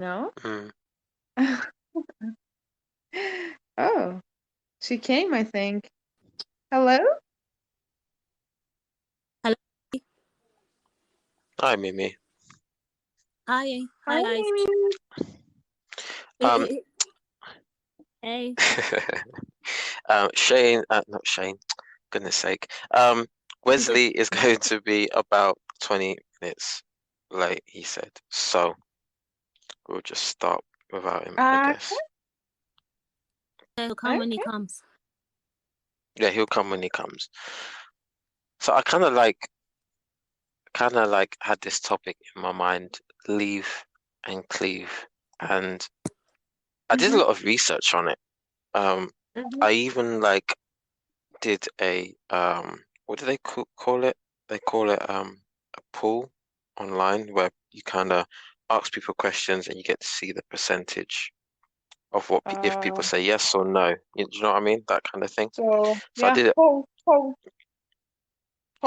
No? Mm. Oh, she came, I think. Hello? Hello. Hi, Mimi. Hi. Hi, Hi, guys. Mimi. Um, Hey. Shane, not Shane, goodness sake. Wesley is going to be about 20 minutes late, he said. So we'll just start without him, I Okay, guess. He'll come when he okay. comes. Yeah, he'll come when he comes. So I kind of like had this topic in my mind, leave and cleave, and I did a Mm-hmm, lot of research on it. Um, mm-hmm. I even like did a what do they call it? They call it a poll online where you kind of ask people questions and you get to see the percentage of what if people Uh, say yes or no. You know what I mean? That kind of thing. so So I yeah, did it. poll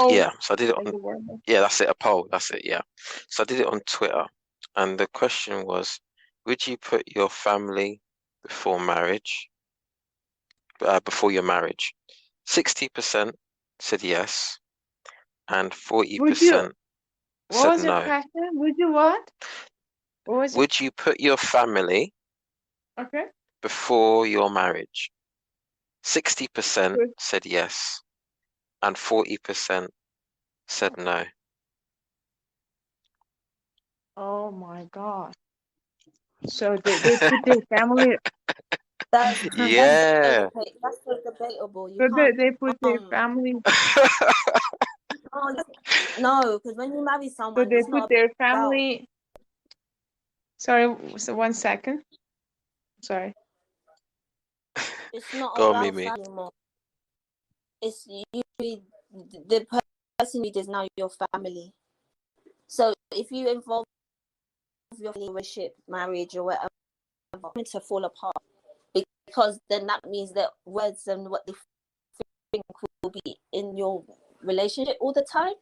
Yeah. So I did it is on. the word. Yeah, that's it. A poll. That's it. Yeah. So I did it on Twitter, and the question was, would you put your family before marriage? Before your marriage? 60% said yes, and Would you? 40% What said was your no. question? Would you what? What was your? Would you put your family Okay. before your marriage? 60% Good. said yes, and 40% said no. Oh my God. So they put their family. That's Yeah. that's so debatable. You So can't. they put their family. Oh, no, because when you marry So someone, they it's put not their about. family. Sorry. So 1 second. Sorry. It's not Go on, about Mimi. family anymore. It's you. The person you is now your family. So if you involve your relationship, marriage, or whatever, it's to fall apart because then that means that words and what they think will be in your relationship all the time,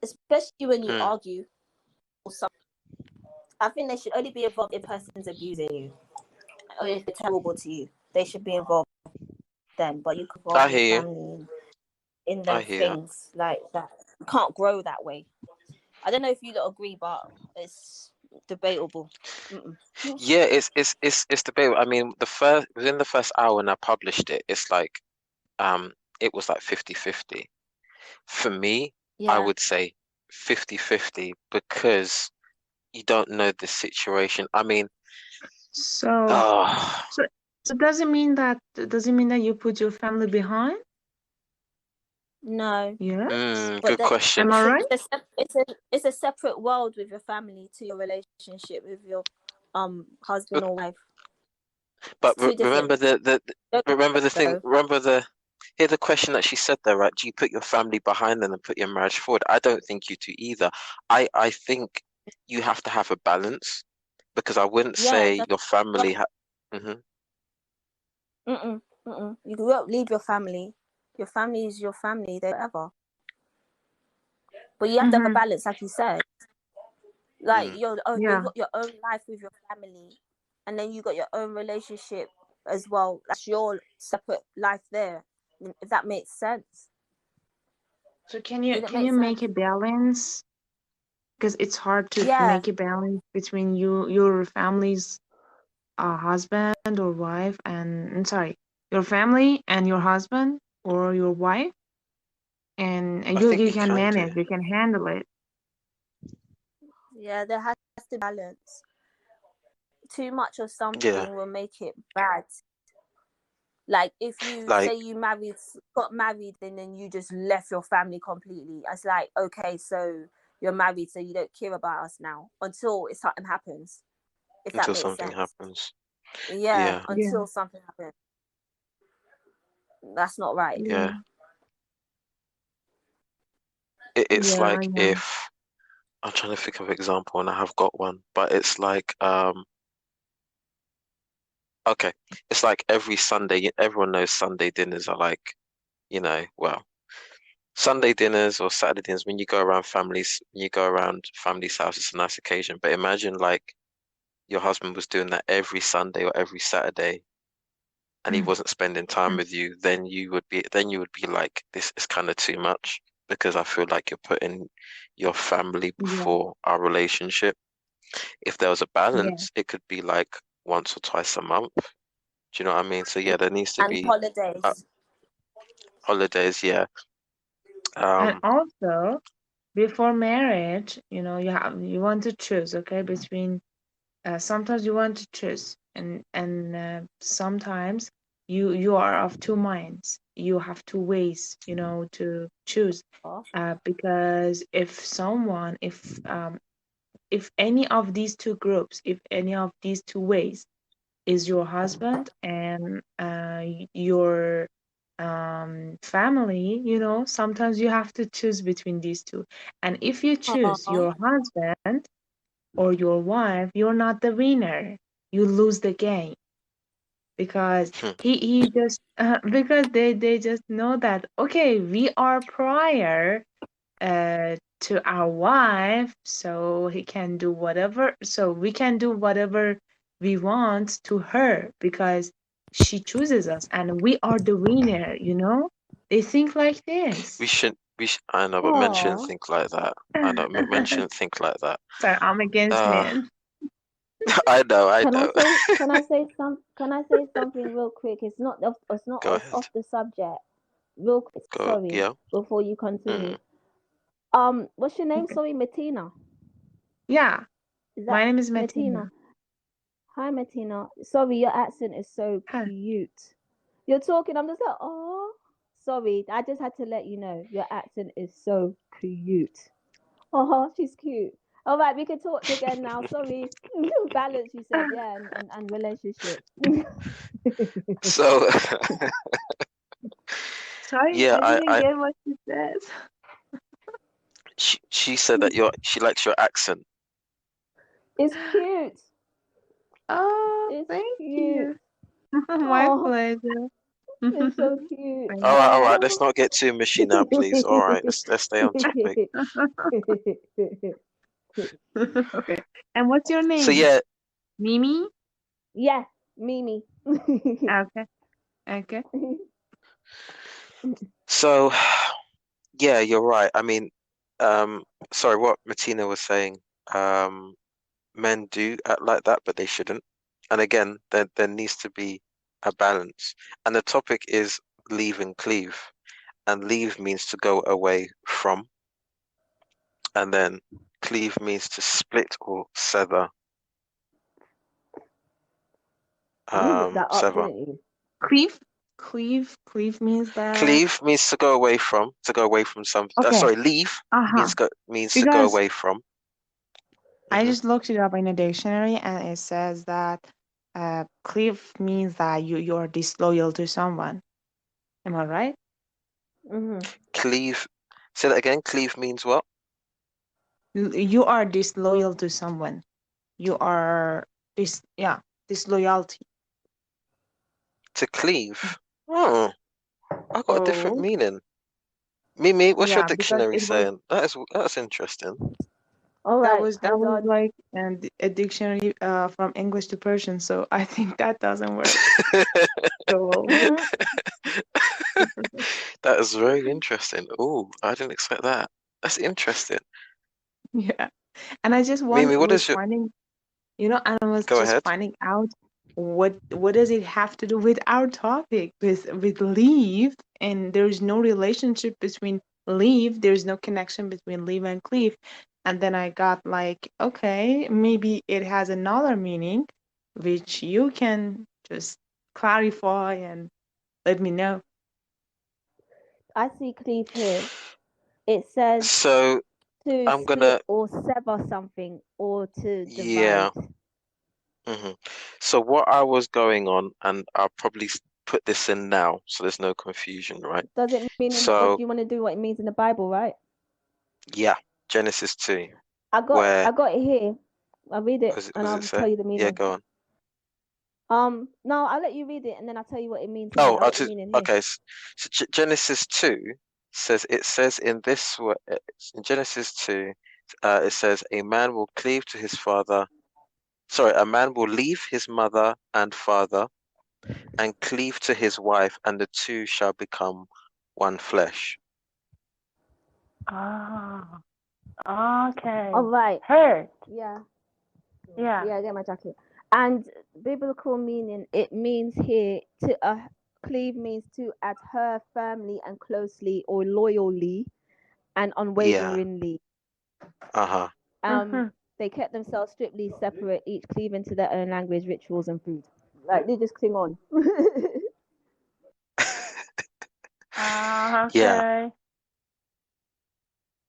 especially when you Mm. argue or something. I think they should only be involved if person's abusing you or if they're terrible to you. They should be involved then, but you can involve I your hear you. family in I them hear that. things like that. You can't grow that way. I don't know if you don't agree, but it's debatable. Mm-mm. Yeah, it's debatable. I mean, within the first hour when I published it, it's like it was like 50-50. For me, I Yeah. would say 50-50 because you don't know the situation. I mean, So oh, so so does it mean that you put your family behind? No, Yes. but good question. Am I right? it's a separate world with your family to your relationship with your husband But or wife. It's but two different. remember remember the thing. Though. Remember hear the question that she said there, right? Do you put your family behind them and put your marriage forward? I don't think you do either. I think you have to have a balance because I wouldn't Yeah, say that's your family. right. Hmm. You won't leave your family. Your family is your family. They whatever. But you have to have a Mm-hmm. balance, like you said. Like Mm. you Yeah. got your own life with your family, and then you got your own relationship as well. That's your separate life there. If that makes sense. So Did it can make you make sense? a balance? Because it's hard to Yeah. make a balance between your family's husband or wife and sorry, your family and your husband or your wife, and I you think you you can can do. manage, you can handle it. Yeah, there has to be balance. Too much of Yeah, something will make it bad. Like if you like say got married, and then you just left your fammy completely. It's like, okay, so you're married, so you don't care about us now until something happens. If that until makes something sense. happens. Yeah, Yeah, Yeah, until something happens. That's not right. yeah. yeah, It's yeah, I like know. if I'm trying to think of an example and I have got one, but it's like okay, it's like every Sunday, everyone knows Sunday dinners are like, well, Sunday dinners or Saturday dinners when you go around families' house, it's a nice occasion. But imagine like your husband was doing that every Sunday or every Saturday and he wasn't spending time with you, then you would be like, this is kind of too much because I feel like you're putting your family Yeah, before our relationship. If there was a yeah. balance, it could be like once or twice a month. Do you know what I mean? So yeah, there needs to And be uh, holidays. holidays, yeah. And Um, also, before marriage, you want to choose, okay, between sometimes you want to choose, and sometimes you are of two minds. You have two ways, to choose. Oh, Because if any of these two groups, if any of these two ways is your husband and your family, sometimes you have to choose between these two. And if you choose oh, your husband or your wife, you're not the winner. You lose the game because he just because they just know that, okay, we are prior to our wife, so he can do whatever, so we can do whatever we want to her because she chooses us and we are the winner. They think like this. I know, but men shouldn't oh. think like that. I know, men shouldn't think like that. So I'm against Uh, men. I know, I Can I know. say can I say something real quick? It's not Go off ahead. the subject. Real quick, Go, sorry, yeah. before you continue. Mm. What's your name? Okay. Sorry, Martina. Yeah, Is my that name is Martina. Martina? Hi, Martina. Sorry, your accent is so Huh. cute. You're talking, I'm just like, oh, sorry. I just had to let you know your accent is so cute. Oh, she's cute. All right, we can talk again now. Sorry. Balance, you said, yeah, and relationships. So, Sorry, yeah, I didn't get what you said. she said that she likes your accent. It's cute. Oh, It's thank cute. you. My Oh, pleasure. it's so cute. Thank All right. Let's Oh. not get too mushy now, please. All right, let's stay on topic. Okay. And what's your So name? yeah, Mimi? Yeah, Mimi. Okay. Okay. so yeah, you're right. I mean, sorry, what Martina was saying. Um, Men do act like that, but they shouldn't. And again, there needs to be a balance. And the topic is leave and cleave. And leave means to go away from, and then cleave means to split or sever. You looked that up, Sever. didn't you? Cleave? Cleave means that. Cleave means to go away from, something. Okay. Sorry, leave Uh-huh. means to go Because away from. I Hmm. just looked it up in a dictionary and it says that cleave means that you're disloyal to someone. Am I right? Mm-hmm. Cleave. Say that again. Cleave means what? You are disloyal to someone. You are disloyalty. To cleave. Oh, I got a different Oh, meaning. Mimi, what's your yeah, because dictionary it was saying? That's interesting. All that right, was that hold was on. like a dictionary from English to Persian, so I think that doesn't work. So Mm-hmm. That is very interesting. Oh, I didn't expect that. That's interesting. yeah, and I just Mimi, what was is your? finding, and I was Go just ahead. finding out what does it have to do with our topic with leave, and there's no relationship between leave. There's no connection between leave and cleave, and then I got like, okay, maybe it has another meaning, which you can just clarify and let me know. I see Cleave here. It says So to I'm gonna, split or sever something or to divide. yeah. So what I was going on, and I'll probably put this in now, so there's no confusion, right? Does it mean what So you want to do what it means in the Bible, right? yeah, Genesis 2, I where got it here. I'll read it and was it I'll tell say? you the Yeah, meaning. go on. No, I'll let you read it and then I'll tell you what it means here. Oh, I got the meaning here. okay. So Genesis 2. It says in this in Genesis 2, it says a man will cleave to his father. Sorry, a man will leave his mother and father and cleave to his wife, and the two shall become one flesh. Ah, okay. All right. Her. Yeah. Yeah. Yeah, get my jacket. And biblical meaning, it means here to cleave means to adhere firmly and closely or loyally and Yeah. unwaveringly. Uh-huh. Mm-hmm. They kept themselves strictly separate, each cleaving to their own language, rituals, and food. Like they just cling on. Yeah. Okay.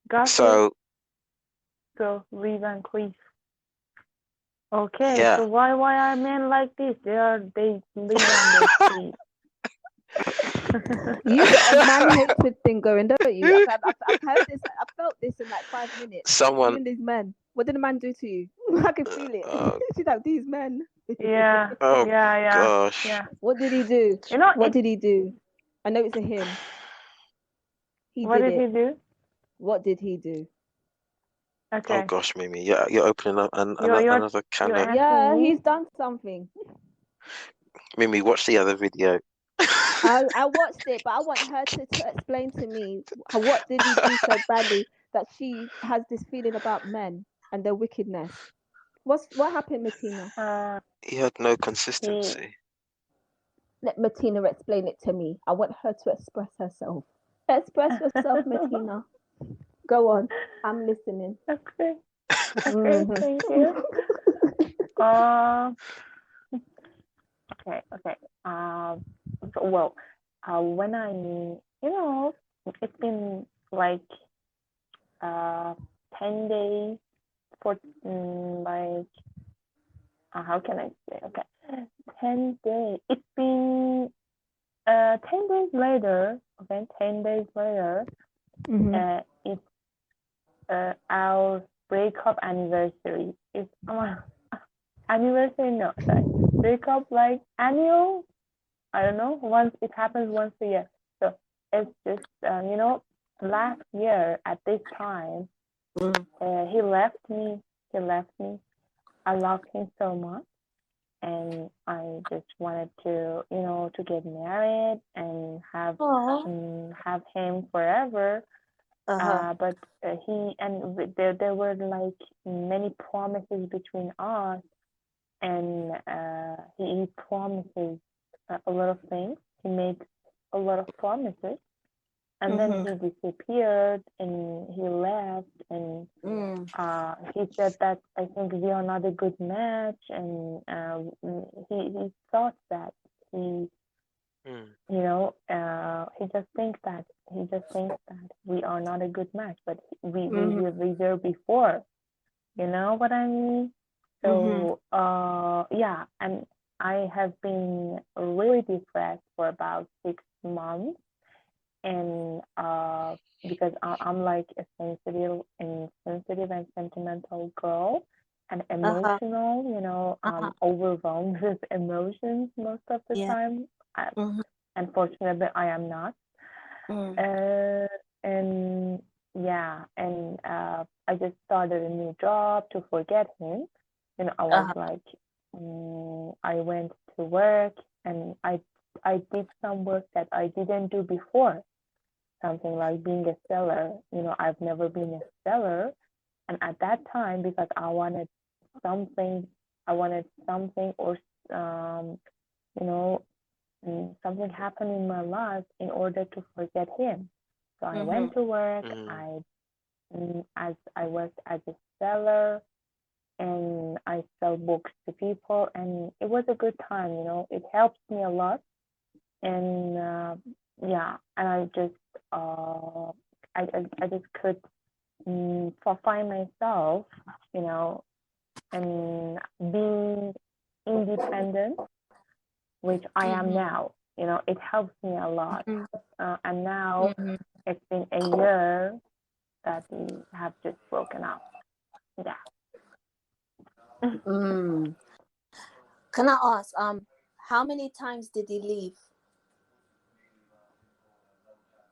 Got it. So, So leave and cleave. Okay, yeah. so why are men like this? They leave and they cleave. You got a man hatred thing going, don't you? I've heard this. I felt this in like 5 minutes. Someone, Even these men. What did the man do to you? I can feel it. oh, She's like, these men. Yeah, oh yeah. gosh. What did he do? You know, What did he do? I know it's a him. He what did did he it. do? What did he do? Oh Okay, gosh, Mimi. Yeah, you're opening up you're another can you're of. asking Yeah, me. he's done something. Mimi, watch the other video. I watched it, but I want her to explain to me what did he do so badly that she has this feeling about men and their wickedness. What happened, Martina? He had no He consistency. Let Martina explain it to me. I want her to express herself. Express yourself, Martina. Go on. I'm listening. Okay, okay, Mhm. thank you. Um, okay. So, well, when it's been like uh 10 days for like how can I say? Okay, 10 days. It's been 10 days later. Okay, 10 days later. It's our breakup anniversary. It's anniversary. No, sorry. Breakup like annual. I don't know. Once it happens once a year. So it's just last year at this time, he left me. He left me. I loved him so much, and I just wanted to get married and have him forever. But there were like many promises between us, and he promises a lot of things. He made a lot of promises, and then he disappeared and he left, and he said that I think we are not a good match, and he thought that he he just thinks that we are not a good match, but we were before. You know what I mean? So yeah, and I have been really depressed for about 6 months, and because I'm like a sensitive and sentimental girl, and emotional. I'm overwhelmed with emotions most of the time. Unfortunately, I am not. And yeah, and I just started a new job to forget him. I was like, I went to work, and I did some work that I didn't do before, something like being a seller. I've never been a seller, and at that time, because something, I wanted something, or you know, something happened in my life in order to forget him. So I went to work. As I worked as a seller, and I sell books to people, and it was a good time. It helped me a lot, and yeah, and I just could find myself, and being independent, which I am now. It helps me a lot, and now it's been a year that we have just broken up. Yeah. Can I ask, how many times did he leave?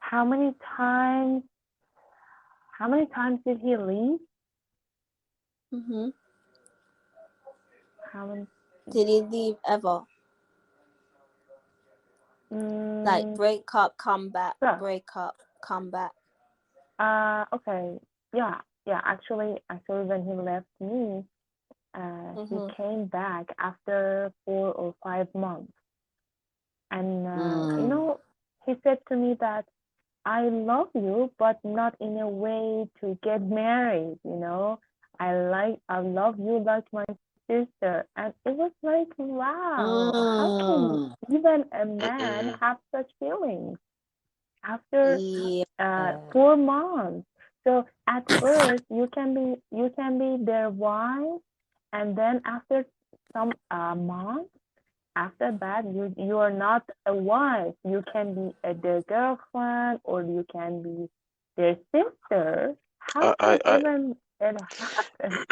How many times? How many times did he leave? Mm-hmm. How many? Did he leave ever? Like Mm, break up, come back, yeah. break up, come back. Okay. Yeah. Yeah. Actually, when he left me, he Mm-hmm. came back after 4 or 5 months, and Mm. he said to me that I love you, but not in a way to get married. I love you like my sister, and it was like, wow, how can Mm. even a man Mm-mm. have such feelings after Yeah. 4 months? So at first you can be their wife, and then after some months after that you are not a wife. You can be their girlfriend, or you can be their sister. How can I even it happen?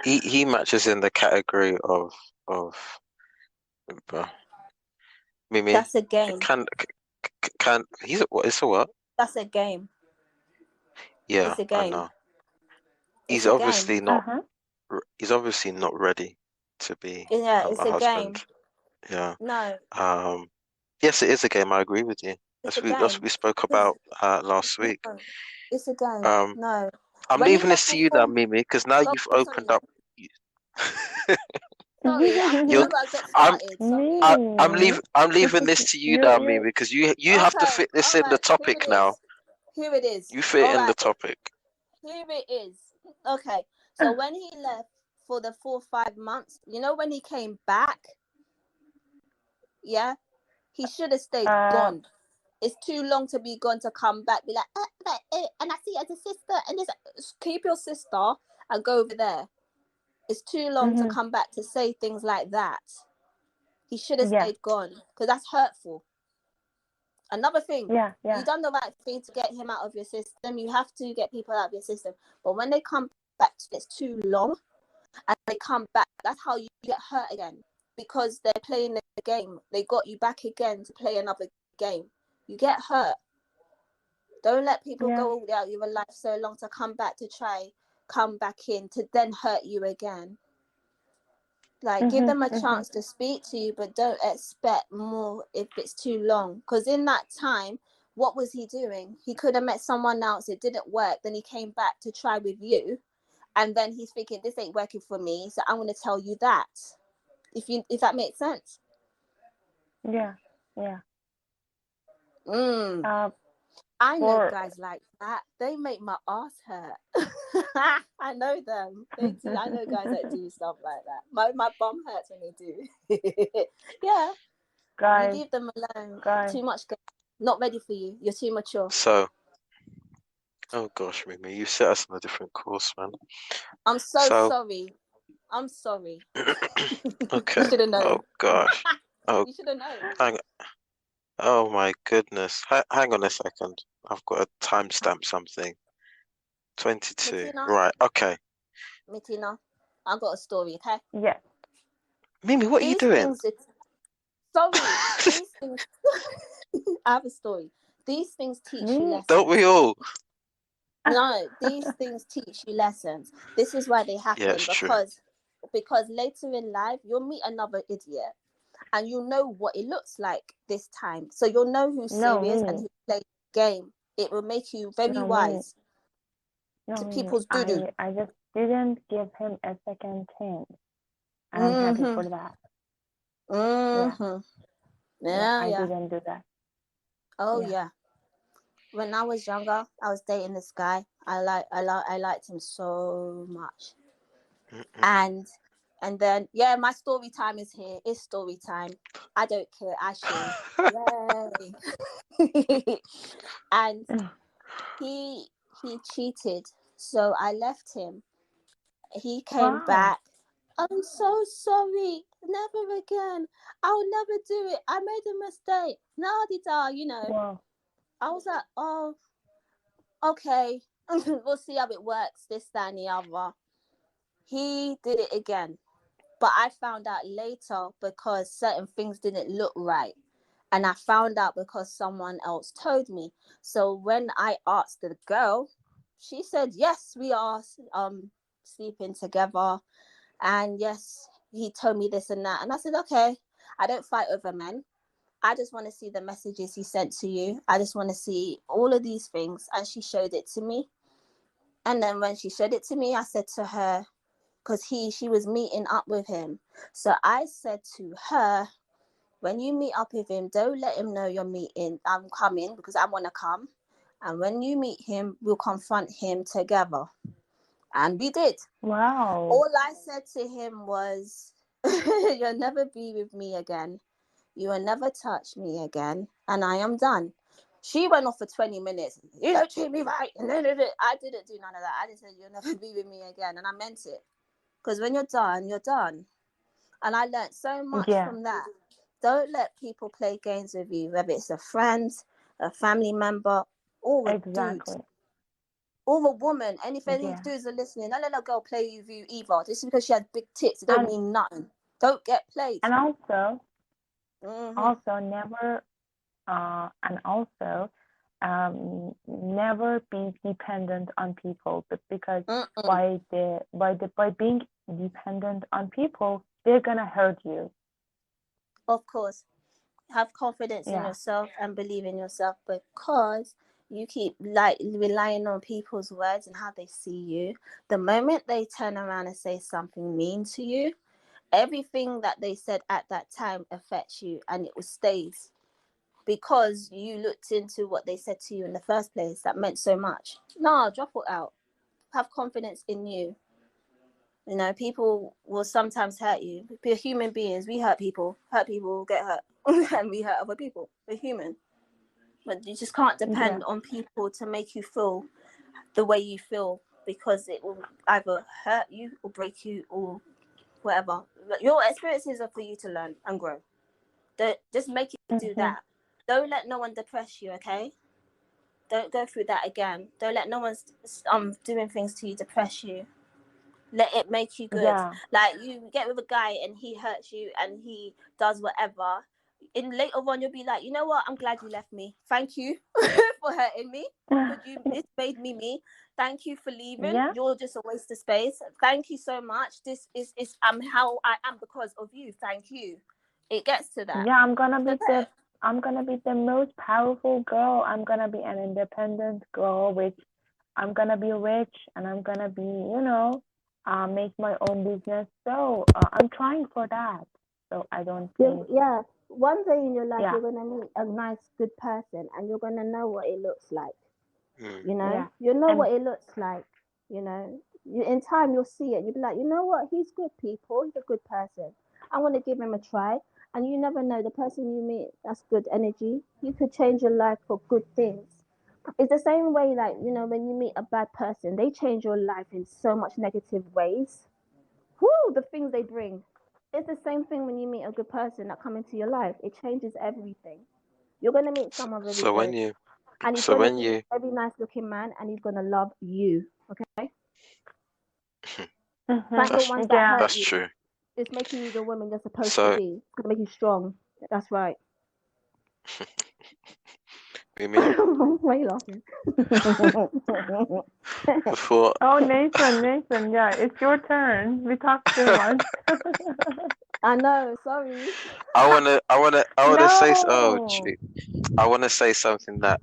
he matches in the category of uh, Mimi. That's a game. Can he's a what? It's a what? That's a game. Yeah, It's a I game. know. It's He's a game. obviously not. Uh-huh. He's obviously not ready to be Yeah, a it's a husband. game. Yeah. No, Um. Yes, it is a game. I agree with you. it's a That's what game. we spoke It's, about last week. no, it's a game. Um. No. I'm When he leaving left this to for you now, four, Mimi, because now oh, you've sorry, opened yeah. up. Sorry, you You're. know what? I got I'm. started. Sorry. I'm Me, leaving. I'm leaving this to you now, Mimi, you because you have to Okay, fit this all in the right. Here topic it now. is. Here it is. You fit All in the right. topic. Here it is. Okay. So when he left for the 4 or 5 months, you know when he came back, yeah, he should have stayed uh gone. It's too long to be gone to come back. Be like, and I see you as a sister, and this. Keep your sister and go over there. It's too long to mhm, come back to say things like that. He should have yeah, stayed gone because that's hurtful. Another thing, yeah, you yeah, done the right thing to get him out of your system. You have to get people out of your system. But when they come back, it's too long, and they come back. That's how you get hurt again because they're playing the game. They got you back again to play another game. You get hurt. Don't let people yeah, go out your life so long to come back to try come back in to then hurt you again. Like, give mhm, them a mhm, chance to speak to you, but don't expect more if it's too long. Because in that time, what was he doing? He could have met someone else. It didn't work. Then he came back to try with you, and then he's thinking this ain't working for me, so I'm going to tell you that. If that makes sense. yeah, yeah. Mm. Uh, I know for guys like that. They make my ass hurt. I know them. They do. I know guys that do stuff like that. My bum hurts when they do. Yeah. You guys, leave them alone. guys. Too much. Not ready for you. You're too mature. So, oh gosh, Mimi, you set us on a different course, man. I'm so So, sorry. I'm sorry. You okay. should have Oh known. gosh. Oh, You should have known. hang. Oh my goodness. Hang on a second. I've got to timestamp something. 22. Mitina, Right. Okay. Mitina, I got a story, okay? Yes. Mimi, what are you These doing? things, sorry, these things, I have a story. These things teach you Me. Don't we lessons. all? No, these things teach you lessons. This is why they Yeah, happen it's true. because later in life you'll meet another idiot and you'll know what it looks like this time. So you'll know who's No, serious and Mimi. who plays the game. It will make you very No, Mimi. wise No, to Mimi. people's doo-doo. I just didn't give him a second chance, and I'm happy Mm-hmm. for that. Yeah, Mm-hmm. yeah. Yeah, I yeah. didn't do that. Oh Yeah. yeah. When I was younger, I was dating this guy. I liked him so much. Mm-mm. And then yeah, my story time is here. It's story time. I don't care. I share. Yay. And he he cheated. So I left him. He came Wow. back. I'm so sorry. Never again. I'll never do it. I made a mistake. Nah, Wow. I was like, oh, okay. We'll see how it works. This, that, and the other. He did it again. But I found out later because certain things didn't look right. And I found out because someone else told me. So when I asked the girl, she said, yes, we are sleeping together. And yes, he told me this and that. And I said, okay, I don't fight over men. I just want to see the messages he sent to you. I just want to see all of these things. And she showed it to me. And then when she showed it to me, I said to her, because she was meeting up with him. So I said to her, when you meet up with him, don't let him know you're meeting. I'm coming because I want to come. And when you meet him, we'll confront him together. And we did. Wow. All I said to him was, you'll never be with me again. You will never touch me again. And I am done. She went off for 20 minutes. You don't treat me right. I didn't do none of that. I just said, you'll never be with me again. And I meant it. Because when you're done, you're done. And I learned so much Yeah, from that. Don't let people play games with you, whether it's a friend, a family member, or a dude, exactly. or a woman. And if any Yeah. dudes are listening, don't let a girl play with you either. Just because she has big tits, it don't And mean nothing. Don't get played. and also Mm-hmm. also never and also never be dependent on people, but because Mm-mm. by being dependent on people, they're gonna hurt you. Of course, have confidence in Yeah, yourself and believe in yourself, because you keep like relying on people's words and how they see you. The moment they turn around and say something mean to you, everything that they said at that time affects you, and it stays because you looked into what they said to you in the first place that meant so much. No, drop it out. Have confidence in you. You know, people will sometimes hurt you. We're human beings. We hurt people. Hurt people get hurt. And we hurt other people. We're human. But you just can't yeah, depend on people to make you feel the way you feel, because it will either hurt you or break you or whatever. Your experiences are for you to learn and grow. Don't just make it do hmm, that. Don't let no one depress you, okay? Don't go through that again. Don't let no one doing things to you depress you. Let it make you good. yeah, Like, you get with a guy and he hurts you and he does whatever. In later on, you'll be like, you know what? I'm glad you left me. Thank you for hurting me. It made me me. Thank you for leaving. yeah, You're just a waste of space. Thank you so much. This is how I am because of you. Thank you. It gets to that. yeah. So let I'm gonna be the most powerful girl. I'm gonna be an independent girl, which I'm gonna be rich, and I'm gonna be, make my own business. So I'm trying for that. So I don't think, yeah, one day in your life yeah, you're gonna meet a nice, good person, and you're gonna know what it looks like. Mm. You know, yeah, you know and what it looks like. You know, in time you'll see it. You'll be like, you know what? He's good, people. He's a good person. I want to give him a try. And you never know, the person you meet that's good energy. You could change your life for good things. It's the same way, like, you know, when you meet a bad person, they change your life in so much negative ways. Whoo, the things they bring. It's the same thing when you meet a good person that come into your life. It changes everything. You're gonna meet So, someone very so when good, you, and he's so gonna when be you, a very nice looking man, and he's gonna love you. Okay. Find the mm-hmm, ones that yeah, hurt that's you. true. It's making you the woman you're supposed to So, be. It's gonna make you strong. That's right. Mimi, Why are you laughing? before Oh, Nathan, yeah, it's your turn. We talked too much. I know. Sorry. I wanna say, oh, No. shoot. I wanna say something that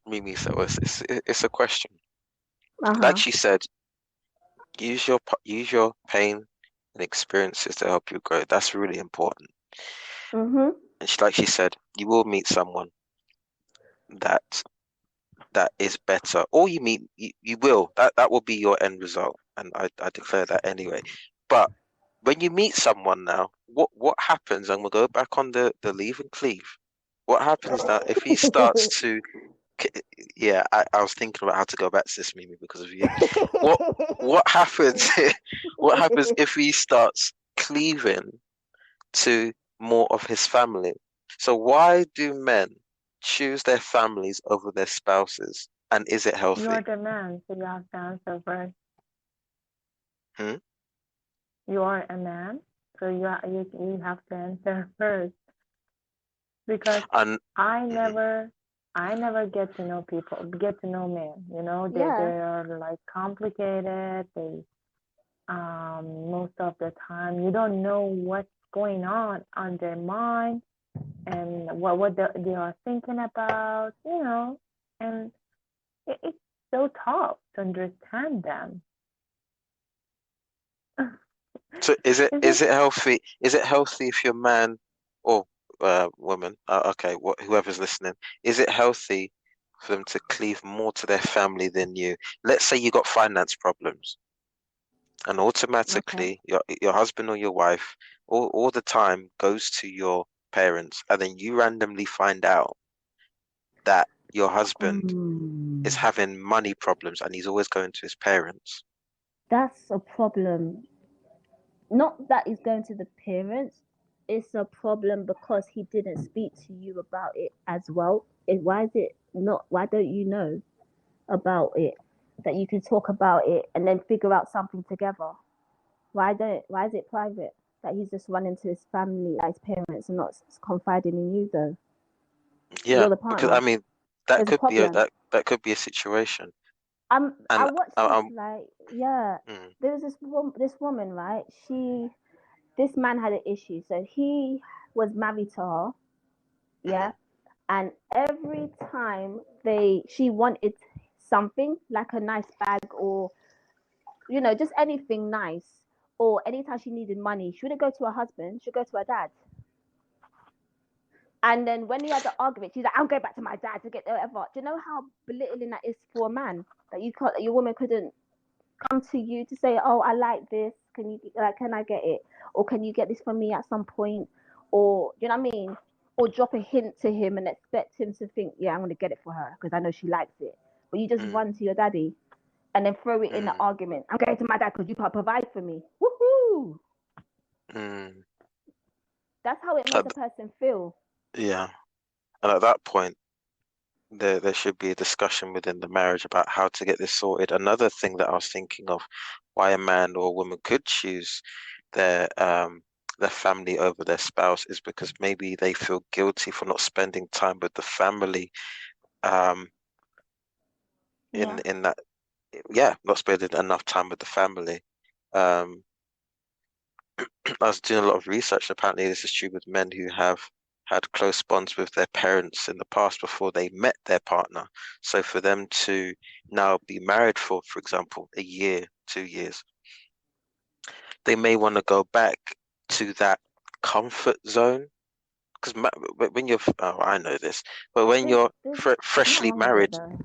Mimi said was, it's a question. Uh Like huh. she said, use your pain and experiences to help you grow. That's really important. Mhm. And like she said, you will meet someone that is better, or you will. That will be your end result, and I declare that anyway. But when you meet someone now, what happens? And we'll go back on the leave and cleave. What happens now if he starts to? Yeah, I was thinking about how to go back to this, Mimi, because of you. What what happens? What happens if he starts cleaving to more of his family? So why do men choose their families over their spouses? And is it You're healthy? the man, so you have to answer first. Hmm? You are a man, so you have to answer first. because And I mhm, never I never get to know men, they Yeah, are like complicated. They most of the time you don't know what's going on their mind and they are thinking about, and it's so tough to understand them. so Is it? is it healthy? Is it healthy if your man or woman, okay, whoever's listening, is it healthy for them to cleave more to their family than you? Let's say you got finance problems, and okay. automatically your husband or your wife all the time goes to your parents, and then you randomly find out that your husband is Mm. having money problems and he's always going to his parents. That's a problem. Not that he's going to the parents. It's a problem because he didn't speak to you about it as well. Why is it not? Why don't you know about it? That you can talk about it and then figure out something together. Why don't? Why is it private? That he's just running to his family, like his parents, and not confiding in you though. Yeah, You're the because I partner. mean that There's a could be a problem. that could be a situation. I And watched this um like yeah. mm, There was this woman, right? This man had an issue, so he was married to her, yeah, mhm, and every time she wanted something like a nice bag or just anything nice, or anytime she needed money, she wouldn't go to her husband, she'd go to her dad. And then when he had the argument, she's like, I'm going back to my dad to get whatever. Do you know how belittling that is for a man? That your woman couldn't come to you to say, "Oh, I like this. Can I get it? Or can you get this for me at some point?" Or you know what I mean? Or drop a hint to him and expect him to think, "Yeah, I'm gonna get it for her because I know she likes it." But you just mm, run to your daddy and then throw it in the mm, argument. I'm going to my dad because you can't provide for me. Woohoo! mm. That's how it makes a At- person feel. yeah, and at that point, there should be a discussion within the marriage about how to get this sorted. Another thing that I was thinking of, why a man or a woman could choose their their family over their spouse is because maybe they feel guilty for not spending time with the family um Yeah. in that yeah, not spending enough time with the family. Um I was doing a lot of research. Apparently, this is true with men who have had close bonds with their parents in the past before they met their partner. So for them to now be married for example, a year, 2 years, they may want to go back to that comfort zone. Because when you're, oh, I know this, but when There's you're there's there's nothing freshly wrong with it married, though.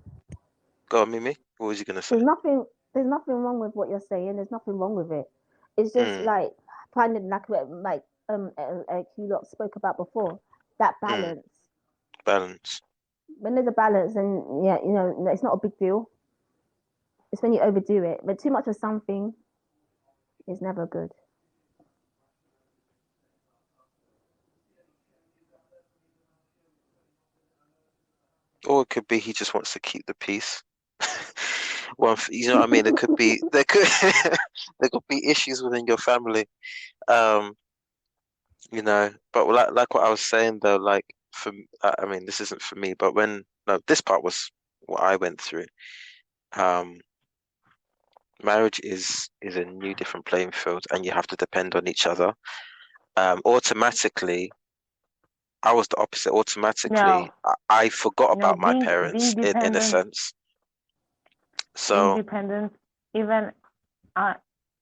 go on, Mimi. What was you gonna say? There's nothing wrong with what you're saying. There's nothing wrong with it. It's just Mm, like finding you lot spoke about before, that mm, balance. balance. When there's a balance, and yeah, it's not a big deal. It's when you overdo it. But too much of something is never good. Or it could be he just wants to keep the peace. You know what I mean? It could be there could there could be issues within your family. Um, but like what I was saying though, like I mean, this isn't for me, but when no, this part was what I went through. Um, Marriage is a new different playing field, and you have to depend on each other. Automatically, I was the opposite. Automatically, No, I forgot no, about my being parents in a dependent, sense. being So dependent, even uh,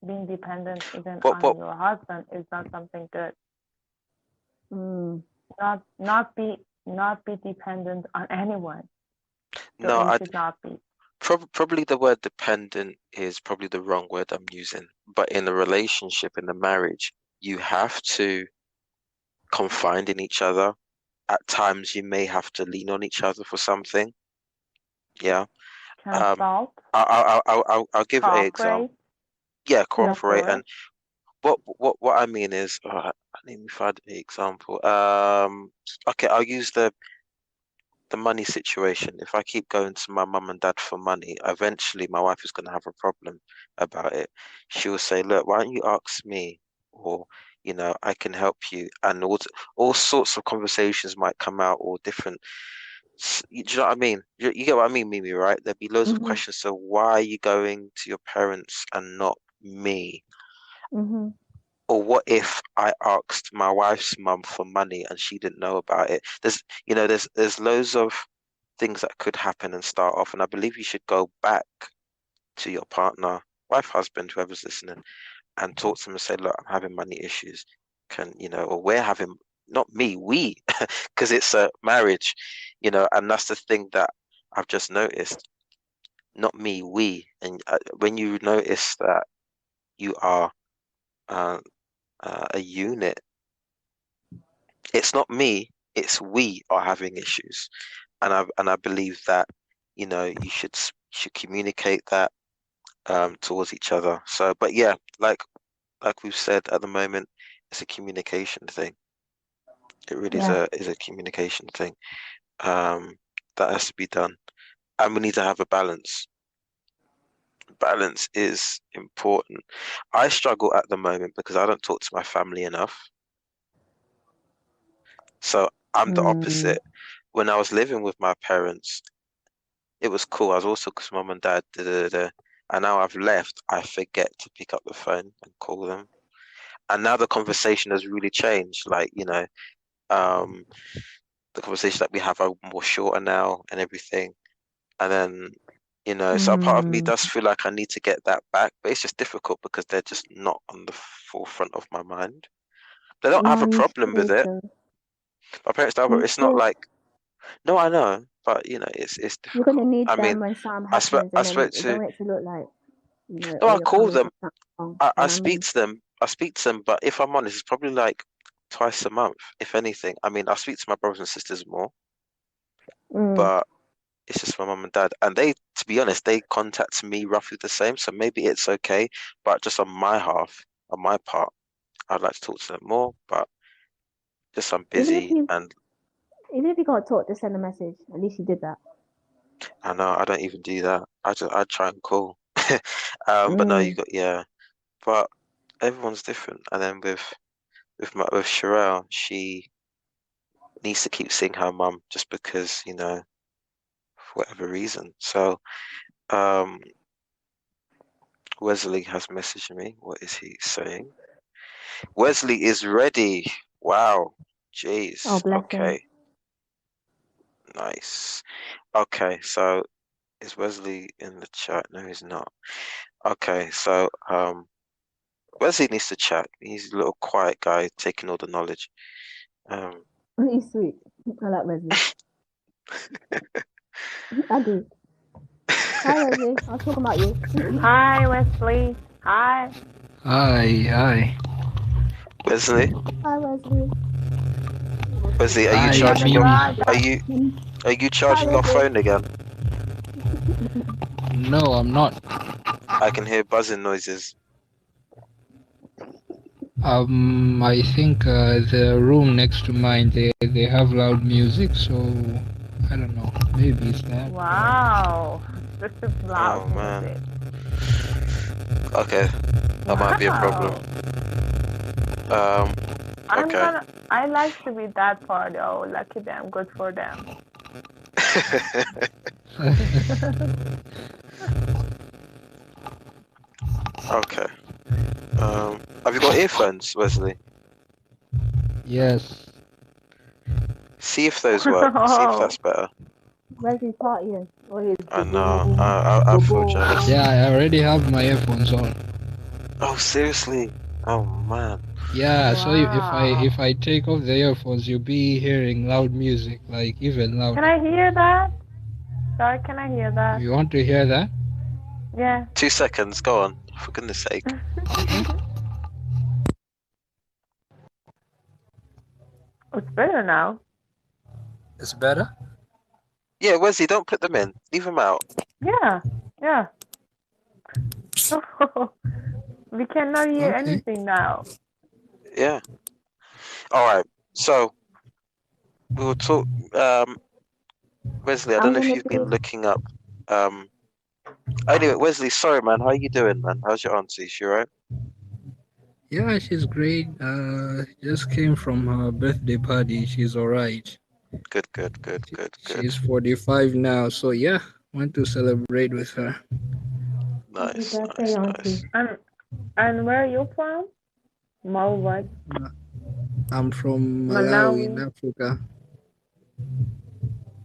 being dependent even what on your husband is not something good. Mm. Not be dependent on anyone. So no, you I should not be. probably the word dependent is probably the wrong word I'm using. But in a relationship, in a marriage, you have to confide in each other. At times, you may have to lean on each other for something. Yeah. Um, Consult, I'll give a example. cooperate, Yeah, go cooperate. for And it. what I mean is, let me find an example. Okay, I'll use the money situation. If I keep going to my mum and dad for money, eventually my wife is going to have a problem about it. She will say, "Look, why don't you ask me?" Or, I can help you, and all sorts of conversations might come out, or different. Do you know what I mean? You get what I mean, Mimi, right? There'd be loads of Mhm. questions. So why are you going to your parents and not me? Mhm. Or what if I asked my wife's mum for money and she didn't know about it? There's loads of things that could happen and start off, and I believe you should go back to your partner, wife, husband, whoever's listening, and talk to them and say, look, I'm having money issues. Or we're having, not me, we, because it's a marriage, and that's the thing that I've just noticed. Not me, we. And when you notice that you are uh, a unit, it's not me, it's we are having issues. And I believe that, you should communicate that towards each other. So, but yeah, like we've said, at the moment, it's a communication thing. It really is Yeah. a communication thing. That has to be done, and we need to have a balance. Balance is important. I struggle at the moment because I don't talk to my family enough. So I'm the Mm. opposite. When I was living with my parents, it was cool. I was also because mom and dad, da, da, da, da. And now I've left, I forget to pick up the phone and call them. And now the conversation has really changed. Like, um, the conversation that we have are more shorter now and everything. And then, so a part of me Mm. does feel like I need to get that back, but it's just difficult because they're just not on the forefront of my mind. They don't have No, a you problem with should. it. My parents don't, but You it's not should. like, no, I know, but it's You're gonna difficult. need I mean, them when something I spoke happens, I and then spoke you to don't want it to look like no, oh, I you're call coming them. from something wrong. I, You I know what I speak mean? to them. I speak to them, but if I'm honest, it's probably like twice a month, if anything. I mean, I speak to my brothers and sisters more, Mm. but it's just my mum and dad. And they, to be honest, they contact me roughly the same. So maybe it's okay. But just on my half, on my part, I'd like to talk to them more. But just I'm Even if busy you and even if you can't talk, just send a message. At least you did that. I know I don't even do that. I try and call. But no, you Mm. got yeah. But everyone's different. And then with Sherelle, she needs to keep seeing her mum just because, for whatever reason. So um Wesley has messaged me. What is he saying? Wesley is ready. Wow. Oh, Jeez. bless him. Okay. Nice. Okay, so is Wesley in the chat? No, he's not. Okay, so Wesley needs to chat. He's a little quiet guy taking all the knowledge. Um He's sweet. I like Wesley. I do. Hi, Wesley. I was talking about you. Hi, Wesley. Hi. Hi, hi, Wesley, Hi, Wesley. Wesley, are you hi, charging your Mimi. are you are you Hi, charging your Wesley. phone again? No, I'm not. I can hear buzzing noises. I think the room next to mine they have loud music, so I don't know. Maybe it's that. Wow. This is loud Oh man. music. Okay, that might be a problem. Wow. Okay. I like to be that part though. Lucky them, good for them. Okay. Have you got earphones, Wesley? Yes. See if those work. See if that's better. Wesley's partying. Oh, he's I boom, know. boom, I boom, feel boom. jealous. Yeah, I already have my earphones on. Oh, seriously? Oh man. Yeah, so Wow. if I take off the earphones, you'll be hearing loud music, like even Can louder. I hear that? Sorry, can I hear that? You want to hear that? Yeah. 2 seconds. Go on. For goodness sake. It's better now. It's better. Yeah, Wesley, don't put them in. Leave them out. Yeah. Yeah. We cannot hear Okay. anything now. Yeah. All right. So we will talk. Wesley, I don't I'm know if gonna you've be. been looking up. Anyway, Wesley, sorry, man. How you doing, man? How's your auntie? She all right? Yeah, she's great. Just came from her birthday party. She's alright. Good, good, good, good, good. She's 45 now, so yeah, want to celebrate with her. Happy Nice, birthday, nice, Auntie. nice. And where are you from? What? Uh, I'm from Malawi in Malawi. Africa.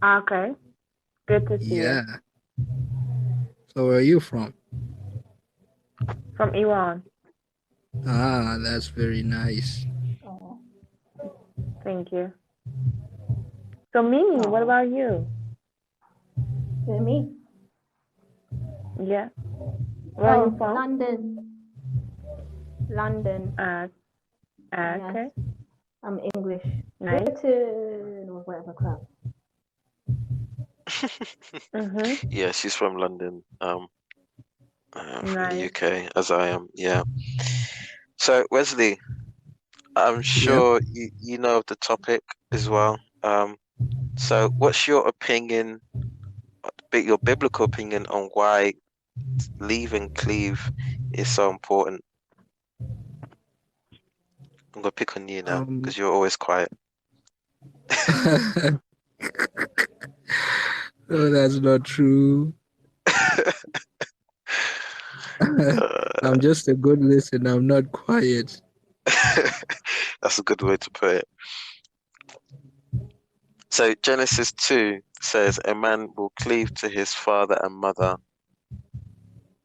Okay. Good to see you. Yeah. So where are you from? From Iran. Ah, that's very nice. Oh, Thank you. So Mimi, what oh. about you? Who, me? Yeah. Where are you Oh, from? London. London. Yes. Okay. I'm English. Nice. Britain or whatever crap. Mhm. Yeah, she's from London, from the Nice. UK, as I am. Yeah. So Wesley, I'm Yep. sure you know of the topic as well. So what's your opinion, your biblical opinion on why leave and cleave is so important? I'm gonna pick on you now Um. because you're always quiet. Oh, that's not true. I'm Uh, just a good listener. I'm not quiet. that's a good way to put it. So Genesis 2 says, "A man will cleave to his father and mother."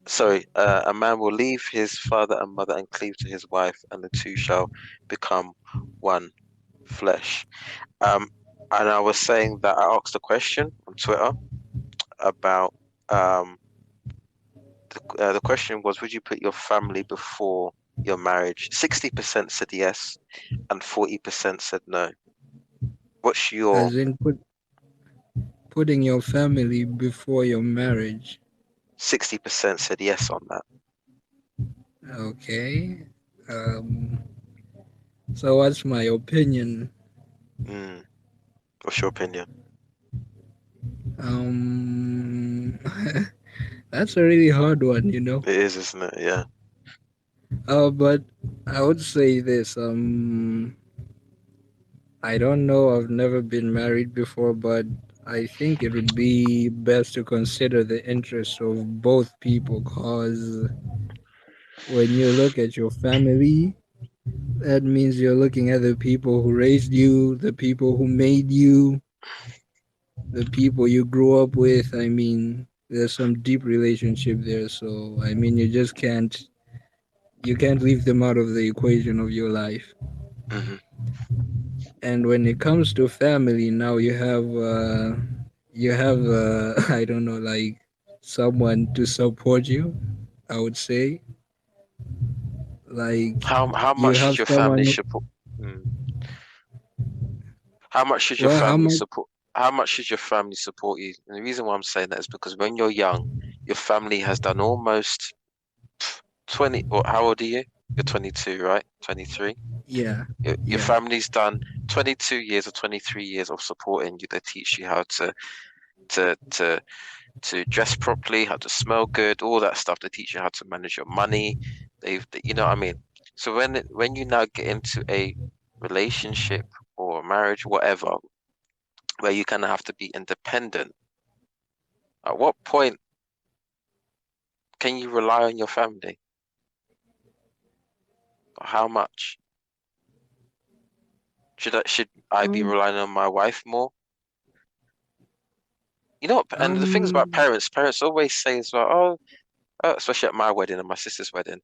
Sorry, a man will leave his father and mother and cleave to his wife, and the two shall become one flesh. Um, and I was saying that I asked a question on Twitter about the question was, would you put your family before your marriage? 60% said yes, and 40% said no. What's your As in putting your family before your marriage. 60% said yes on that? Okay. Um. So what's my opinion? Mm, what's your opinion? Um. That's a really hard one, you know. It is, isn't it? Yeah. But I would say this. I don't know. I've never been married before, but I think it would be best to consider the interests of both people, cause when you look at your family, that means you're looking at the people who raised you, the people who made you, the people you grew up with. I mean, there's some deep relationship there. So I mean, you can't leave them out of the equation of your life. Hmm. And when it comes to family, now you have I don't know, like someone to support you. I would say, like, How you much have should your family someone. support? Mm. How much should your Well, how family much? support? How much should your family support you? And the reason why I'm saying that is because when you're young, your family has done almost 20, or how old are you? You're 22, right? 23. Yeah, Your yeah. family's done 22 years or 23 years of supporting you. They teach you how to to to dress properly, how to smell good, all that stuff. They teach you how to manage your money. You know what I mean? So when you now get into a relationship or marriage, whatever, where you kind of have to be independent, at what point can you rely on your family? How much? Should I be Mm. relying on my wife more? You know, and the things about Um, parents always say as well, especially at my wedding and my sister's wedding,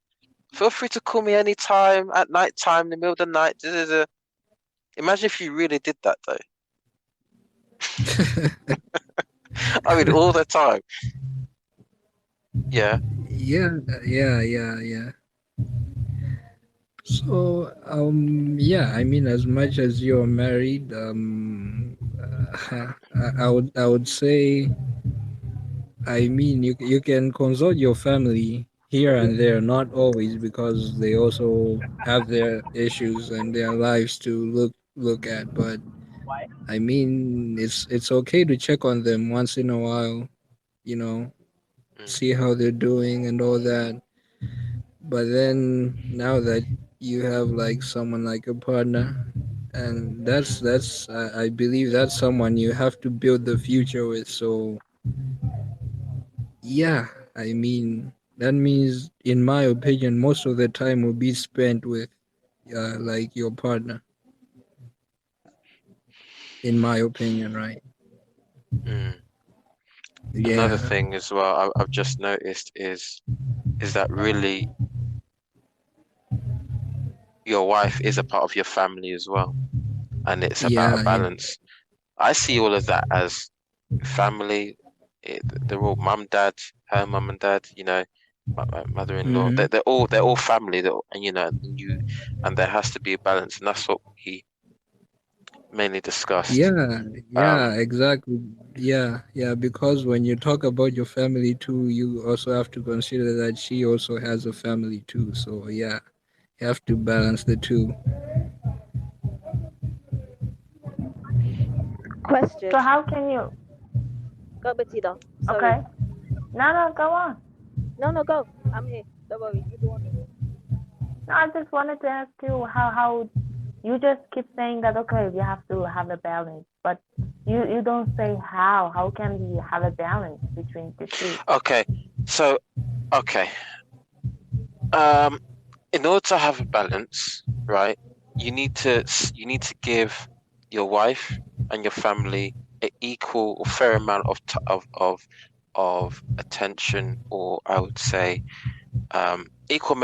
feel free to call me anytime, at night time, in the middle of the night. Da, da, da. Imagine if you really did that though. I mean, all the time. Yeah. yeah, yeah. So, yeah. I mean, as much as you're married, I would say, I mean, you can consult your family here and there, not always, because they also have their issues and their lives to look at. But I mean, it's okay to check on them once in a while, you know, Mm, see how they're doing and all that. But then now that you have like someone like a partner, and I believe that's someone you have to build the future with. So yeah, I mean that means, in my opinion, most of the time will be spent with like your partner. In my opinion, right? Mm. Another Yeah, thing as well I've just noticed is that really your wife is a part of your family as well, and it's about a yeah, yeah. balance. I see all of that as family. They're all mum, dad, her mum and dad. My mother-in-law. Mm-hmm. They're all family. And and there has to be a balance, and that's what we mainly discussed. Yeah, yeah, Um, exactly. Yeah, yeah, because when you talk about your family too, you also have to consider that she also has a family too. So yeah, you have to balance the two. Question. So how can you? Go, Bettina. Sorry. Okay. No, no, go on. No, no, go. I'm here. Don't worry. You go on. No, I just wanted to ask you how you just keep saying that okay, we have to have a balance, but you don't say how. How can we have a balance between the two? okay, so okay. Um, in order to have a balance, right, you need to give your wife and your family an equal or fair amount of attention, or I would say equal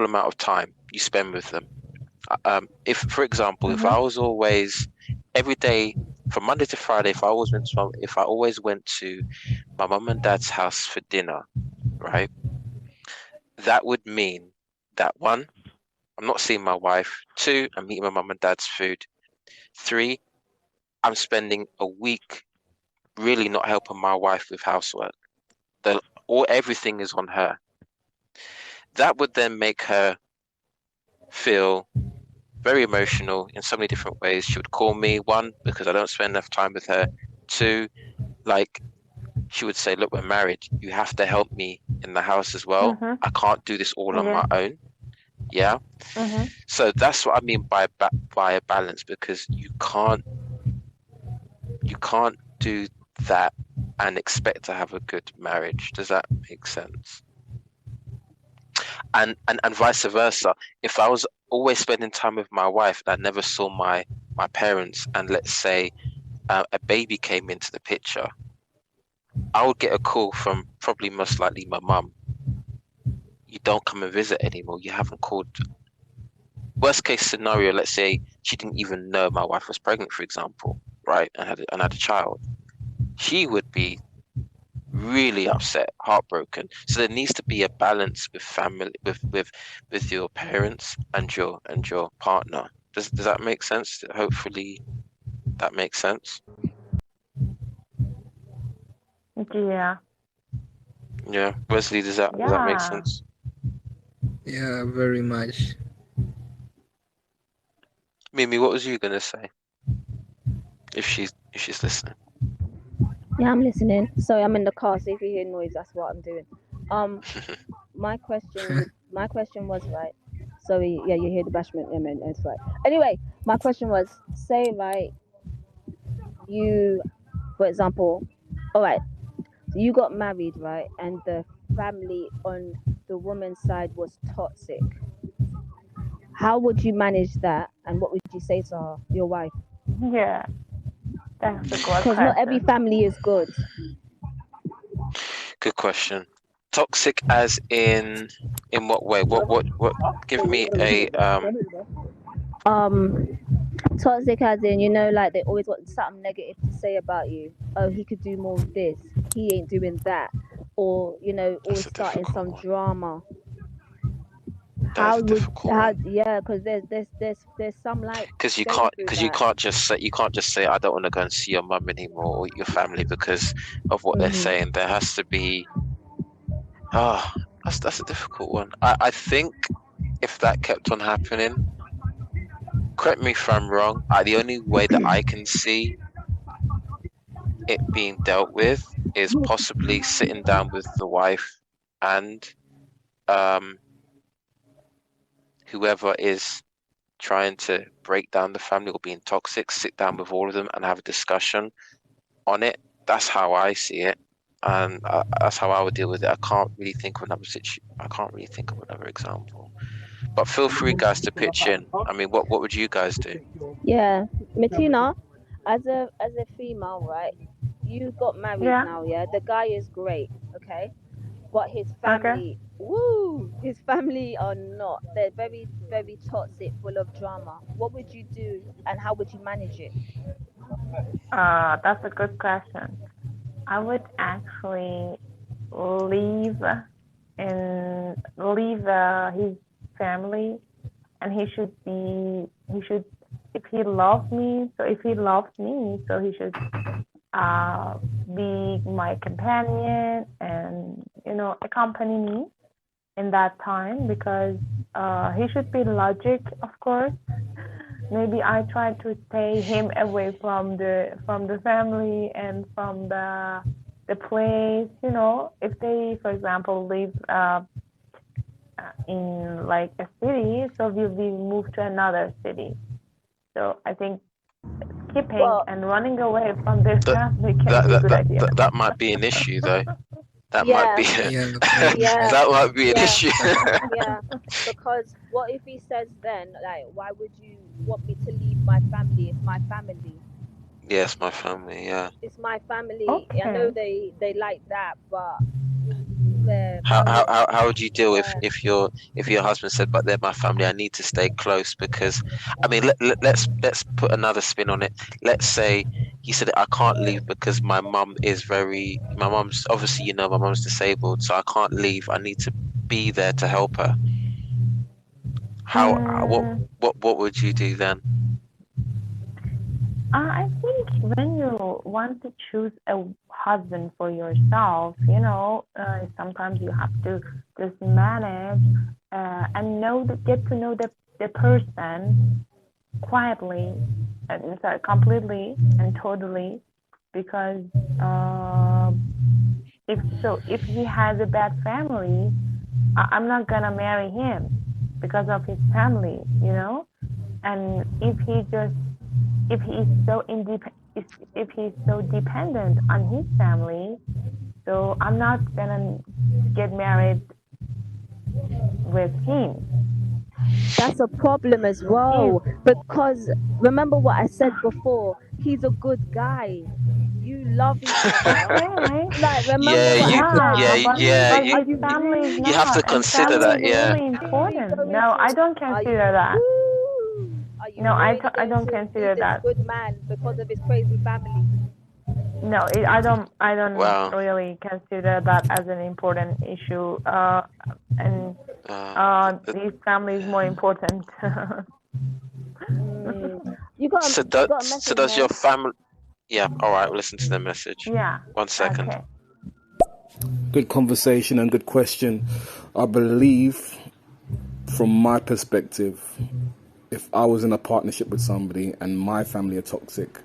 amount of time you spend with them. If, for example, if Mhm. I was always every day from Monday to Friday, if I always went to my mum and dad's house for dinner, right, that would mean that one, I'm not seeing my wife. Two, I'm eating my mum and dad's food. Three, I'm spending a week really not helping my wife with housework. Everything is on her. That would then make her feel very emotional in so many different ways. She would call me, one, because I don't spend enough time with her. Two, like she would say, look, we're married. You have to help me in the house as well. Mhm. I can't do this all on Yeah. my own. Yeah. Mhm. So that's what I mean by a balance, because you can't do that and expect to have a good marriage. Does that make sense? And vice versa. If I was always spending time with my wife and I never saw my parents, and let's say a baby came into the picture, I would get a call from probably most likely my mum. You don't come and visit anymore. You haven't called. Worst case scenario, let's say she didn't even know my wife was pregnant, for example, right, and had a child. She would be really upset, heartbroken. So there needs to be a balance with family, with your parents and your partner. Does that make sense? Hopefully that makes sense. Yeah. Yeah, Wesley, does that make Yeah. sense? Yeah, very much. Mimi, what was you gonna say? If she's listening. Yeah, I'm listening. Sorry, I'm in the car, so if you hear noise, that's what I'm doing. Um, my question was right. Sorry, yeah, you hear the bashment. Yeah, man, that's right. Anyway, my question was, say right, you, for example, all right, so you got married, right, and the family on the woman's side was toxic. How would you manage that, and what would you say to her, your wife? Yeah. That's a good Because not every question. family is good. Good question. Toxic as in what way? What? Give me a Um, Toxic as in, like they always got something negative to say about you. Oh, he could do more of this. He ain't doing that. Or, That's always a starting difficult some one. drama. That is a difficult one. Yeah, because there's some like Because you going can't through because that. you can't just say I don't want to go and see your mum anymore or your family because of what they're Hmm. saying. There has to be ah that's a difficult one. I think if that kept on happening, correct me if I'm wrong, the only way that I can see it being dealt with is possibly sitting down with the wife and um whoever is trying to break down the family or being toxic, sit down with all of them and have a discussion on it. That's how I see it, and that's how I would deal with it. I can't really think of another I can't really think of another example. But feel free, guys, to pitch in. I mean, what would you guys do? Yeah, Martina, as a female, right? You got married Yeah. now, yeah. The guy is great, okay, but his Okay. family, his family are not. They're very, very toxic, full of drama. What would you do, and how would you manage it? That's a good question. I would actually leave leave his family, and he should, if he loves me, so he should uh be my companion and accompany me in that time, because he should be logic, of course. Maybe I try to stay him away from the family and from the place. If they, for example, live in like a city, so we'll be moved to another city. So I think skipping Well, and running away from their That family can that be a that good that idea. that, that might be an issue, though. That might yeah, be Yeah, yeah, that might be an yeah, issue. yeah. Because what if he says then, like, why would you want me to leave my family? It's my family. Yes, my family. Yeah. It's my family. I know Okay. they like that, but they're How how very, how how would you deal yeah. if your husband said, "But they're my family. I need to stay close because," I mean, let's put another spin on it. Let's say he said, "I can't leave because my mum's obviously, my mum's disabled, so I can't leave. I need to be there to help her." How Mm, what would you do then? I think when you want to choose a husband for yourself, sometimes you have to just manage and get to know the person quietly, and sorry, completely and totally, because uh, if he has a bad family, I'm not gonna marry him because of his family. And if he's so if he's so dependent on his family, so I'm not gonna get married with him. That's a problem as If well. Because remember what I said before, he's a good guy. You love each other. okay, Like, remember Yeah, what I said? yeah, yeah, but yeah. Are his you family is You have to not, and consider family that. is Yeah. really really important. going No, I to don't are you consider that. are you No, really I going don't to leave consider this that. good man because of his crazy family? No, I don't Wow. really consider that as an important issue. And his family is more Yeah. important. You got a So message, does your Mo? family? Yeah. All right. We'll listen to the message. Yeah. 1 second. Okay. Good conversation and good question. I believe, from my perspective, if I was in a partnership with somebody and my family are toxic,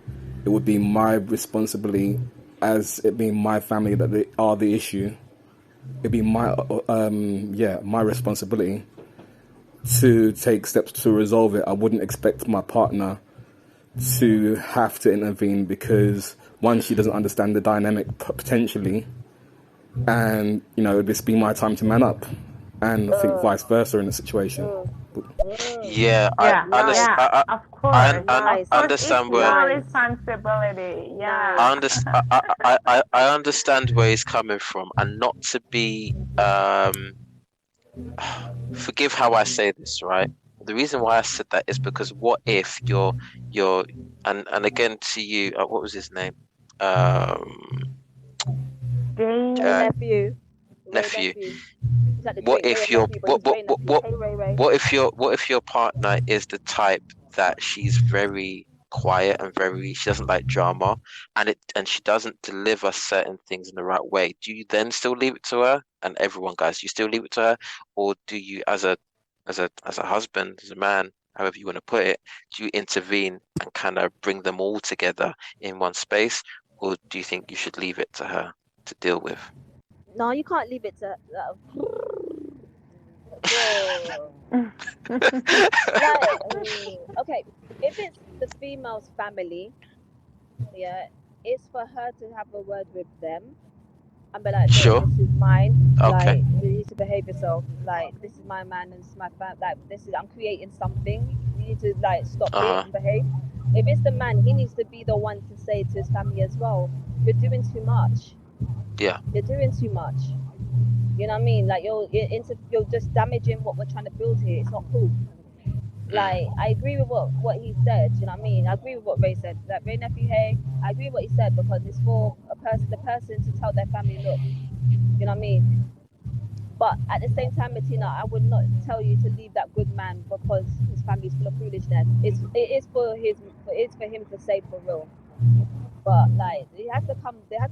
it would be my responsibility, as it being my family that they are the issue. It'd be my responsibility to take steps to resolve it. I wouldn't expect my partner to have to intervene, because one, she doesn't understand the dynamic potentially, and it'd just be my time to man up, and I think vice versa in the situation. Yeah. Yeah. Nice, Yeah. Of I, course. I, Of nice, I course, it's understand where your nice, responsibility. nice. Yeah. I understand where he's coming from, and not to be forgive how I say this, right? The reason why I said that is because what if you're and again to you, what was his name? Um, Ray uh, Jamie. nephew, Ray nephew. nephew. He's like the What Drake Mayer if your nephew, but he's Ray nephew. Hey, Ray, Ray. what if your partner is the type that she's very quiet and she doesn't like drama, and she doesn't deliver certain things in the right way? Do you then still leave it to her? And everyone, guys, you still leave it to her, or do you, as a husband, as a man, however you want to put it, do you intervene and kind of bring them all together in one space, or do you think you should leave it to her to deal with? No, you can't leave it to. Whoa. Like, okay, if it's the female's family, yeah, it's for her to have a word with them and be like, look, Sure. this is mine. Okay. Like, you need to behave yourself. Like, this is my man and this is my fam. Like, I'm creating something. You need to like stop it and behave. If it's the man, he needs to be the one to say to his family as well, you're doing too much. Yeah. You're doing too much. You know what I mean? Like you're just damaging what we're trying to build here. It's not cool. Like I agree with what he said. You know what I mean? I agree with what Ray said. Like Ray nephew, hey, I agree with what he said because it's for the person to tell their family, look, you know what I mean? But at the same time, Martina, I would not tell you to leave that good man because his family's full of foolishness. It's for him to say for real. But like there has to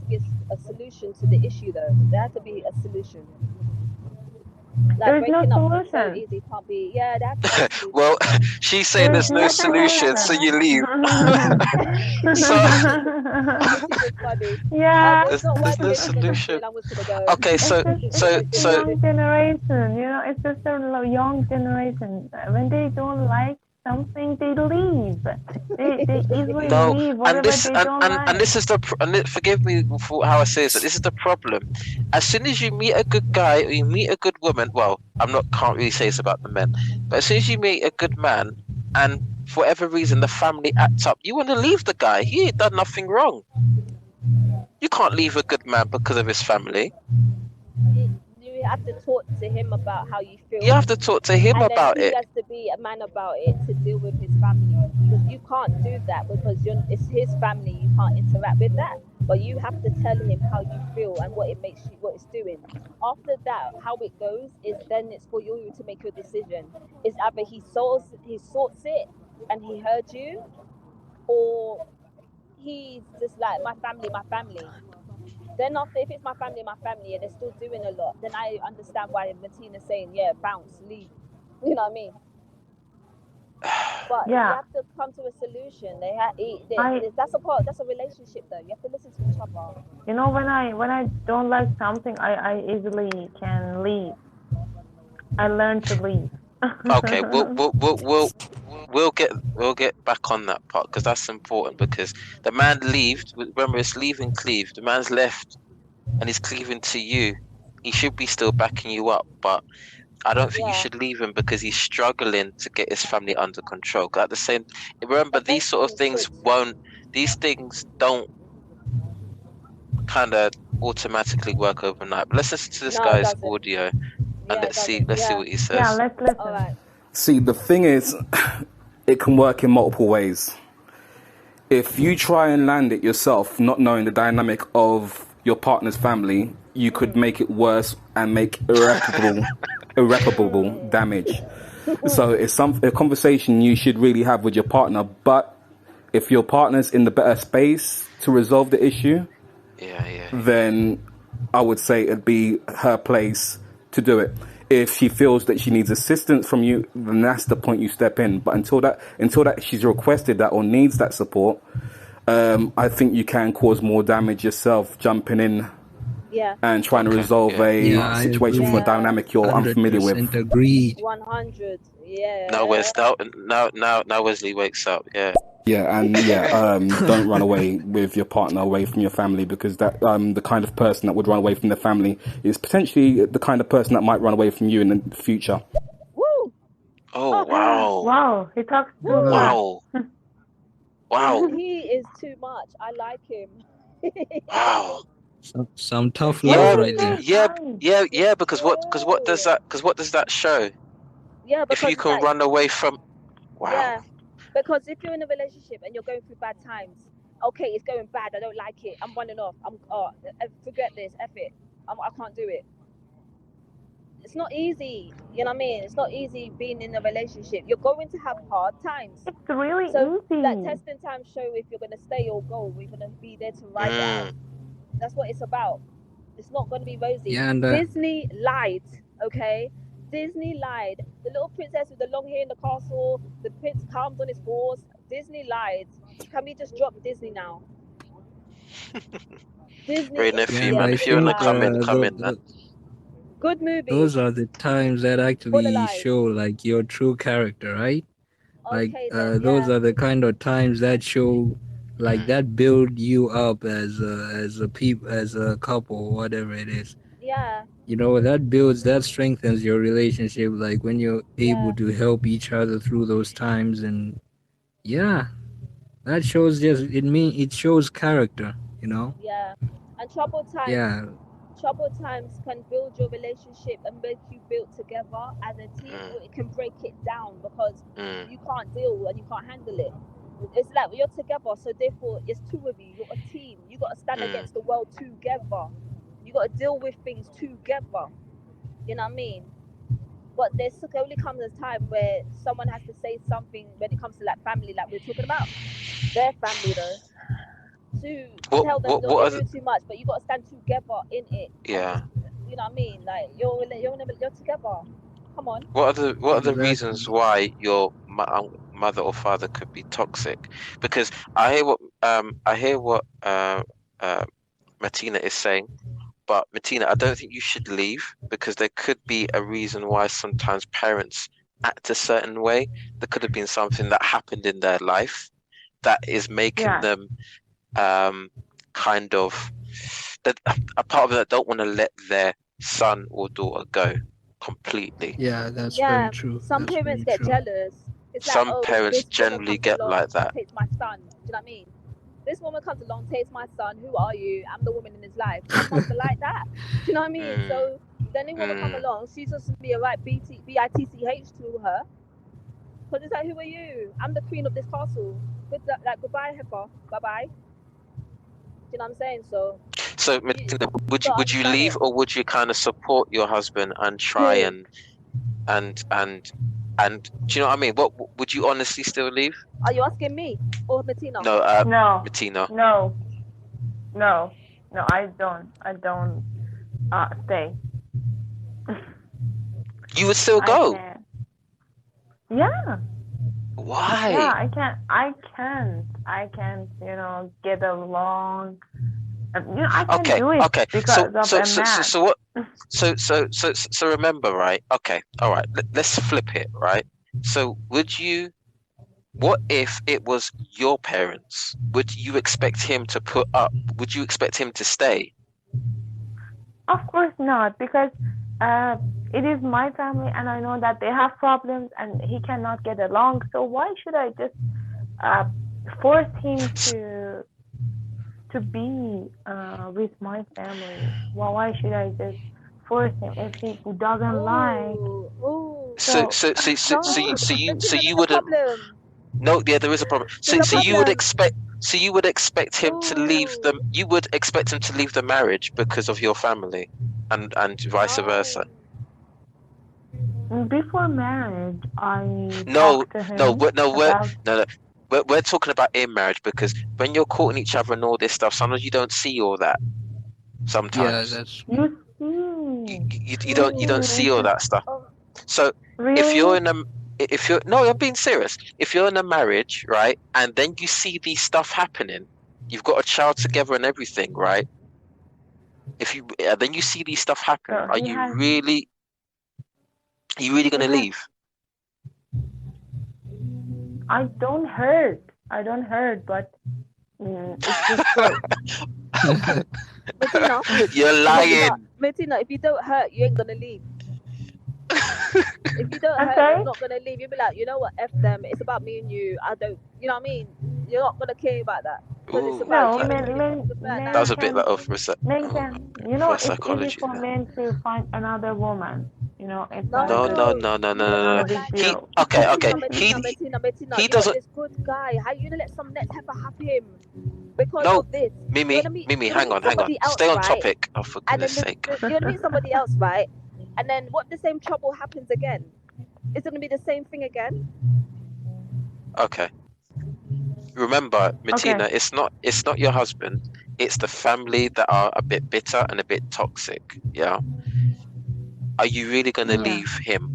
be a solution to the issue though. There has to be a solution. Like There's no breaking up is so solution. easy, can't be. Yeah, there has to be a solution. Well, she's saying There's there's no no solution, so you leave. So This is funny. Yeah, It's not there's working. no I'm just gonna solution. chill. I'm just gonna go. Okay, it's just the so young generation. You know, it's just the young generation. When they don't like something, they leave. They easily no, leave and whatever this they don't like. and this is forgive me for how I say this, but this is the problem. As soon as you meet a good guy or you meet a good woman, well, can't really say this about the men, but as soon as you meet a good man and for whatever reason the family acts up, you want to leave the guy. He ain't done nothing wrong. You can't leave a good man because of his family. You have to talk to him about how you feel. You have to talk to him and about then he it. has to be a man about it to deal with his family because you can't do that because it's his family. You can't interact with that, but you have to tell him how you feel and what it's doing. After that, how it goes is then it's for you to make your decision. It's either he sorts it and he heard you, or he's just like my family, my family. Then after, if it's my family, and they're still doing a lot, then I understand why Martina's saying, yeah, bounce, leave. You know what I mean? But you Yeah, have to come to a solution. I That's a relationship though. You have to listen to each other. you know when I don't like something, I easily can leave. I learn to leave. Okay, we'll get back on that part because that's important because the man left. Remember, it's leaving Cleave. The man's left and he's cleaving to you. He should be still backing you up, but I don't think you Yeah. should leave him because he's struggling to get his family under control. 'Cause at the same, remember these Eventually sort of it things should. these things don't kind of automatically work overnight. But let's listen to this No, it guy's doesn't. audio and Yeah, it let's see doesn't. Yeah. what he Yeah, says. let's listen. All right. See, the thing is, it can work in multiple ways. If you try and land it yourself, not knowing the dynamic of your partner's family, you could make it worse and make irreparable damage. So it's a conversation you should really have with your partner. But if your partner's in the better space to resolve the issue, then I would say it'd be her place to do it. If she feels that she needs assistance from you, then that's the point you step in. But until that she's requested that or needs that support, I think you can cause more damage yourself jumping in Yeah. and trying to resolve a situation from a dynamic you're unfamiliar with. 100% agreed. 100. Yeah. Now Wesley wakes up. Yeah, and don't run away with your partner away from your family because that the kind of person that would run away from their family is potentially the kind of person that might run away from you in the future. Woo! Oh wow! Wow, he talks too much. Wow! He is too much. I like him. Wow! Some tough love right there. Yeah. Because what does that show? Yeah, because if you can run away from, Yeah, because if you're in a relationship and you're going through bad times, okay, it's going bad. I don't like it. I'm running off. Forget this. F it. I can't do it. It's not easy. You know what I mean? It's not easy being in a relationship. You're going to have hard times. It's really easy. Like easy. testing times show if you're gonna stay or go. We're gonna be there to ride it out. That's what it's about. It's not gonna be rosy. Yeah, and Disney lied. Okay. Disney lied. The little princess with the long hair in the castle, the prince calms on his horse. Disney lied. Can we just drop Disney now? Disney. If you wanna come in, man. Good movie. those are the times that Full actually alive. show like your true character, right? Like Okay, then, those yeah. are the kind of times that show like that build you up as a couple, whatever it is. Yeah, You know, that strengthens your relationship, like when you're yeah, able to help each other through those times. And yeah, that shows just it shows character, you know. yeah. And Yeah, troubled times can build your relationship and make you build together as a team, mm, or it can break it down because mm, you can't deal and you can't handle it. It's like you're together, so therefore it's two of you. You're a team. You got to stand mm, against the world together. You got to deal with things together. You know what I mean? But there's only comes a time where someone has to say something when it comes to like family, like we're talking about their family though, to tell them what no, they're are doing too much. But you got to stand together in it. And yeah, you know what I mean? Like you're together. Come on. what are the reasons exactly. why your mother or father could be toxic? Because I hear what uh Martina is saying. But Martina, I don't think you should leave because there could be a reason why sometimes parents act a certain way. There could have been something that happened in their life that is making Yeah. them kind of that a part of them that don't want to let their son or daughter go completely. Yeah, that's very Yeah, true. some That's parents very get true. jealous. It's like, Some oh, parents this woman generally comes get along, like she that. takes my son. Do you know what I mean? This woman comes along, takes my son. Who are you? I'm the woman in his life. Some moms are like that. Do you know what I mean? Mm, So then any woman come mm. along, she's just gonna be a right bitch to her. Because it's like, who are you? I'm the queen of this castle. Like goodbye, heifer. Bye bye. Do you know what I'm saying? So So you Martina, gotta would you understand leave it. or would you kind of support your husband and try Who? and and and do you know what I mean? What would you honestly still leave? Are you asking me or Bettina? No, No, Martina. no, no, no. I don't. I don't stay. You would still I go. can't. Yeah, yeah. Why? I can't. I can't. I can't. Get along. I can't Okay, do it okay. because of a man. So what? So remember, right? Okay, all right. Let's flip it, right? So would you? What if it was your parents? Would you expect him to put up? Would you expect him to stay? Of course not, because uh, it is my family, and I know that they have problems, and he cannot get along. So why should I just uh, force him S- to be with my family? Well, why should I just force him if he doesn't like? Ooh, ooh. So So so so so so No, you so you, so Bettina, you there's a wouldn't. problem. No, yeah, there is a problem. There's a So you would problem. expect. So you would expect him to leave them. Ooh, You would expect him to leave the marriage because of your family, and vice versa. no. before marriage, I No, talked to no, him we're about. no, no. We're talking about in marriage because when you're courting each other and all this stuff, sometimes you don't see all that. Yeah, Sometimes that's You you don't Ooh. see all that stuff. Oh, So if you're really? in a if you're no, I'm being serious. If you're in a marriage, right, and then you see these stuff happening, you've got a child together and everything, right? If you then you see these stuff happen, So are you really he gonna has. leave? I don't hurt. But it's his choice. Bettina, You're lying. Bettina, if you don't hurt, you ain't gonna leave. If you don't I'm hurt, you're sorry. not gonna leave. You'll be like, you know what, F them. It's about me and you. I don't, you know what I mean? You're not gonna care about that because it's Ooh, about No, you that, and men, him. men, You'll be like, that men was nah. a bit like can, oh, It's easy psychology for there. men to find another woman. It's not a No, big, no, No, no, no, no, it's no, no. not a not big like He that. deal. okay, okay. Bettina, He you got doesn't. this good guy. How you gonna let some next heifer have him because No, of this? Mimi, Mimi, You're gonna hang meet on, hang on. somebody Stay else, on right? topic. Oh, for And goodness then sake. you're gonna meet somebody else, right? And then what if the same trouble happens again? It's gonna be the same thing again. Okay. Remember, Okay. Martina, it's not your husband. It's the family that are a bit bitter and a bit toxic. Yeah. Are you really gonna Yeah. leave him?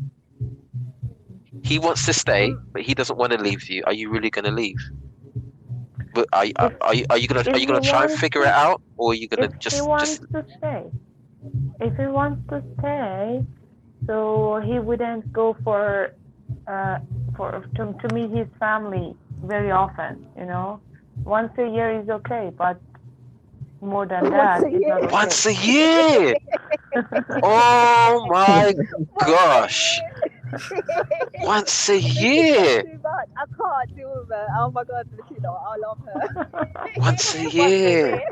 He wants to stay, Um, but he doesn't want to leave you. Are you really gonna leave? But If are you if are you he gonna try and wants figure it to, out, or are you gonna if he just wants to stay, if he wants to stay, so he wouldn't go to meet his family very often. Once a year is okay, but more than that is not okay. Once a year. Oh my gosh. Once a year. Too much. I can't deal with her. Oh my god, Bettina, I love her. Once a year.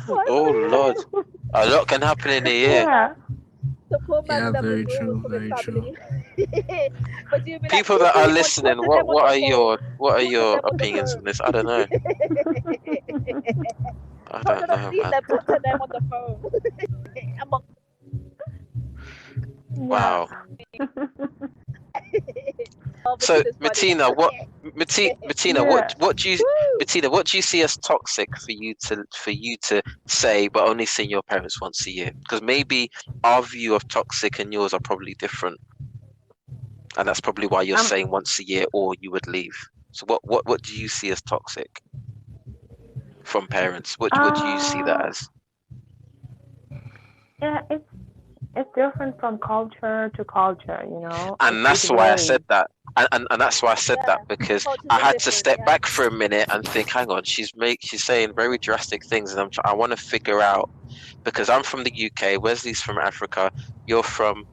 Oh Lord. A lot can happen in a year. Yeah. The poor man Yeah, will have very withdrawals true, from his very true. family. But you'll be like, People that are "Listen, listening, talk to them what on are the your phone. opinions on this? I don't know. I don't know, Please, man. talk to them on the phone. Wow. Oh, So Bettina's funny. Martina, Martina, Yeah. what do you see as toxic for you to say, but only seeing your parents once a year? Because maybe our view of toxic and yours are probably different, and that's probably why you're saying once a year or you would leave. So what do you see as toxic from parents? What do you see that as? Yeah, it's different from culture to culture, And that's why I said that. And that's why I said Yeah. that, because Cultures I are had to different, step yeah. back for a minute and think, hang on, she's saying very drastic things, and I want to figure out, because I'm from the UK, Wesley's from Africa, you're from,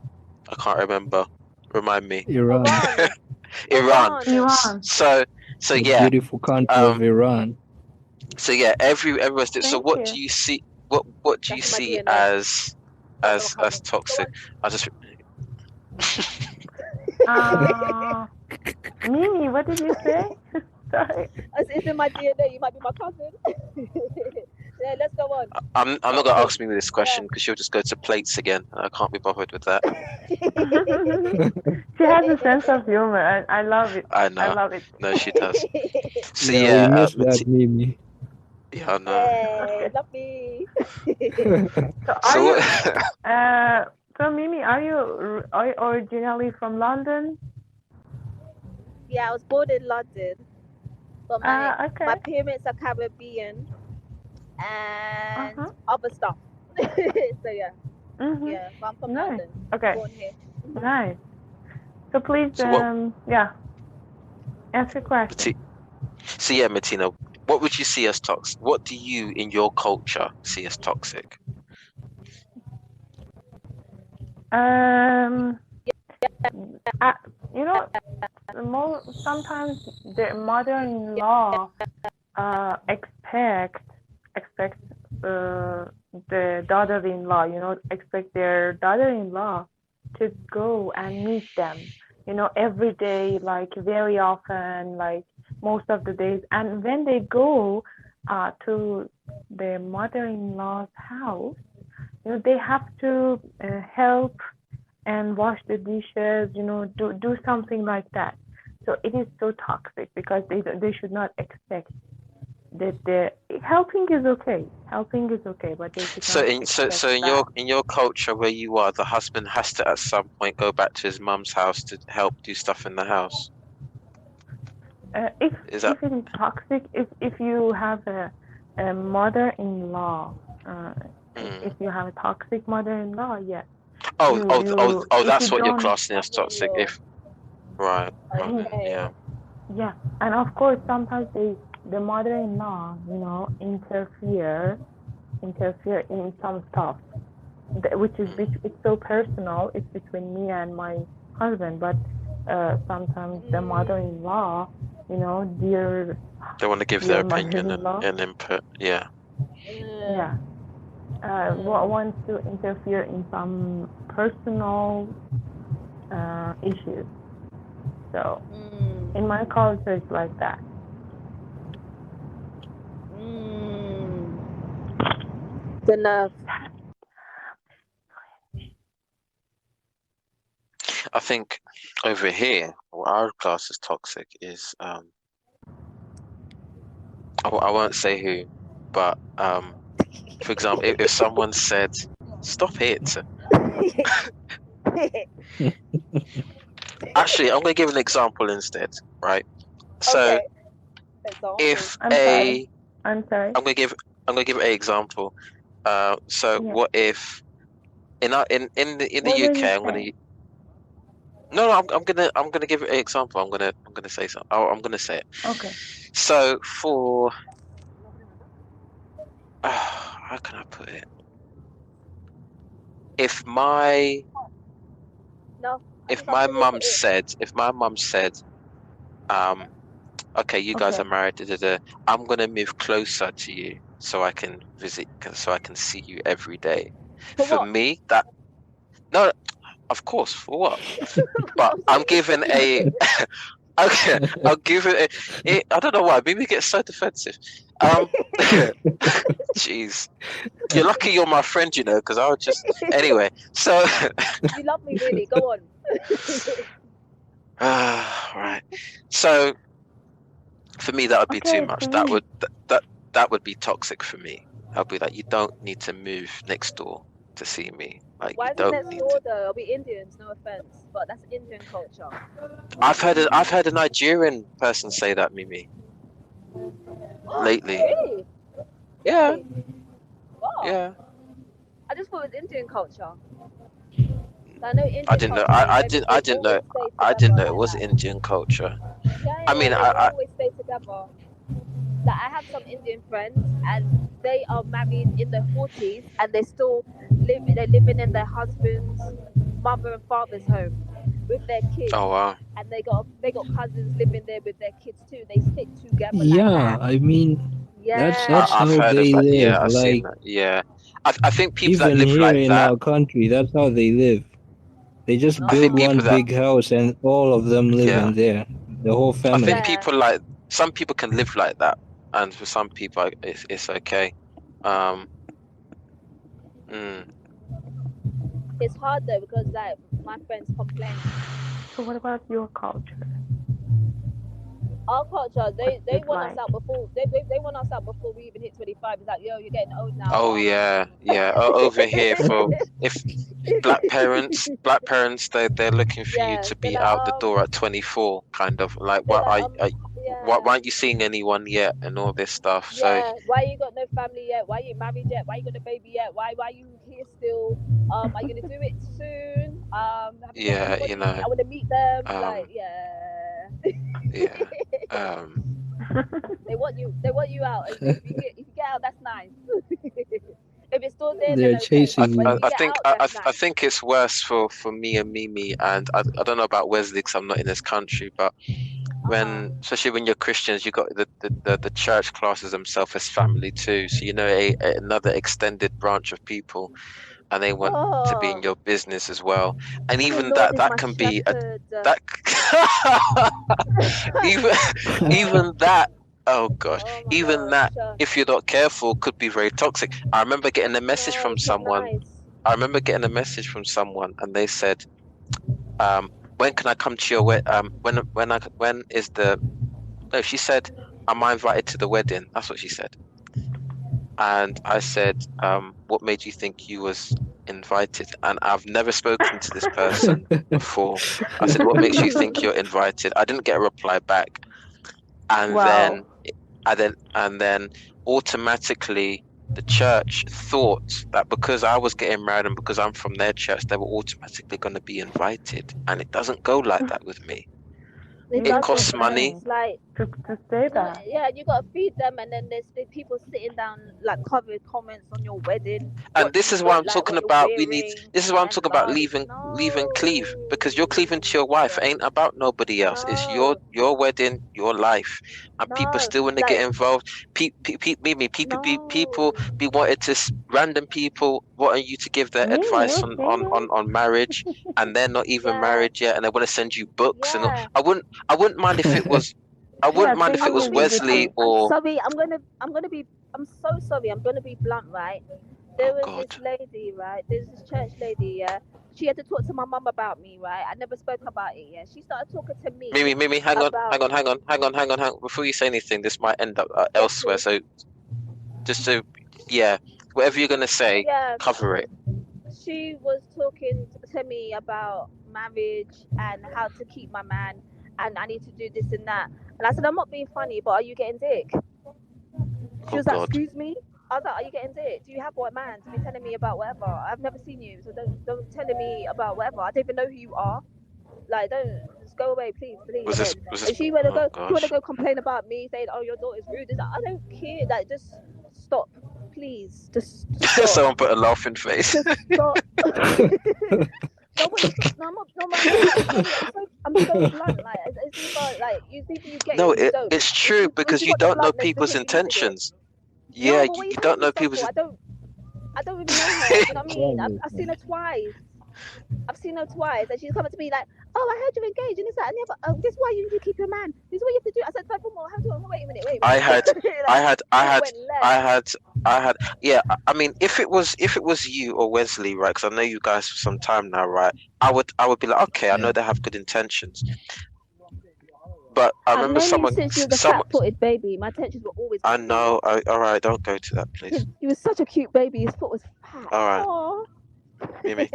I can't remember, remind me. Iran, Iran. Iran. So the yeah, beautiful country of Iran. so yeah, everyone's so Thank what you. do you see, what do you That's my see DNA. as toxic? I just Mimi, what did you say? Sorry. It's in my DNA. You might be my cousin. Yeah, let's go on. I'm not gonna ask me this question because she'll just go to plates again. I can't be bothered with that. She has a sense of humor, and I love it. I know. I love it. No, she does. So Yeah, we missed that, Mimi. yeah, I know. Hey, love me. So So are you? So Mimi, are you originally from London? Yeah, I was born in London, but Okay. my parents are Caribbean and other stuff. So yeah, yeah, but I'm from Nice. London. Okay. Born here. Nice. So please, ask a question. So yeah, Martina, what would you see as toxic? What do you, in your culture, see as toxic? Sometimes the mother-in-law expect the daughter-in-law, expect their daughter-in-law to go and meet them, every day, like very often, like most of the days. And when they go to the mother-in-law's house, they have to help and wash the dishes, do something like that. So it is so toxic because they should not expect that helping is okay, but they should not expect So in your culture where you are, the husband has to at some point go back to his mum's house to help do stuff in the house. If it is toxic, if you have a mother-in-law, if you have a toxic mother-in-law, yes. That's what you're classing as toxic. Right. Yeah. Yeah, and of course sometimes the mother-in-law, interfere in some stuff, which it's so personal. It's between me and my husband, but sometimes the mother-in-law, they want to give their opinion and input. Yeah. Yeah. Wants to interfere in some personal issues. So in my culture, it's like that. Good enough. I think over here, what our class is toxic is I won't say who, but for example, if someone said, "Stop it." Actually, I'm going to give an example instead, right? So, okay. if I'm sorry. I'm going to give an example. So Yeah. what if in the What were UK, you I'm gonna saying? no, I'm gonna give an example. I'm gonna say something. I'm gonna say it. Okay. So for how can I put it? If my No. if my mum said, okay, you guys are Okay. married, I'm gonna move closer to you so I can so I can see you every day. For For what? me, that no, of course, for what? But I'm giving a okay, I'll give it. I don't know why. Maybe it gets so defensive. Jeez, you're lucky you're my friend, you know, because I would just anyway. So, You love me, really. Go on. right. So for me, that would be too Okay, much. for me. That would be toxic for me. I'll be like, you don't need to move next door to see me. Like Why you is it don't next need door to. though? Are we Indians? No offense, but that's Indian culture. I've heard a Nigerian person say that, Mimi, lately. Really? Yeah, Really? Oh, yeah. I just thought it was Indian culture. I know I Indian didn't know. culture. They I didn't know. always stay I together didn't know it like was that. Indian culture. Yeah, I yeah, mean, they always stay together. Like I have some Indian friends, and they are married in their 40s, and they still live. They're living in their husband's mother and father's home with their kids, oh wow. and they got cousins living there with their kids too. They stick together like Yeah, that. I mean, that's Yeah. I've how heard of they that. live. Yeah, I've seen Like that. Yeah, I think people that even live here like in that. our country, that's how they live. They just I build think No. one people that. big house and all of them live Yeah, in there. The whole I think family. Yeah. people like some people can live like that, and for some people, it's okay. Um. Mm, It's hard though because like my friends complain. So what about your culture? Our culture, What's they it want us like? out before they want us out before we even hit 25. It's like, yo, you're getting old now. oh yeah, yeah. Over here, for if black parents, they're looking for you Yeah, to they're be like, out the door at 24, kind of like they're what like, why yeah, aren't you seeing anyone yet and all this stuff. So yeah. Why you got no family yet? Why you married yet? Why you got a baby yet? Why you here still? Are you gonna do it soon? Have you met yeah, you anybody? know, I want to meet them. Like, um, yeah. yeah, um, They want you out. If you get out, that's nice. If it's still there, then They're okay. chasing But if you. you get out, that's I nice. think it's worse for me and Mimi, and I don't know about Wesley because I'm not in this country, but Uh-huh. especially when you're Christians, you got the church classes themselves as family too. So you know another extended branch of people, and they want to be in Oh, your business as well. And the even Lord is that my can be a shepherd. that even even that. Oh gosh, Oh my even gosh. that, if you're not careful, could be very toxic. I remember getting a message No, from it's not someone. nice. I remember getting a message from someone, and they said, when can I come to your when is the no, she said, am I invited to the wedding? That's what she said. And I said, what made you think you was invited? And I've never spoken to this person before. I said, what makes you think you're invited? I didn't get a reply back. And Wow. then automatically the church thought that because I was getting married and because I'm from their church, they were automatically going to be invited. And it doesn't go like that with me. It You It would doesn't. costs money. think It's like, to say no, that. yeah, you gotta feed them, and then there's people sitting down like covered comments on your wedding, And what this you is why look I'm like, talking what you're about wearing, this is why I'm and talking about like, leaving no, Cleave, because you're cleaving to your wife. It ain't about nobody else. It's no, your wedding, your life, and people no, still want to get like, involved. People no, be wanted to random people wanting you to give their Me, advice you're single? on marriage, and they're not even yeah, married yet, and they want to send you books and all. yeah. I wouldn't mind if it was I Yeah, wouldn't mind if it I'm single gonna was be. is Wesley different. I'm or sorry. I'm gonna be. I'm so sorry. I'm gonna be blunt, right? There oh was this God, lady, right? There's this church lady, yeah. She had to talk to my mum about me, right? I never spoke about it, yeah. She started talking to me Mimi, about. hang on. Before you say anything, this might end up Yes, elsewhere. please. So just to, yeah, whatever you're gonna say, Yeah, cover it. she was talking to me about marriage and how to keep my man, and I need to do this and that. And I said, I'm not being funny, but are you getting dick? She Oh was like, God. excuse me. I was like, are you getting dick? Do you have what man to be telling me about whatever? I've never seen you, so don't telling me about whatever. I don't even know who you are. Like, don't just go away, please, please. Was I this beg. was this? If she wanna Oh go, she wanna gosh. go complain about me saying, "Oh, your daughter's rude." It's like, I don't care. Like, just stop, please. Just stop. Someone put a laughing face. Just stop. No, but it's no, no, man. I'm so blunt. Like, it's either like either you get it No, or you don't. it's true If because you you want the don't know bluntness, then people's you needed it. intentions. No, Yeah, but what are you you don't telling me know stuff people's. for? I don't even know her. You know what I mean? Yeah, I've seen her twice. I've seen her twice, and she's coming to me like, "Oh, I heard you're engaged," and it's like, "Yeah, but this is why you need to keep your man. This is what you have to do." I said, "Furthermore, how do I? Wait a minute, wait a I minute." had, I Like, had, I it had, went left. I had, I had. Yeah, I mean, if it was you or Wesley, right? Because I know you guys for some time now, right? I would be like, okay, I know they have good intentions, but I I've remember known you since you was a someone. fat-footed baby. My intentions were always I good for you. know. All right, don't go to that, please. He was such a cute baby. His foot was fat. All right, Aww. Mimi.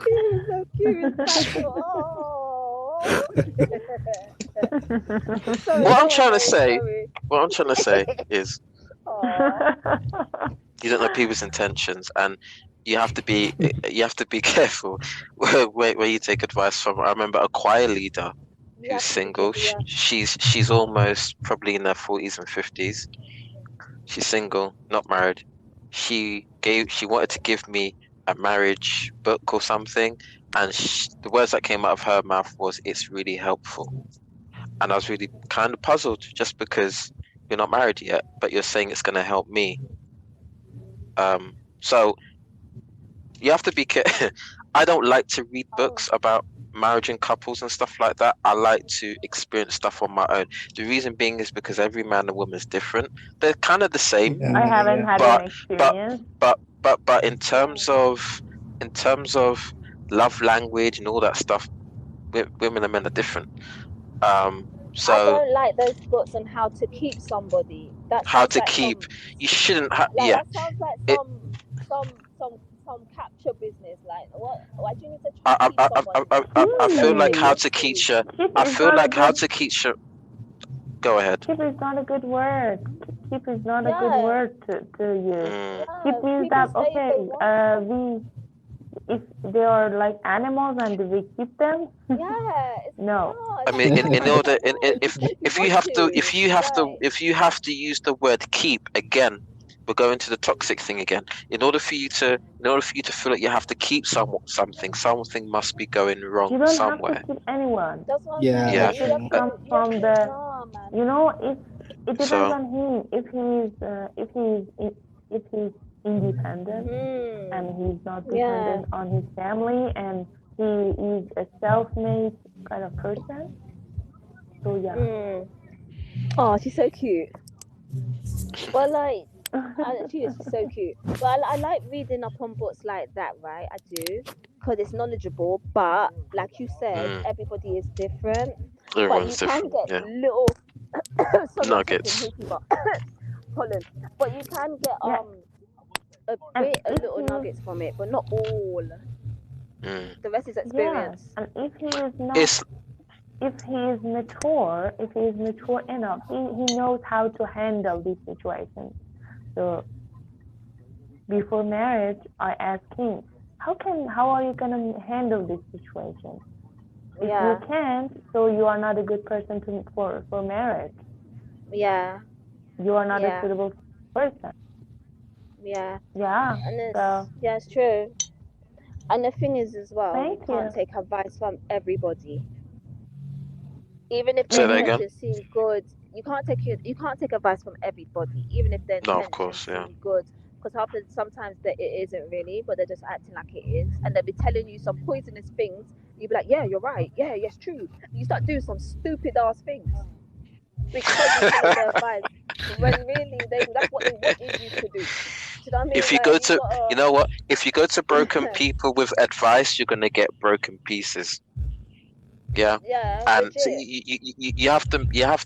He was so cute. His fat foot. Oh. Sorry, What I'm go on, trying to Mary. say, Sorry. what I'm trying to say is, Aww. you don't know people's intentions, and you have to be careful where you take advice from. I remember a choir leader You who's have to be single. careful, yeah. She's almost probably in her 40s and 50s. She's single, not married. She wanted to give me a marriage book or something, and the words that came out of her mouth was, "It's really helpful." And I was really kind of puzzled, just because you're not married yet, but you're saying it's going to help me. So you have to be careful. I don't like to read books about marriage and couples and stuff like that. I like to experience stuff on my own. The reason being is because every man and woman is different. They're kind of the same, I haven't had but an experience. but in terms of love language and all that stuff, women and men are different. I So don't like those books on how to keep somebody. That how sounds to like keep, some you shouldn't have, like yeah. that sounds like It, some capture business. Like what? Why do you need to I, keep I, someone? I feel Let me like be Keep. how with to you. keep your, Keep I is feel not a like how good. to keep your, go ahead. Keep is not a good word. Keep is not a good Yeah, word to use. Mm, Keep means people that stay if okay, they want to. if they are like animals and we keep them, Yeah, no. I like mean, in no, order, no. You if you want have to, to, right? if you have to use the word keep again, we're going to the toxic thing again. In order for you to feel like you have to keep something must be going wrong You don't have to somewhere. keep anyone. That's what I'm Yeah, saying. Yeah. It You should have Uh, come to. You have from to. the. Nah, man. You know, it depends so on him. If he's independent and he's not Yeah. dependent on his family and he is a self-made kind of person. So yeah. Oh, she's so cute. Well, like, she is so cute. But I like reading up on books like that, right? I do, because it's knowledgeable. But like you said, everybody is different. But you everyone's can different. get Yeah. little. Sorry, I'm coughing, Nuggets. whooping, but pollen. But you can get Yeah. a And bit of if little he nuggets from it, but not all. Mm. The rest is yes, experience. and if he is not, It's if he is mature enough, he knows how to handle these situations. So before marriage, I asked him, how are you gonna handle this situation? If Yeah. you can't, so you are not a good person for marriage. Yeah. You are not a Yeah. suitable person. Yeah. Yeah. And So it's true. And the thing is, as well, you thank can't you. take advice from everybody. Even if the say that again. intentions seem good, you can't take advice from everybody, even if the No, of intentions course, yeah. seem good. Because sometimes that it isn't really, but they're just acting like it is, and they'll be telling you some poisonous things. You'll be like, yeah, you're right. Yeah, yes, true. You start doing some stupid ass things because you followed their advice, when really that's what they wanted you to do. Do you know what I mean? If you Like go you to, gotta. you know what? If you go to broken people with advice, you're gonna get broken pieces. Yeah, Yeah, and so legit. you have to you have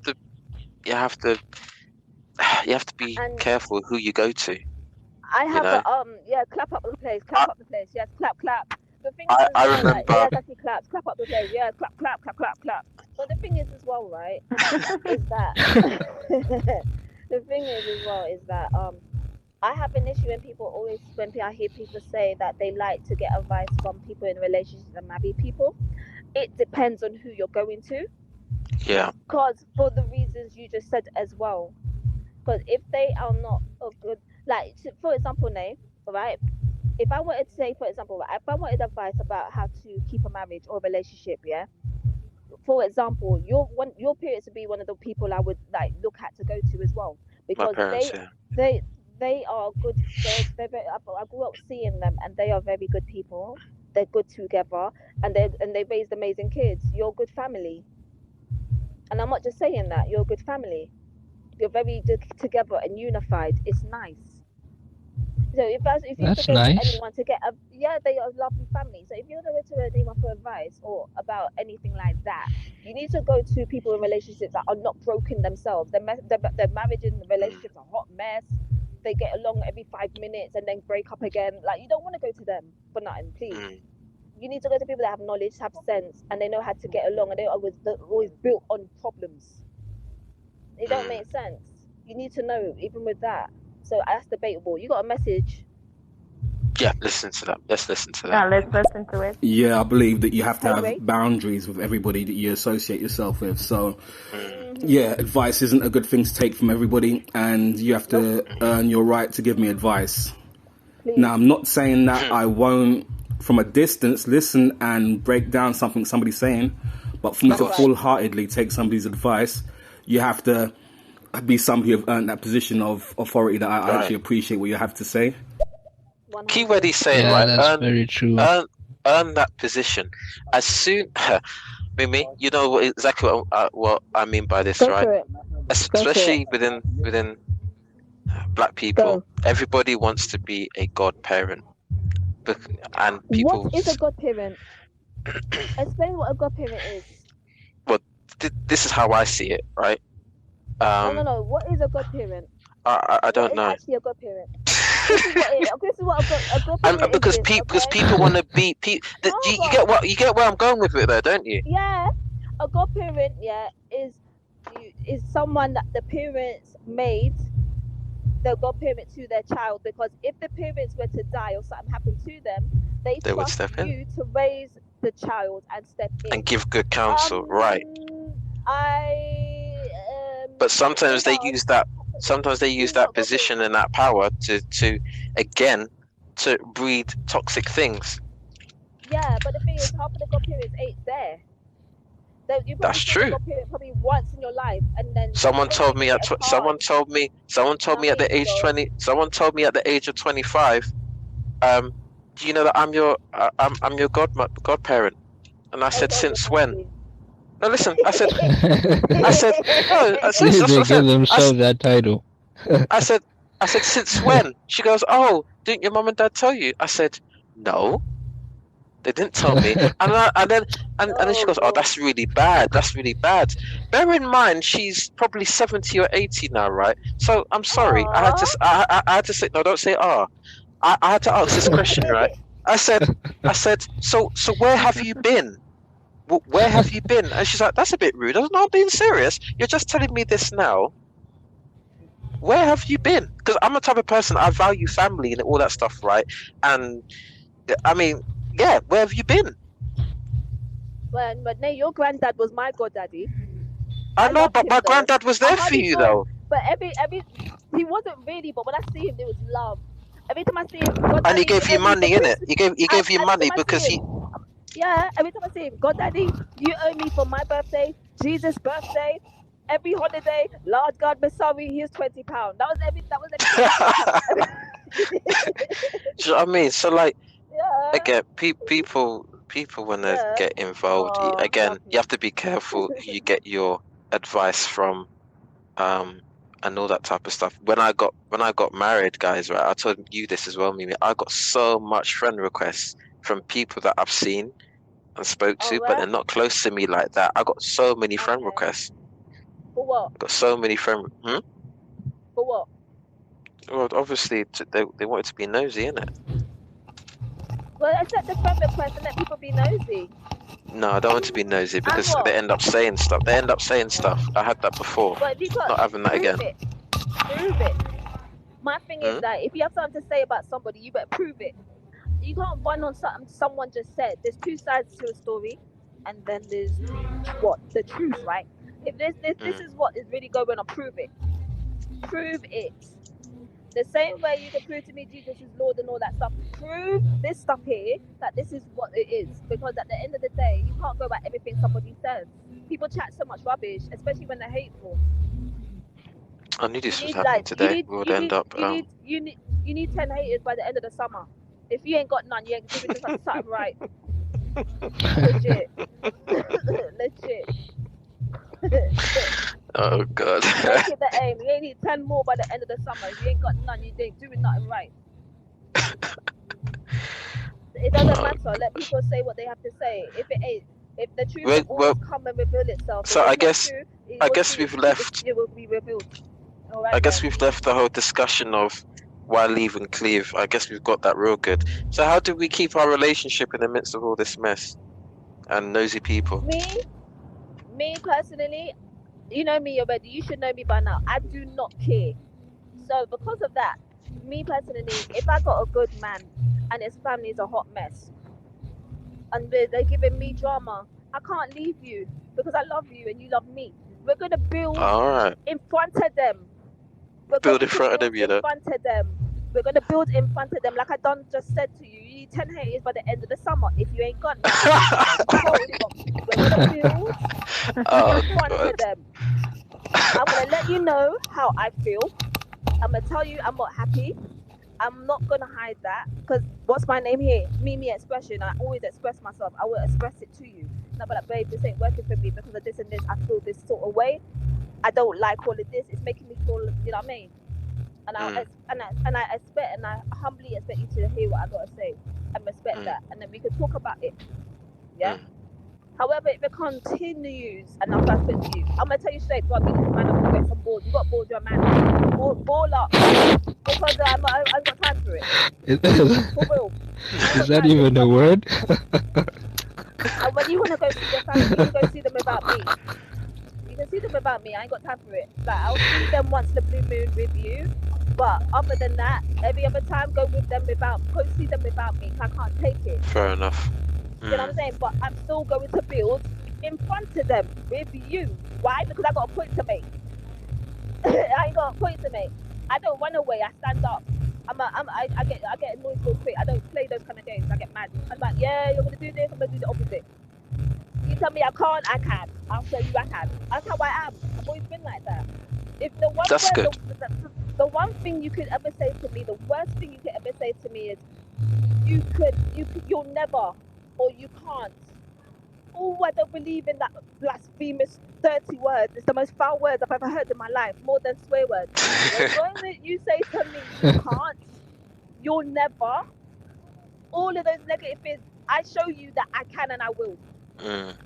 to be And careful who you go to. I You have know, a yeah, clap up the place, I clap up the place. Yes, clap, clap. The thing is as I well, like remember. yeah, exactly, clap up the place. Yeah, clap, clap, clap, clap, clap. But the thing is as well, right, is that The thing is as well is that I have an issue when I hear people say that they like to get advice from people in relationships and married people. It depends on who you're going to, Yeah, because for the reasons you just said as well. Because if they are not a good, like for example, Nay, right? If I wanted to say, for example, right, if I wanted advice about how to keep a marriage or a relationship, yeah. For example, your parents would be one of the people I would like look at to go to as well, my because parents. Yeah. they they are good. I grew up seeing them, and they are very good people. They're good together, and they raised amazing kids. You're a good family, and I'm not just saying that. You're a good family. You're very together and unified. It's nice. So if you to That's go to nice. anyone to get a yeah, they are a lovely family. So if you're going to go to anyone for advice or about anything like that, you need to go to people in relationships that are not broken themselves. Their marriage and Mm, relationships are a hot mess. They get along every 5 minutes and then break up again. Like you don't want to go to them for nothing, please. mm, You need to go to people that have knowledge, have sense, and they know how to get along, and they're always built on problems. It don't mm. make sense. You need to know even with that. So that's debatable. You got a message. Yeah, listen to that. Let's listen to Yeah, that. let's listen to it. Yeah, I believe that you have to Hey, have Ray. boundaries with everybody that you associate yourself with. So, Mm, yeah, advice isn't a good thing to take from everybody, and you have to earn your right to give me advice. Please. Now, I'm not saying that I won't, from a distance, listen and break down something somebody's saying, but for me to That's right. full-heartedly take somebody's advice, you have to be somebody who've earned that position of authority that I right. actually appreciate what you have to say. Key word 100. he's saying, Yeah, right? that's very true. Earn that position. As soon, Mimi, you know exactly what I mean by this, Go right? for it. Go for it. Especially within black people, Go. everybody wants to be a godparent, and What people. is a godparent? Explain what a godparent is. Well, this is how I see it, right? No. What is a godparent? I don't What is know. actually a godparent? This is what a godparent is. Because This, because okay? people want to be Hold you get on. you get where I'm going with it though, don't you? Yeah, a godparent, yeah, is someone that the parents made the godparent to their child, because if the parents were to die or something happened to them, they They would trust step in you to raise the child and step in. and give good counsel, right? I But sometimes they regards use that. Sometimes they use that position and that power to again to breed toxic things. Yeah, but the thing is, half of the godparents ain't there. You probably That's see the true. godparent probably once in your life, and then Someone maybe told they me get a card. someone told How me at many the age ago? 20. Someone told me at the age of 25. Do you know that I'm your godparent? And I said, Hold your since when? pussy. No, listen. I said no. Did That's they what I give said. themselves that title? I said since when? She goes, oh, didn't your mum and dad tell you? I said, no, they didn't tell me. And then she goes, oh, Lord. that's really bad. That's really bad. Bear in mind, she's probably 70 or 80 now, right? So I'm sorry. I had to. Aw. I had to say no. Don't say ah. I had to ask this question, right? I said, so where have you been? Where have you been? And she's like, that's a bit rude. I was not being serious. You're just telling me this now. Where have you been? Because I'm the type of person, I value family and all that stuff, right? And I mean, yeah, where have you been? But no, your granddad was my goddaddy. I know, loved but him my though. granddad was I there for hardly you, saw him, though. but every he wasn't really. But when I see him, there was love. Every time I see him, And he goddaddy, gave you owe me for money, innit? Christmas. He gave you Every money time I because see he. him, yeah. Every time I see him, goddaddy, you owe me for my birthday, Jesus' birthday. Every holiday, Lord God, but sorry, here's £20. That was every. Do you know what I mean? So like, Yeah. again, people when they Yeah. get involved, Oh, again, lovely. you have to be careful who you get your advice from, and all that type of stuff. When I got married, guys, right? I told you this as well, Mimi. I got so much friend requests from people that I've seen and spoke to, Oh, but they're not close to me like that. I got so many friend Okay. requests. For what? I got so many friend. For what? Well, obviously, they wanted to be nosy, innit? Well, accept the friend request and let people be nosy. No, I don't want to be nosy because what? they end up saying stuff. I had that before. But if you got Not having that prove again. it. prove it. My thing is Hmm? that if you have something to say about somebody, you better prove it. You can't run on something someone just said. There's two sides to a story, and then there's the truth, right? If this Mm. is what is really going on, prove it. Prove it. The same way you can prove to me Jesus is Lord and all that stuff. Prove this stuff here that this is what it is. Because at the end of the day, you can't go by everything somebody says. People chat so much rubbish, especially when they're hateful. I knew You this was need happening like you today. need We would you end need up. you need you need you need 10 haters by the end of the summer. If you ain't got none, you ain't doing something right. Legit. Legit. Oh God. Make it the aim. You ain't need 10 more by the end of the summer. If you ain't got none, you ain't doing nothing right. It doesn't Oh, matter. Let people say what they have to say. If it ain't, if the truth will well, always come and reveal itself. If so it's not true, I guess we've left. it will be revealed. All I right guess then. we've left the whole discussion of why leave and cleave. I guess we've got that real good. So how do we keep our relationship in the midst of all this mess and nosy people? Me personally, you know me already. You should know me by now. I do not care. So because of that, me personally, if I got a good man and his family is a hot mess and they're giving me drama, I can't leave you because I love you and you love me. We're gonna build All right, in front of them. We're build going in to front of build them, you in know. front of them. We're going to build in front of them. Like I done just said to you, you need 10 haters by the end of the summer. If you ain't got none, you totally got. We're going to build Oh in front God. of them. I'm going to let you know how I feel. I'm going to tell you I'm not happy. I'm not going to hide that because what's my name here? Mimi Expression. I always express myself. I will express it to you. Not like, babe, this ain't working for me because of this and this. I feel this sort of way. I don't like all of this. It's making me feel, you know what I mean? And Mm, I expect and I humbly expect you to hear what I gotta say and respect mm, that, and then we can talk about it. Yeah. mm. However, if it continues, and after I speak to you, I'm gonna tell you straight, bro. Me, man, I'm gonna get some balls. You got balls, you're a man. Ball up, because I ain't got time for it. For real, I ain't Is got that time for even a drama. word? And when you wanna go see your family, you can go see them without me. You can see them without me. I ain't got time for it. Like I'll see them once in a blue moon with you, but other than that, every other time go see them without me. I can't take it. Fair enough. You know what I'm Mm, saying? But I'm still going to build in front of them with you. Why? Because I got a point to make. I ain't got a point to make. I don't run away. I stand up. I get annoyed real quick. I don't play those kind of games. I get mad. I'm like, yeah, you're gonna do this. I'm gonna do the opposite. You tell me I can't, I can. I'll show you I can. That's how I am. I've always been like that. If the one that's word, good. the one thing you could ever say to me, the worst thing you could ever say to me is, you'll never, or you can't. Oh, I don't believe in that blasphemous, dirty words. It's the most foul words I've ever heard in my life, more than swear words. The moment you say to me, you can't, you'll never, all of those negative things, I show you that I can and I will. Mm.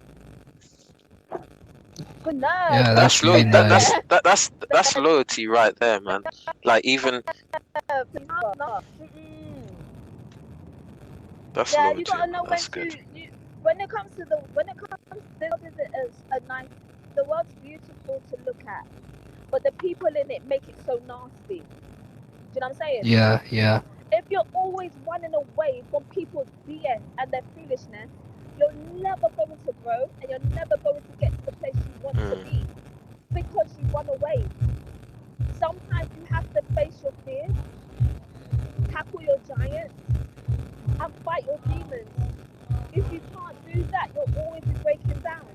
But nerve. Yeah, That's that's lo really nice. that's loyalty right there, man. Like even that's Yeah, you loyalty, gotta man. know when That's to. good. When it comes to the world is a nice. The world's beautiful to look at, but the people in it make it so nasty. Do you know what I'm saying? Yeah, yeah. If you're always running away from people's BS and their foolishness, you're never going to grow and you're never going to get to the place you want to Mm, be because you run away. Sometimes you have to face your fears, tackle your giants, and fight your demons. If you can't do that, you'll always be breaking down.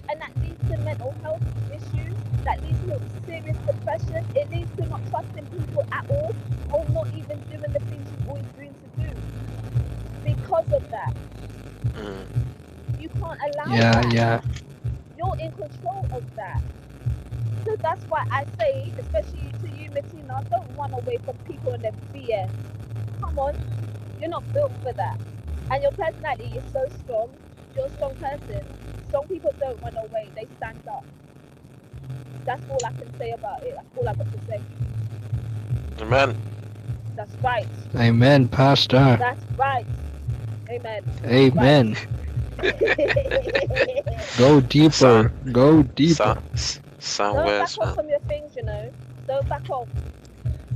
And that leads to mental health issues, that leads to serious depression, it leads to not trusting people at all, or not even doing the things you've always dreamed to do. Because of that, mm. you can't allow Yeah, that. yeah. You're in control of that. So that's why I say, especially to you, Martina, don't run away from people and their BS. Come on, you're not built for that. And your personality is so strong. You're a strong person. Strong people don't run away, they stand up. That's all I can say about it. That's all I got to say. Amen. That's right. Amen, Pastor. That's right. Amen. Amen. Right. Go Sound, deeper. Go deeper. sound Don't words, back off man. from your things, you know. Don't back off.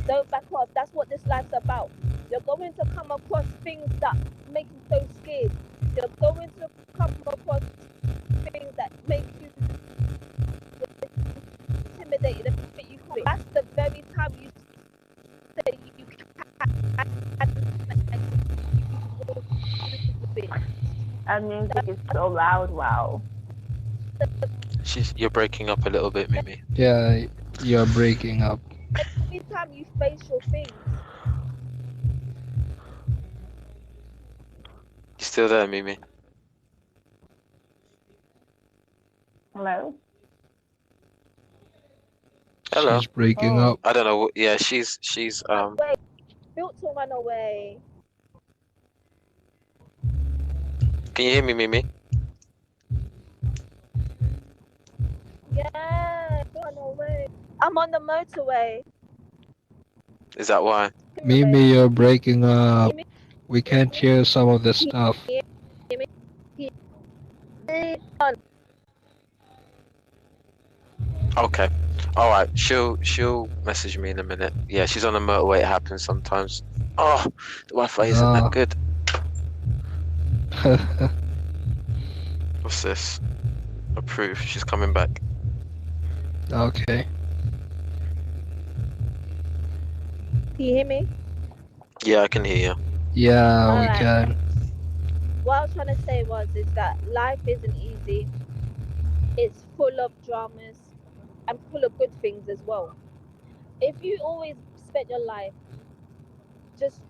Don't back off. That's what this life's about. You're going to come across things that make you so scared. You're going to come across things that make you intimidated and think you can't. That's the very time you say you can and you will do it. Our music is so loud. Wow. You're breaking up a little bit, Mimi. Yeah, you're breaking up. Every time you face your things, You still there, Mimi? Hello. Hello. She's breaking Oh. up. I don't know. Yeah, she's wait, built to run away. Can you hear me, Mimi? Yeah, run away. I'm on the motorway. Is that why? Mimi, you're breaking up. We can't hear some of the stuff. Okay. All right. She'll message me in a minute. Yeah, she's on the motorway. It happens sometimes. Oh, the Wi-Fi isn't that good. What's this? Approve. She's coming back. Okay. Can you hear me? Yeah, I can hear you. Yeah, we Alright. can. What I was trying to say is that life isn't easy. It's full of dramas and full of good things as well. If you always spend your life just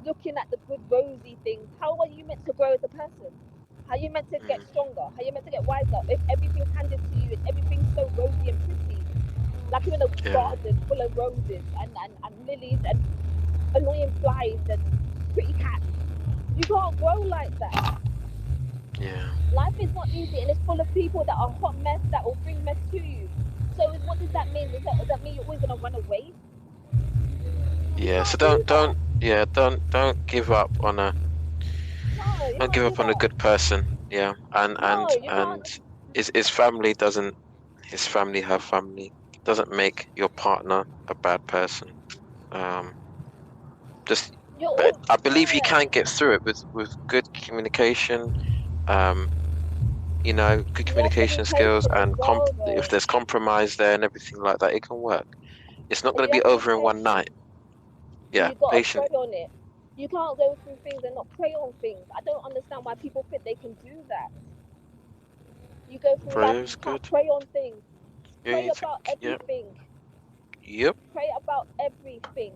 looking at the good rosy things, how are you meant to grow as a person? How are you meant to get stronger? How are you meant to get wiser if everything's handed to you and everything's so rosy and pretty? Like you're in a garden full of roses and lilies and annoying flies and pretty cats. You can't grow like that. Yeah. Life is not easy and it's full of people that are hot mess that will bring mess to you. So what does that mean? Does that mean you're always gonna run away? Yeah. So don't give up on a don't give up on a good person. Yeah. And his family doesn't her family doesn't make your partner a bad person. Just but I believe you can get through it with good communication. You know, good communication skills and if there's compromise there and everything like that, it can work. It's not going to be over in one night. Yeah, You gotta patient. pray on it. You can't go through things and not pray on things. I don't understand why people think they can do that. You go through life and Prayer's you can't good. pray on things. You Pray need to, about yep. everything. Yep. Pray about everything.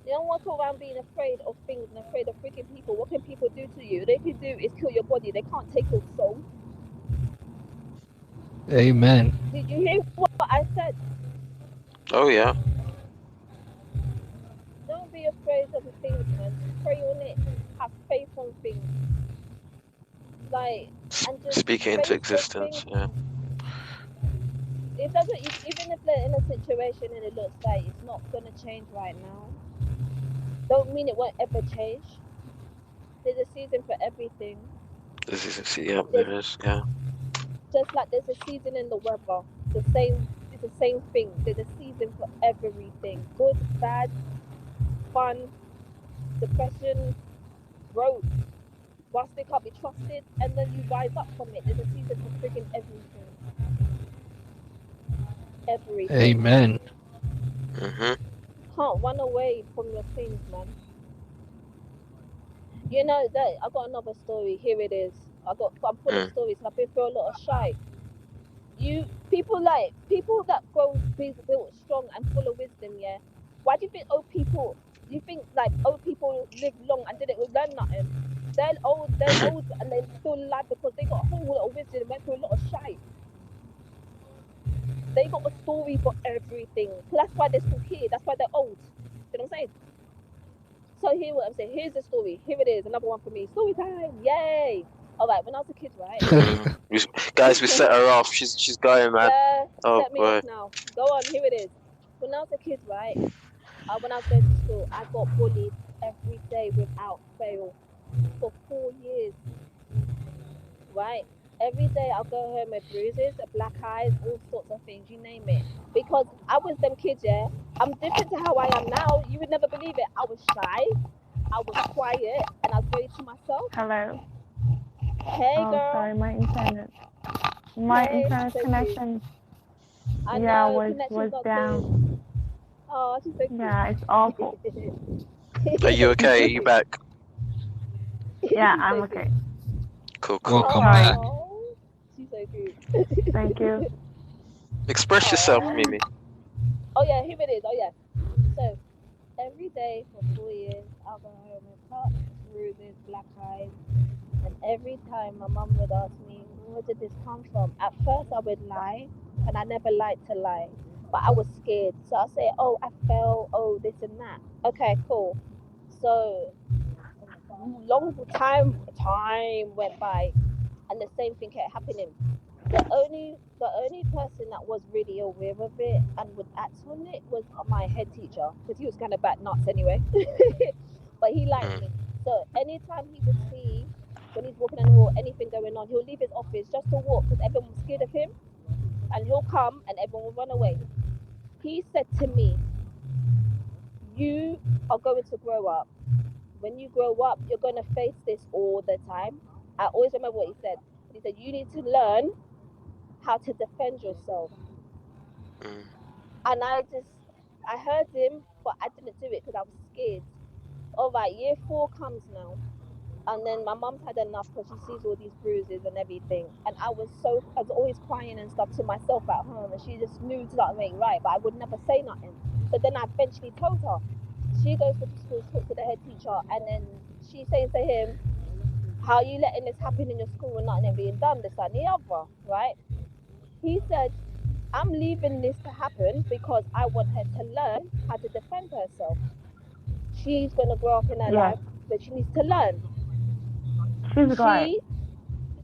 You don't walk around being afraid of things and afraid of freaking people. What can people do to you? They can do is kill your body. They can't take your soul. Amen. Did you hear what I said? Oh yeah. Don't be afraid of the things, man. Pray on it. Have faith on things. Like, and just Speak it into face those things. existence. Yeah. It doesn't, even if they're in a situation and it looks like it's not gonna change right now, don't mean it won't ever change. There's a season for everything. This is yeah. There is. Yeah. Just like there's a season in the weather, it's the same thing. There's a season for everything. Good, bad, fun, depression, growth. Whilst they can't be trusted, and then you rise up from it. There's a season for freaking everything. Everything. Amen. Can't run away from your things, man. You know that I got another story. Here it is. I'm full of stories. I've been through a lot of shite. People that grow built strong and full of wisdom. Yeah. Why do you think old people? Do you think like old people live long and didn't learn nothing? They're old and they're still alive because they got a whole lot of wisdom and went through a lot of shite. They got a story for everything. So that's why they're still here. That's why they're old. You know what I'm saying? So hear what I'm saying. Here's the story. Here it is. Another one for me. Story time. Yay. All right. When I was a kid, right? Guys, we set her off. She's going, man. Yeah. Oh Set me boy. off now. Go on. Here it is. When I was a kid, right? When I was going to school, I got bullied every day without fail for 4 years. Right? Every day I'll go home with bruises, black eyes, all sorts of things. You name it. because I was them kids, yeah. I'm different to how I am now. You would never believe it. I was shy, I was quiet, and I was very to myself. Hello. Hey, Oh, girl. sorry, my Hey, she's internet so cute. connection, I yeah, know was connection's not down. good. Oh, she's so Yeah, it's cute. awful. Are you She's okay? so Are you cute. back? Yeah, She's I'm so okay. cute. Cool, cool. Welcome Sorry. back. Oh, she's so cute. Thank you. Express yourself, Oh, Mimi. oh yeah, here it is. Oh yeah. So every day for 4 years, I'll go home with cuts, bruises, black eyes, and every time my mum would ask me, "Where did this come from?" At first, I would lie, and I never liked to lie, but I was scared. So I say, "Oh, I fell. Oh, this and that." Okay, cool. So time went by, and the same thing kept happening. The only person that was really aware of it and would act on it was my head teacher, because he was kind of bat nuts anyway. But he liked Mm. me. So anytime he would see when he's walking in the hall anything going on, he'll leave his office just to walk because everyone was scared of him, and he'll come and everyone will run away. He said to me, "You are going to grow up. When you grow up, you're going to face this all the time." I always remember what he said. He said, "You need to learn how to defend yourself." Mm. And I heard him, but I didn't do it because I was scared. All right, year 4 comes now. And then my mum's had enough because she sees all these bruises and everything. And I was always crying and stuff to myself at home. And she just knew something ain't right, but I would never say nothing. So then I eventually told her. She goes to the school, talks to the head teacher, and then she says to him, "How are you letting this happen in your school and nothing being done, this and the other," right? He said, "I'm leaving this to happen because I want her to learn how to defend herself. She's going to grow up in her Yes, life, but she needs to learn. she's glad. She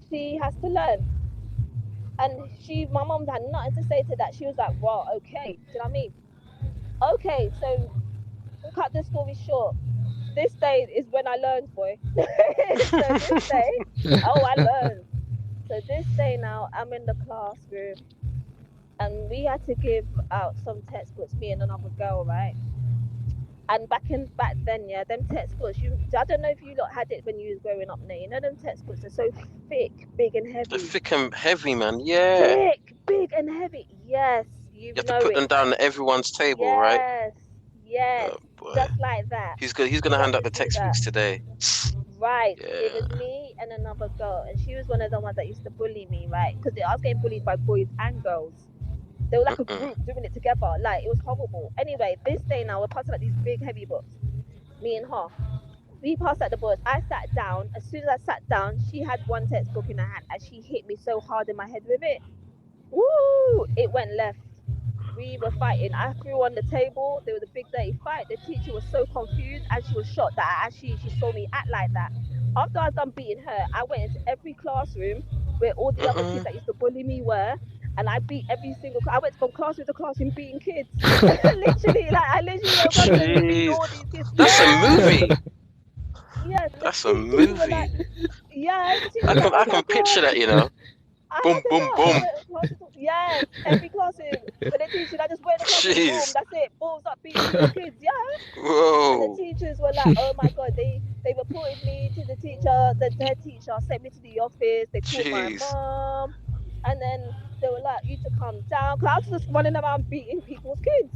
she has to learn." And my mom had nothing to say to that. She was like, "Well, okay." Do you know what I mean? Okay, so cut the story short. This day is when I learned, boy. So this day, oh, I learned. So this day now, I'm in the classroom, and we had to give out some textbooks, me and another girl, right? And back then, yeah, them textbooks. I don't know if you lot had it when you was growing up. Now, you know them textbooks are so thick, big and They're heavy. thick and heavy, man. Yeah. Thick, big and heavy. Yes, you You have to know put it. them down at everyone's table, right? Yes, yes, Oh boy. just like that. He's gonna We had hand out to the do that. textbooks today. Right. It Yeah. was me and another girl, and she was one of the ones that used to bully me, right? Because I was getting bullied by boys and girls. They were like a Mm-mm. group doing it together. Like, it was horrible. Anyway, this day now, we're passing out these big, heavy books. Me and her. We passed out the books. I sat down. As soon as I sat down, she had one textbook in her hand, and she hit me so hard in my head with it. Woo! It went left. We were fighting. I threw on the table. There was a big dirty fight. The teacher was so confused, and she was shocked that she saw me act like that. After I was done beating her, I went into every classroom where all the other kids Mm-mm. that used to bully me were, and I beat every single. I went from classroom to classroom beating kids. Literally, like I literally went across and was beating Jeez. all these kids. That's a Yes, movie. yes. And the That's a teachers were like, movie. yes. The teacher was like, I "Oh my can god." picture that, you know. I Boom, had a boom, lot. boom. Yes, every classroom. When the teacher, I just went across and boom, Jeez. that's it. Boom, start beating people's kids. Yeah. And the Whoa. teachers were like, "Oh my god," they reported me to the teacher. The head teacher sent me to the office. They called my Jeez. mom, and then they were like, "You to calm down," because I was just running around beating people's kids.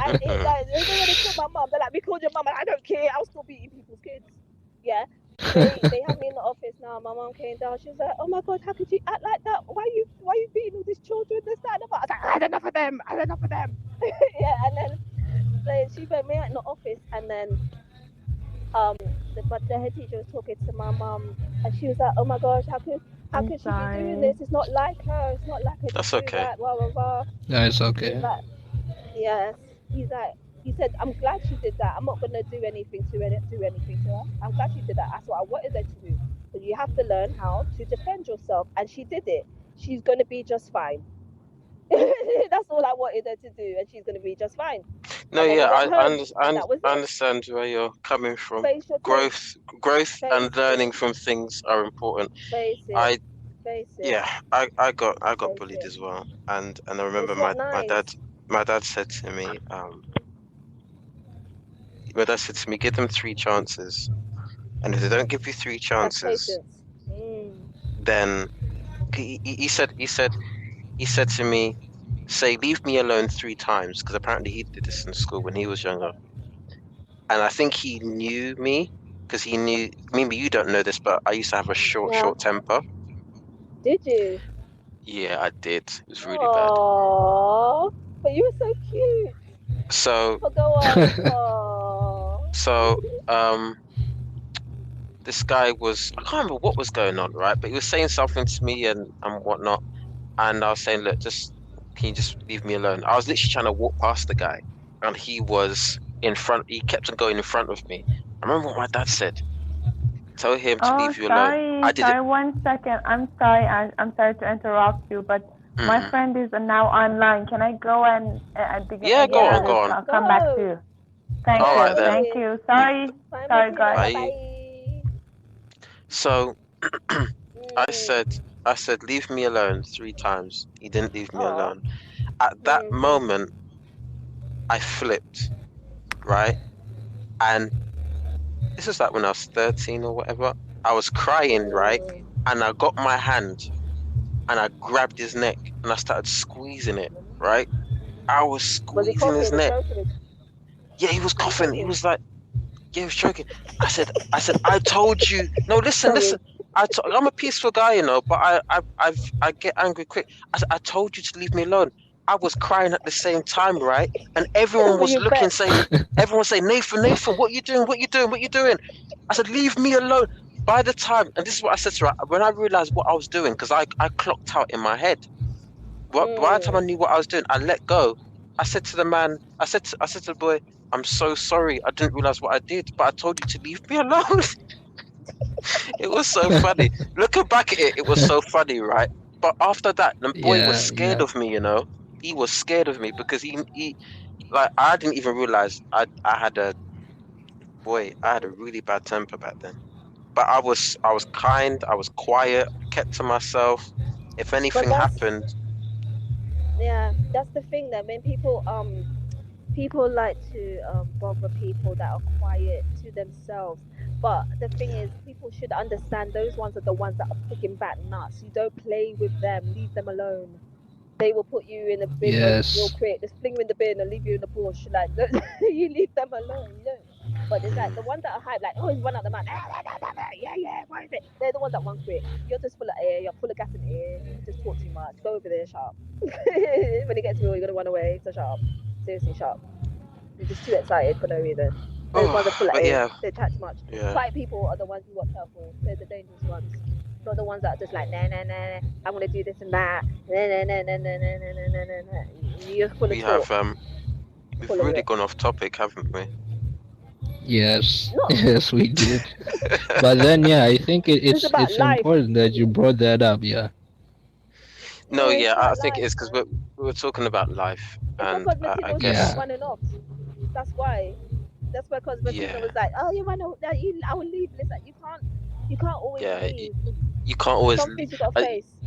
Mm-mm. Like, they already called my mom. They're like, "We called your mom," and I don't care. I was still beating people's kids. Yeah. They had me in the office now. My mom came down. She was like, "Oh my god, how could you act like that? Why you beating all these children? This, that, and the other?" I was like, "I had enough of them. I had enough of them." Yeah. And then she put me out in the office, and then um but the head teacher was talking to my mom, and she was like, "Oh my gosh, how I'm could she be doing sorry. this? It's not like her. It's not like her to That's do okay. that. Blah blah blah." No, it's He's okay. like, "Yes." He's like, he said, "I'm glad she did that. I'm not gonna do anything do anything to her. I'm glad she did that. That's what I wanted her to do. But you have to learn how to defend yourself." And she did it. She's gonna be just fine. That's all I wanted her to do, and she's gonna be just fine. No, And then yeah, we went home, and that was I it. understand where you're coming from. Face your Growth, growth, face and learning from things are important. face it. I Face it. Yeah, I got Face bullied it. as well, and I remember It's not my nice. dad said to me, my dad said to me, give them three chances, and if they don't give you three That's chances, patience. Mm. then he said to me, say leave me alone three times, because apparently he did this in school when he was younger, and I think he knew me because he knew maybe you don't know this, but I used to have a Yeah. short temper. Did you? Yeah, I did. It was really bad. Oh, but you were so cute. So But go on. Oh. so um. This guy was, I can't remember what was going on, right? But he was saying something to me and whatnot. And I was saying, look, just can you just leave me alone? I was literally trying to walk past the guy and he was in front, he kept on going in front of me. I remember what my dad said. Tell him to Oh, leave you alone. sorry, I did it. sorry. 1 second. I'm sorry. I'm sorry to interrupt you, but my Hmm. friend is now online. Can I go and begin Yeah, go again on, and Yeah. go just on. come back to Go. you? Thank All Go, you. right then. Thank Matilda. you. Sorry. Bye, Sorry, Matilda. guys. Bye. Bye. So I Mm. said, I said, leave me alone three times. He didn't leave me Oh. alone. At that Mm-hmm. moment, I flipped, right? And this is like when I was 13 or whatever. I was crying, right? Mm. And I got my hand and I grabbed his neck and I started squeezing it, right? I was Was he squeezing his coughing or neck. choking? Yeah, he was Was he coughing. He choking? was like, yeah, he was choking. I told you. No, listen, Sorry. listen. I'm a peaceful guy, you know, but I get angry quick. I told you to leave me alone. I was crying at the same time, right? And everyone Were was you looking, vexed? saying, everyone saying, Nathan, what you doing? What you doing? What you doing? I said, leave me alone. By the time, and this is what I said to her, when I realized what I was doing, because I clocked out in my head. By the time I Mm. knew what I was doing, I let go. I said to the man, I said to the boy, I'm so sorry. I didn't realize what I did, but I told you to leave me alone. It was so funny. Looking back at it, it was so funny, right? But after that, the boy was Yeah, scared yeah. of me, you know. He was scared of me because he like I didn't even realize I had a I had a really bad temper back then. But I was kind, I was quiet, kept to myself. If But anything that's happened, that's the thing that when people like to bother people that are quiet to themselves. But the thing is, people should understand those ones are the ones that are freaking bat nuts. You don't play with them. Leave them alone. They will put you in a bin real Yes. quick. Just fling you in the bin and leave you in the bush. Like you leave them alone. You don't. But it's like the ones that are hype, like, oh, he's run out the man. Yeah, yeah, what is it? They're the ones that run quick. You're just full of air. You're full of gas in the air. You just talk too much. Go over there, sharp. When it gets real, you're gonna run away. So sharp. Seriously, sharp. You're just too excited for no reason. Those ones are oh, full of but air. yeah, They chat too much. yeah. Quiet people are the ones you watch out for. They're the dangerous ones. Not the ones that are just like, nah, nah, nah, I want to do this and that. Nah, nah, nah, nah, nah, nah, nah, nah, nah, nah. You're full of We have talk. we've Full of really it. gone off topic, haven't we? Yes. No, Yes, we did. But then, yeah, I think it's about it's life. important that you brought that up. Yeah. No, Yeah, it's yeah, I about think life, it's because man. we were talking about life, It's and because I Matilda was just guess Yeah. running off. That's why. That's because Matilda yeah, was like, "Oh, you wanna? I will leave." Listen, you can't always yeah, leave. you can't always. Some things you gotta Uh, face.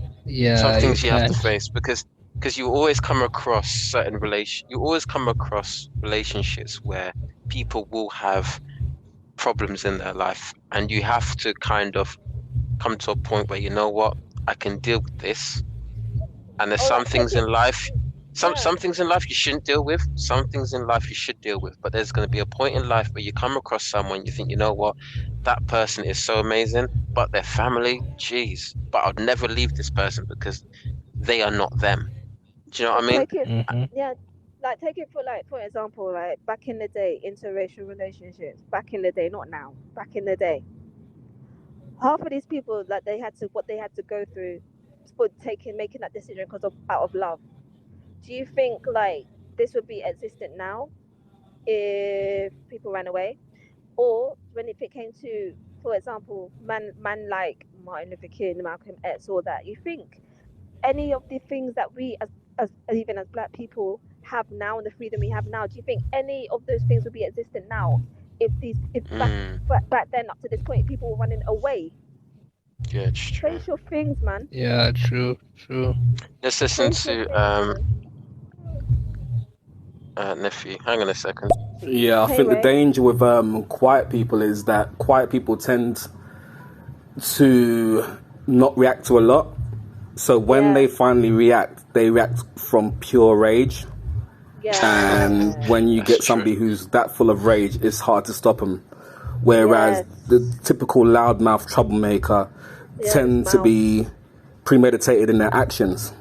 some Yeah, you things you have to can't. face because you always come across you always come across relationships where people will have problems in their life, and you have to kind of come to a point where you know what, I can deal with this. And there's All some right, take things it. in life, Yeah. some things in life you shouldn't deal with, some things in life you should deal with. But there's going to be a point in life where you come across someone you think, you know what, that person is so amazing, but their family, geez, but I'd never leave this person because they are not them. Do you know what I mean? Take it. Mm-hmm. Yeah. Like take it for example, like back in the day, interracial relationships. Back in the day, not now. Back in the day, half of these people like they had to what they had to go through for making that decision because of out of love. Do you think like this would be existent now if people ran away, or when it came to, for example, man like Martin Luther King, Malcolm X, all that? You think any of the things that we as even as black people have now and the freedom we have now, do you think any of those things would be existent now if back Mm, back then up to this point people were running away? Yeah, it's true. Face your things, man. Yeah, true. Let's listen Face your to things, man. nephew. Hang on a second. Yeah, I Hey, think the Ray. danger with quiet people is that quiet people tend to not react to a lot. So when they finally react, they react from pure rage. And when you That's get true. somebody who's that full of rage, it's hard to stop them. Whereas Yes. the typical loudmouth troublemaker tend to be premeditated in their actions.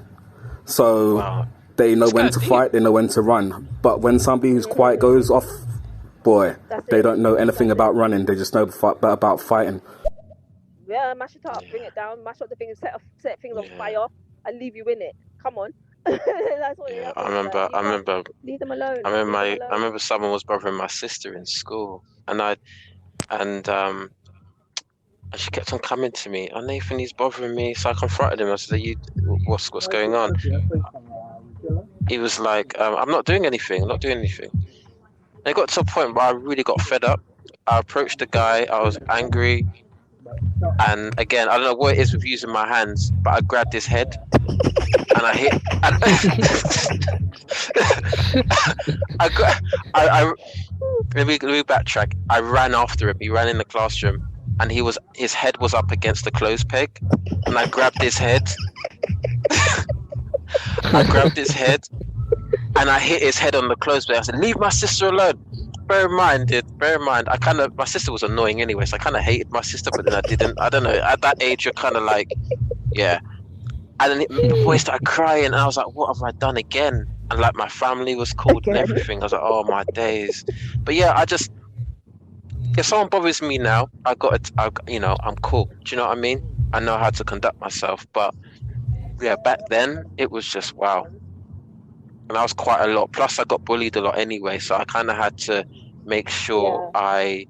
So Wow. they know It's when kinda to deep. fight, they know when to run. But when somebody who's quiet goes off, boy, That's they it. don't know anything That's about running. They just know about fighting. Yeah, mash it up, Yeah. bring it down, mash up the things, set things on Yeah. fire, and leave you in it. Come on. That's what it Yeah. happens. Like, you can't leave them alone. I remember someone was bothering my sister in school, and she kept on coming to me. Oh, Nathan, he's bothering me. So I confronted him. I said, what's going on? He was like, I'm not doing anything. I'm not doing anything. And it got to a point where I really got fed up. I approached the guy. I was angry. And again, I don't know what it is with using my hands, but I grabbed his head and I hit. And let me backtrack. I ran after him. He ran in the classroom, and his head was up against the clothes peg, and I grabbed his head. I grabbed his head, and I hit his head on the clothes peg. I said, "Leave my sister alone." Bear in mind, my sister was annoying anyway, so I kind of hated my sister, but then I didn't. I don't know. At that age, you're kind of like, yeah. And then the boy started crying, and I was like, "What have I done again?" And like my family was called and everything. I was like, "Oh my days!" But yeah, if someone bothers me now, I'm cool. Do you know what I mean? I know how to conduct myself. But yeah, back then it was just wow. And I was quite a lot. Plus, I got bullied a lot anyway, so I kind of had to make sure I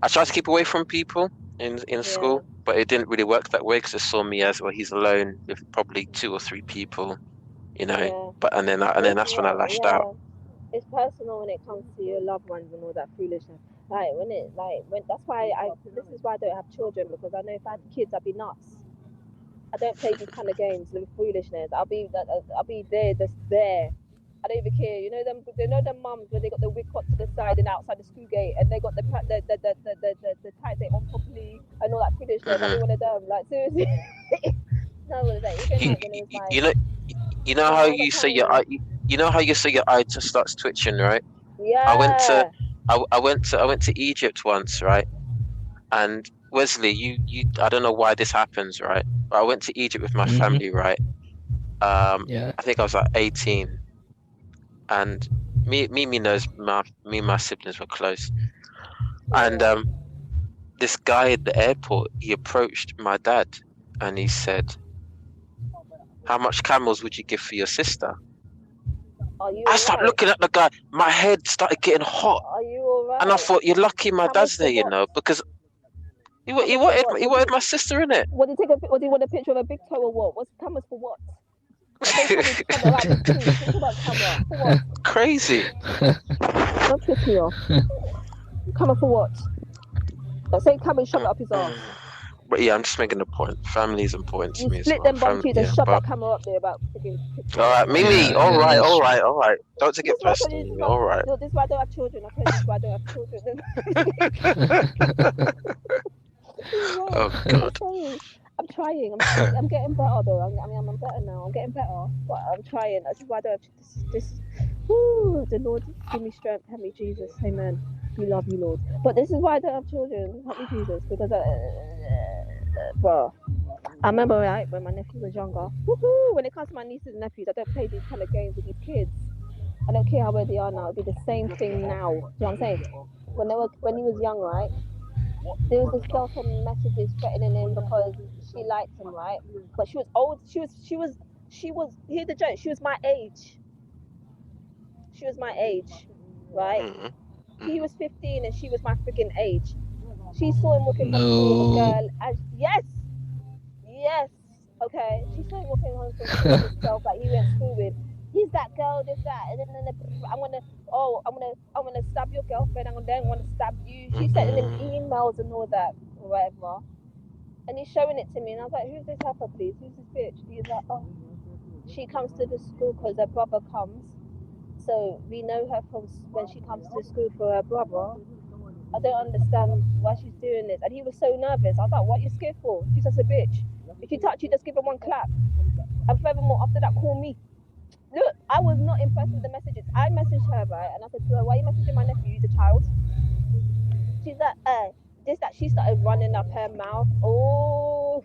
tried to keep away from people in school, but it didn't really work that way because it saw me as, well, he's alone with probably 2 or 3 people, you know. Yeah. But and then that's when I lashed out. It's personal when it comes to your loved ones and all that foolishness. That's why this is why I don't have children, because I know if I had kids, I'd be nuts. I don't play these kind of games with foolishness. I'll be there, just there. I don't even care. You know them mums where they got the wig cut to the side and outside the school gate, and they got the tie date on properly and all that foolishness. I don't want to them. Like, seriously. No, what is that? Even like when it was like, you know how you say your eye, you know how you say your eye just starts twitching, right? yeah. I went to Egypt once, right? And Wesley, you I don't know why this happens, right? But I went to Egypt with my family, right? Yeah. I think I was like 18, and me knows me and my siblings were close, and this guy at the airport, he approached my dad, and he said, "How much camels would you give for your sister?" I started looking at the guy. My head started getting hot. Are you alright? And I thought, you're lucky my dad's there, you know, because he wanted my sister in it. What do you want a picture of a big toe or what? What's cameras for what? Crazy. Don't piss me off. Camera for what? Let's say camera shove it up his arse. But yeah, I'm just making a point. Family is important to me as well. Split them bum cheeks and shove that camera up there about freaking. Alright, Mimi, alright. Don't take it personally, Mimi, alright. No, this is why I don't have children. I tell you, this is why I don't have children. Oh God. I'm trying. I'm getting better though. I'm better now. I'm getting better, but I'm trying. This is why I don't have this. Woo, the Lord give me strength. Help me, Jesus. Amen. We love you, Lord. But this is why I don't have children. Help me, Jesus, because bro. I remember, right, when my nephew was younger. Woohoo! When it comes to my nieces and nephews, I don't play these kind of games with these kids. I don't care how old they are now. It'll be the same thing now. Do you know what I'm saying? When he was young, right? There was this girl sending messages threatening him because she liked him, right? But she was old. She was. Here's the joke. She was my age. Right? Mm-hmm. He was 15 and she was my freaking age. She saw him walking from school with a girl. Yes. Okay. She saw him walking home from school with himself that he went to school with. He's that girl, this, that, and then I'm gonna stab your girlfriend. I'm gonna stab you. She's sending him emails and all that, or whatever. And he's showing it to me, and I was like, who's this heifer, please? Who's this bitch? He's like, oh, she comes to the school because her brother comes. So we know her from when she comes to school for her brother. I don't understand why she's doing this. And he was so nervous. I was like, what are you scared for? She's just a bitch. If you touch you, just give her one clap. And furthermore, after that, call me. Look, I was not impressed with the messages. I messaged her, right? And I said to her, why are you messaging my nephew? He's a child. She's like, this, that. She started running up her mouth. Oh,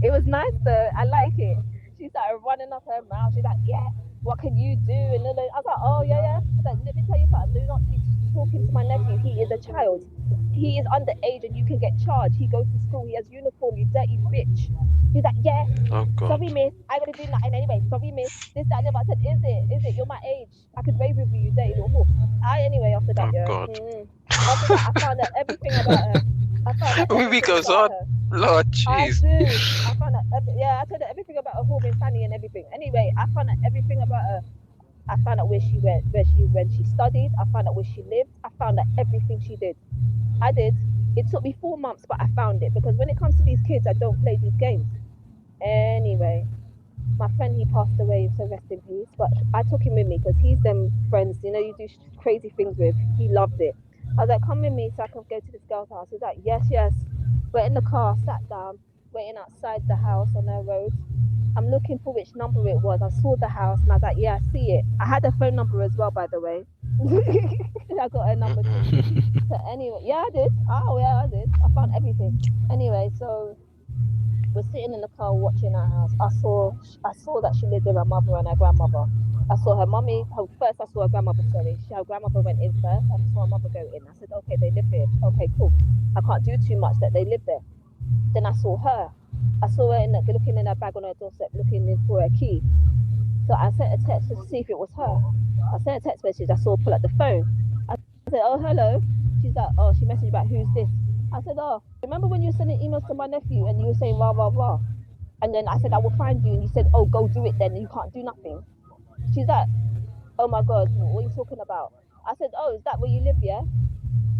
it was nice though. I like it. She started running up her mouth. She's like, yeah, what can you do? And then I was like, oh, yeah. I was like, let me tell you something. Do not be talking to my nephew. He is a child. He is underage and you can get charged. He goes to school. He has uniform, you dirty bitch. She's like, yeah. Oh God. Sorry, miss. I gotta do nothing anyway. Sorry, miss. This, that, and the other. I said, is it? You're my age. I could rave with you, dirty little whore. Anyway, after that, Oh yeah. God. After that, I found out everything about her. I found out Movie everything goes about on. her. Lord, I jeez. do. I found out, I told her everything about her home in Fanny and everything. Anyway, I found out everything about her. I found out where she went, when she studied. I found out where she lived. I found out everything she did. I did. It took me 4 months, but I found it because when it comes to these kids, I don't play these games. Anyway, my friend, he passed away, so rest in peace. But I took him with me because he's them friends, you do crazy things with. He loved it. I was like, come with me so I can go to this girl's house. He's like, yes. We're in the car, sat down, waiting outside the house on her road. I'm looking for which number it was. I saw the house and I was like, yeah, I see it. I had her phone number as well, by the way. I got her number too. So anyway, yeah, I did. Oh, yeah, I did. I found everything. Anyway, so we're sitting in the car watching our house. I saw that she lived with her mother and her grandmother. I saw her mummy. First, I saw her grandmother. Sorry, her grandmother went in first. I saw her mother go in. I said, okay, they live here. Okay, cool. I can't do too much that they live there. Then I saw her. I saw her looking in her bag on her doorstep, looking in for her key. So I sent a text to see if it was her. I sent a text message. I saw her pull up the phone. I said, oh, hello. She's like, oh, she messaged back, who's this? I said, oh, remember when you were sending emails to my nephew and you were saying rah, rah, rah? And then I said, I will find you. And you said, oh, go do it then. You can't do nothing. She's like, oh my God, what are you talking about? I said, oh, is that where you live, yeah?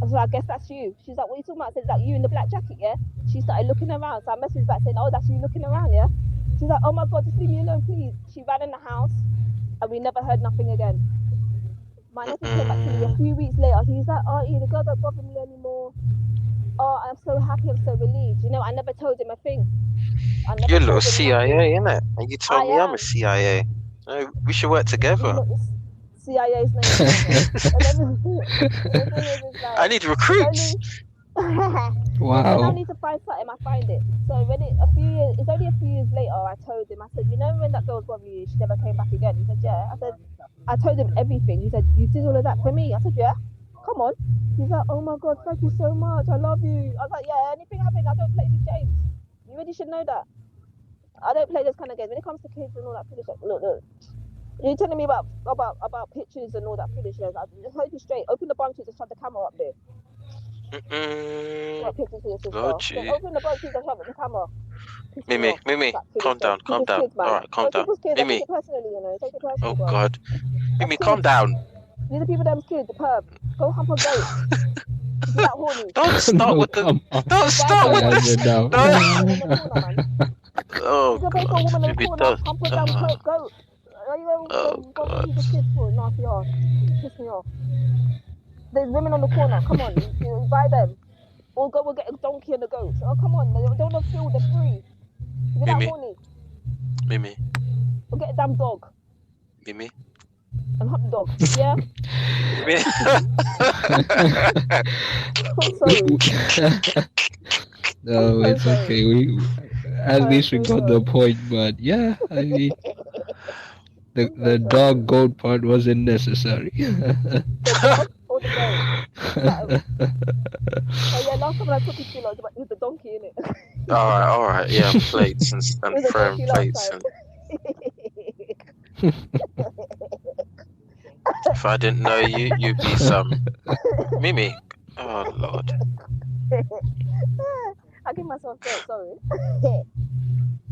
I said, I guess that's you. She's like, what are you talking about? I said, is that you in the black jacket, yeah? She started looking around. So I messaged back saying, oh, that's you looking around, yeah? She's like, oh my God, just leave me alone, please. She ran in the house and we never heard nothing again. My nephew came back to me a few weeks later. He's like, Auntie, the girl don't bother me anymore. Oh, I'm so happy, I'm so relieved. I never told him a thing. You're a little CIA, innit? And you told me I'm a CIA. We should work together. CIA's name forever. And then the thing is like, I need recruits. When I Wow. need to find something, I find it. So when it's only a few years later, I told him, I said, when that girl's bothering you, she never came back again. He said, yeah. I said, I told him everything. He said, you did all of that for me? I said, yeah. Come on. He's like, oh my God, thank you so much. I love you. I was like, yeah, anything happens, I don't play these games. You really should know that. I don't play those kind of games. When it comes to kids and all that foolishness, look. You're telling me about pictures and all that foolishness. I just hold you straight. Open the bum cheeks and shove the camera up there. Got pictures for your sister. Then open the bum cheeks and shove the camera. Mimi, calm down. Kids, man. All right, calm down. People's kids, I take Mimi. it personally, Take it personally, Oh bro. God. Mimi, That's calm kids. down. These are people them's kids, the perv. Go hump a goat. Is that horny? Don't start No, with the. come on. Don't start with Calm the. it down. Oh You can pay for a God. woman in the Mimi, corner, don't. hump a damn goat. Are you Oh God. these are kids for? Nasty ass. Piss me off. There's women on the corner. Come on, you buy them. Or go and get a donkey and a goat. Oh, come on. They don't want to feel the free. Is that horny? Mimi. Or get a damn dog. Mimi. And hump the dog. Yeah? I'm sorry. No, it's okay. At least we got the point, but yeah, I mean, the dog goat part wasn't necessary. The dog or the goat? Oh yeah, last time I took it to you, it was the donkey, innit? All right, yeah, plates and throwing plates and. If I didn't know you, you'd be some Mimi. Oh Lord. I give myself credit, sorry.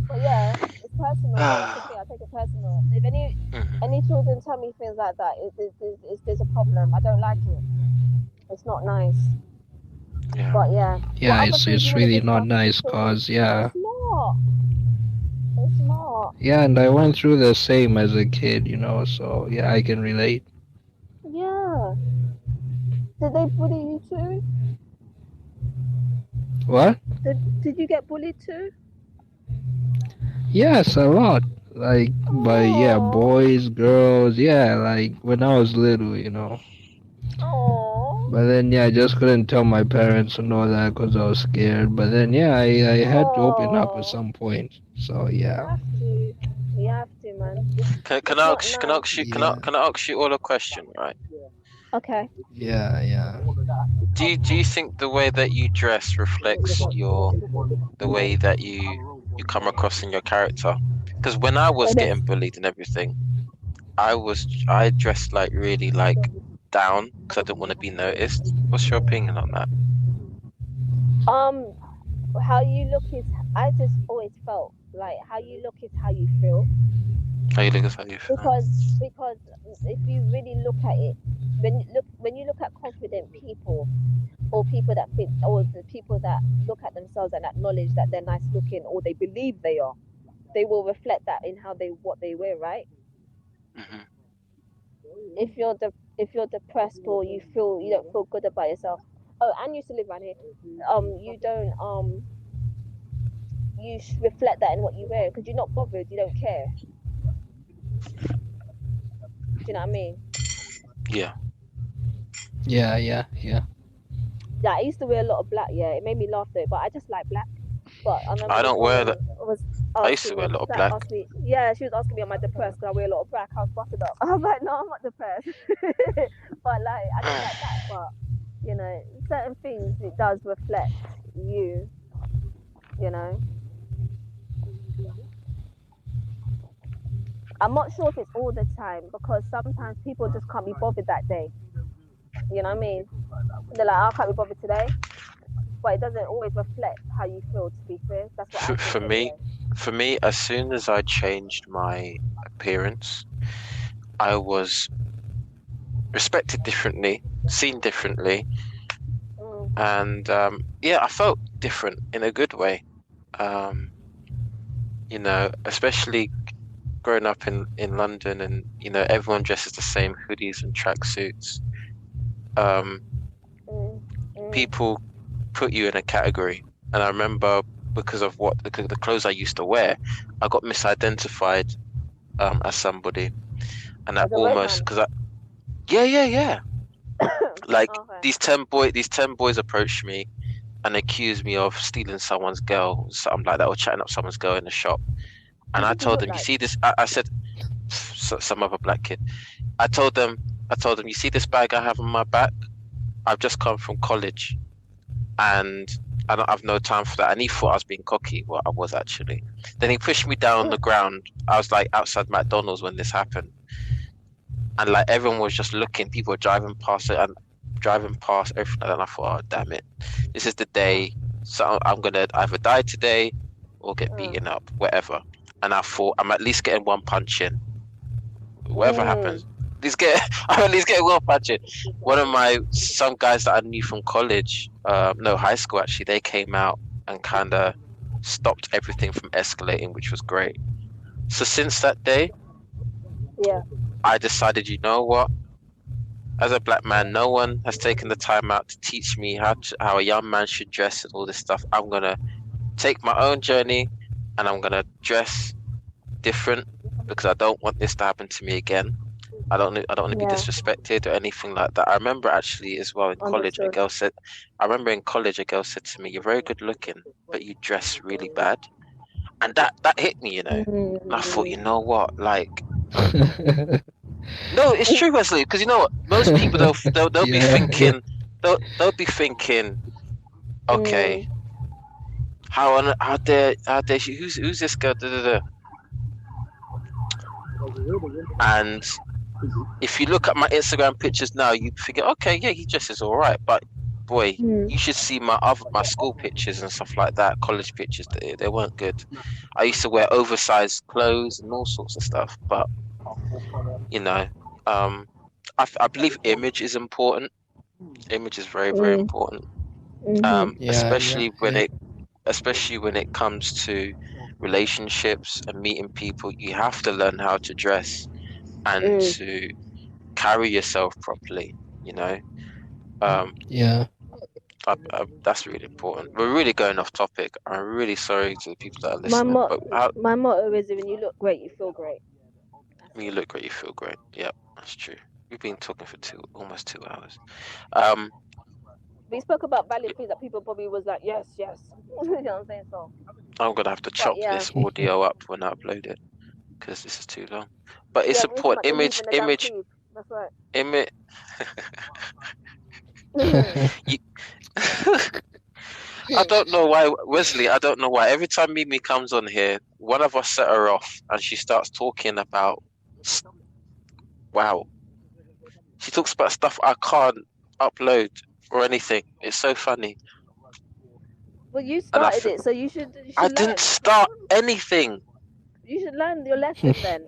But yeah, it's personal. That's the thing. I take it personal. If any children tell me things like that, there's a problem. I don't like it. It's not nice. Yeah. But yeah, what Yeah, other things you it's want to really not discuss nice, before? cause yeah, It's not. It's not. yeah, and I went through the same as a kid, so yeah, I can relate. Yeah. Did they bully you too? What? Did you get bullied too? Yes, a lot. Like, but yeah, Oh. boys, girls, yeah, like when I was little. Oh. But then, yeah, I just couldn't tell my parents and all that because I was scared. But then, yeah, I had to open up at Oh. some point. So, You yeah. have to. You have to, man. Can It's I not ask can I nice. ask you Yeah. can I ask you all a question, right? Okay. Yeah, yeah. Do you think the way that you dress reflects the way that you come across in your character? Because when I was Like this. getting bullied and everything, I dressed like really like down because I didn't want to be noticed. What's your opinion on that? Um, how you look is. I just always felt like how you look is how you feel. How you look is how you feel. because because if you really look at it, when you look at confident people, or people that think, or the people that look at themselves and acknowledge that they're nice looking, or they believe they are, they will reflect that in how they what they wear, right? Hmm. If you're depressed, or you don't feel good about yourself, oh, and you used to live around here, you don't reflect that in what you wear, because you're not bothered, you don't care. Do you know what I mean? Yeah, Yeah, yeah, yeah. Yeah, I used to wear a lot of black. Yeah, it made me laugh though, but I just like black. But I remember I this don't wear that. woman was I used to asking wear a me, lot she's of like, black. asked me, yeah, she was asking me, am I depressed because I wear a lot of black? I was busted up. I was like, no, I'm not depressed. But like, I just like that. But, certain things, it does reflect you, you know. I'm not sure if it's all the time, because sometimes people just can't be bothered that day. You know what I mean? They're like, I can't be bothered today. But it doesn't always reflect how you feel, to be fair. That's what I For, think for me, anyway. for me, as soon as I changed my appearance, I was respected differently, seen differently, Mm, and yeah, I felt different in a good way. Um, especially growing up in London, and everyone dresses the same hoodies and tracksuits. Um, mm, mm. People put you in a category, and I remember because of what the clothes I used to wear, I got misidentified as somebody, and I As a red almost man. because I yeah yeah yeah like Okay. these 10 boys approached me and accused me of stealing someone's girl, something like that, or chatting up someone's girl in the shop. And Who I did you told look them, you like? see this? I said, some other black kid. I told them, you see this bag I have on my back? I've just come from college, and I don't have no time for that. And he thought I was being cocky. Well, I was actually. Then he pushed me down on the ground. I was like outside McDonald's when this happened, and like everyone was just looking. People were driving past it and driving past everything. And I thought, oh damn it, this is the day. So I'm gonna either die today or get Uh, beaten up, whatever. And I thought I'm at least getting one punch in. Whatever mm, happens, I'm at least getting one punch in. Some guys that I knew from college, no, high school actually, they came out and kind of stopped everything from escalating, which was great. So since that day, yeah. I decided, you know what? As a black man, no one has taken the time out to teach me how a young man should dress and all this stuff. I'm gonna take my own journey, and I'm gonna dress different because I don't want this to happen to me again. I don't want to be Yeah. disrespected or anything like that. I remember actually as well in college, Understood. I remember in college a girl said to me, "You're very good looking, but you dress really bad," and that hit me, And I thought, you Mm, know what, like. No, it's true, Wesley, because you know what? Most people they'll be Yeah, yeah. thinking they'll be thinking, okay, mm, how dare she, who's this girl? Da, da, da. And if you look at my Instagram pictures now, you figure, okay, yeah, he dresses all right, but boy, mm. you should see my school pictures and stuff like that, college pictures. They weren't good. I used to wear oversized clothes and all sorts of stuff, but you know, um, I believe image is important. Image is very, very Mm. important. Especially when yeah. it comes to relationships and meeting people. You have to learn how to dress and to carry yourself properly. You know, um, Yeah. that's really important. We're really going off topic. I'm really sorry to the people that are My listening, but my motto is when you look great, you feel great. when you look great, you feel great. Yep, that's true. We've been talking for almost 2 hours. We spoke about valid things that people probably was like, yes, yes. You know what I'm saying? So, I'm gonna have to but chop yeah, this audio up when I upload it because this is too long. But it's yeah, we need to important. make the leave in the damn Cleave. That's right. Image. you, I don't know why, Wesley. I don't know why. Every time Mimi comes on here, one of us set her off, and she starts talking about. Wow, she talks about stuff I can't upload or anything. It's so funny. Well, you And started it, so you should I learn. didn't start anything. You should learn your lesson then.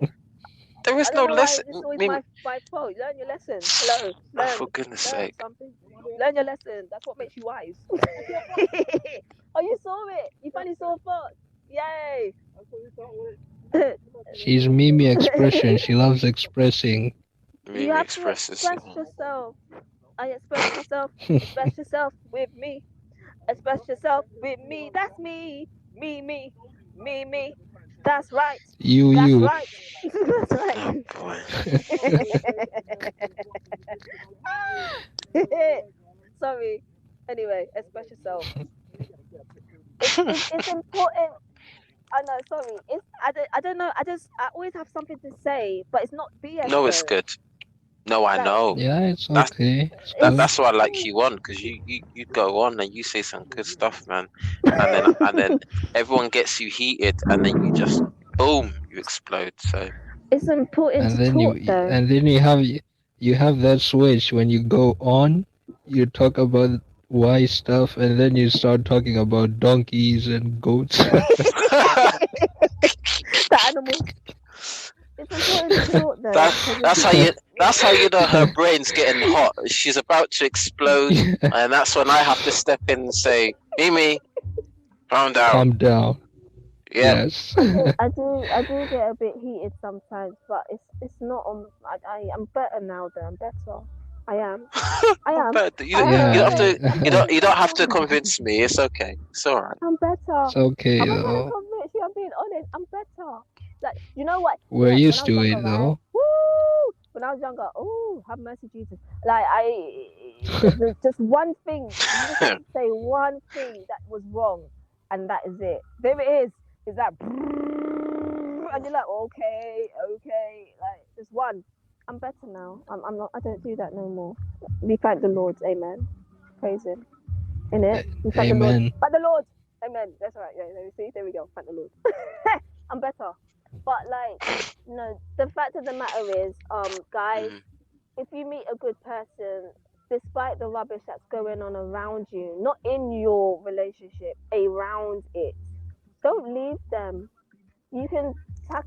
There is I don't no know why lesson. this is always Mimi, my fault. Learn your lesson. Hello, oh, learn, for goodness learn sake. something. Learn your lesson. That's what makes you wise. Oh, you saw it. You finally saw a foot. Yay! She's Mimi expression. She loves expressing. You Mimi have to expresses. express yourself. I express myself. Express yourself with me. Express yourself with me. That's me. Me. That's right. That's You. right. That's Oh right. boy. Sorry. Anyway, express yourself. It's important. I know. Sorry. I don't know. I always have something to say, but it's not BS No, it's though. good. No, I Like know. Yeah, it's That's okay. It's it's good. that's why I like you on, because you go on and you say some good stuff, man. And then everyone gets you heated, and then you just boom, you explode. So it's important And to then talk though. you have that switch when you go on, you talk about wise stuff, and then you start talking about donkeys and goats. The animals. It's important to talk though. that 'Cause that's how you know her brain's getting hot. She's about to explode, Yeah, and that's when I have to step in and say, Mimi, calm down. calm down. Yep. Yes. I do get a bit heated sometimes, but it's not on. I'm better now though. I'm better. I am. I am. But I am. you don't have Yeah, Okay. to I'm you better. don't have to convince me. It's okay. It's all right. I'm better. it's okay I'm not trying to though. convince you. I'm being honest. I'm better. Like you know what? We're Yeah. When I used was to younger, it right? though. Woo! When I was younger, oh, have mercy, Jesus. Like there's just one thing. You just have to say one thing that was wrong, and that is it. There it is. Is that? And you're like, okay. Like just one. I'm better now. I'm not. I don't do that no more. We thank the Lord. Amen. Praise Him. In it. We thank the Lord. Amen. Thank the Lord. Amen. That's all right. Yeah. See. There we go. Thank the Lord. I'm better. But like, the fact of the matter is, guys, Mhm. if you meet a good person, despite the rubbish that's going on around you, not in your relationship, around it, don't leave them. You can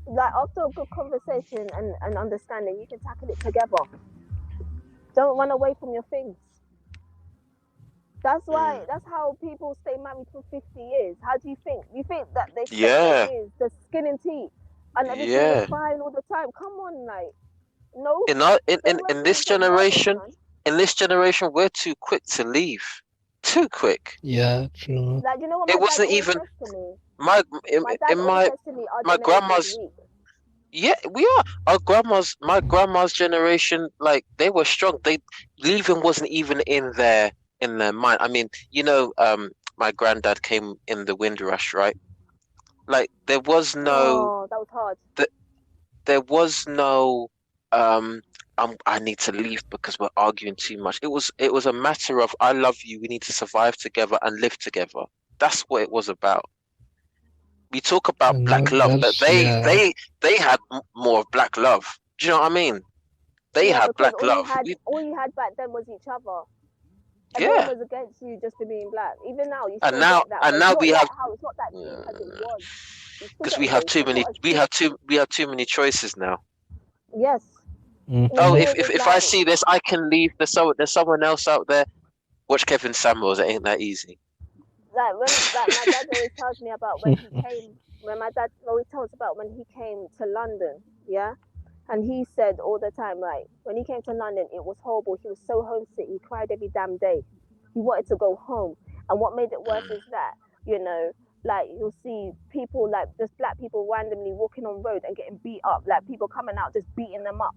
like after a good conversation and understanding, you can tackle it together. Don't run away from your things. That's why. Mm. That's how people stay married for 50 years. How do you think? You think that they spent the Yeah. years, the skin and teeth, and everything was Yeah. fine all the time? Come on, like no, In our, they went in through this some rubbish, generation, man. we're too quick to leave. Too quick. Yeah, true. Like you know what It my dad wasn't always even says to me. my My dad in always says to me, "Our my generation's grandma's. weak." Yeah, we are. My grandma's generation, like they were strong. They leaving wasn't even in their mind. I mean, my granddad came in the Windrush, right? Like Oh, that was hard. th- there was no I need to leave because we're arguing too much. It was a matter of I love you, we need to survive together and live together. That's what it was about. We talk about And black love, but that's yeah. they had more of black love. Do you know what I mean? They Yeah, had because black love. all you had back then was each other. Everyone Yeah, was against you just for being black. Even now, you and still get that, but it's now not we like have how it's not that deep as it was. You still because get race, but it's not as deep. we have too many choices now. Yes, Hmm. and the Oh, thing is, it's if I like see this, I can leave. There's someone else out there. Watch Kevin Samuels. It ain't that easy. Like my dad always tells me about when he came. When my dad always tells about when he came to London, yeah. And he said all the time, like when he came to London, it was horrible. He was so homesick. He cried every damn day. He wanted to go home. And what made it worse is that, like you'll see people, like just black people randomly walking on road and getting beat up, like people coming out just beating them up,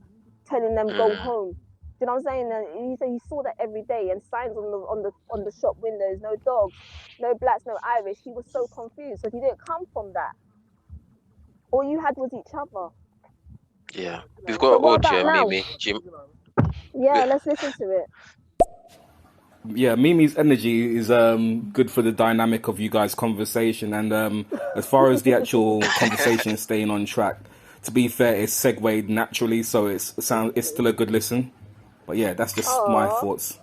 telling them go home. Do you know what I'm saying? And he said he saw that every day, and signs on the shop windows, no dogs, no blacks, no Irish. He was so confused. So he didn't come from that. All you had was each other. Yeah, we've got what audio, about now? Mimi. Yeah, let's listen to it. Yeah, Mimi's energy is good for the dynamic of you guys' conversation, and as far as the actual conversation staying on track, to be fair, it's segued naturally, so it's still a good listen. But yeah, that's just my thoughts.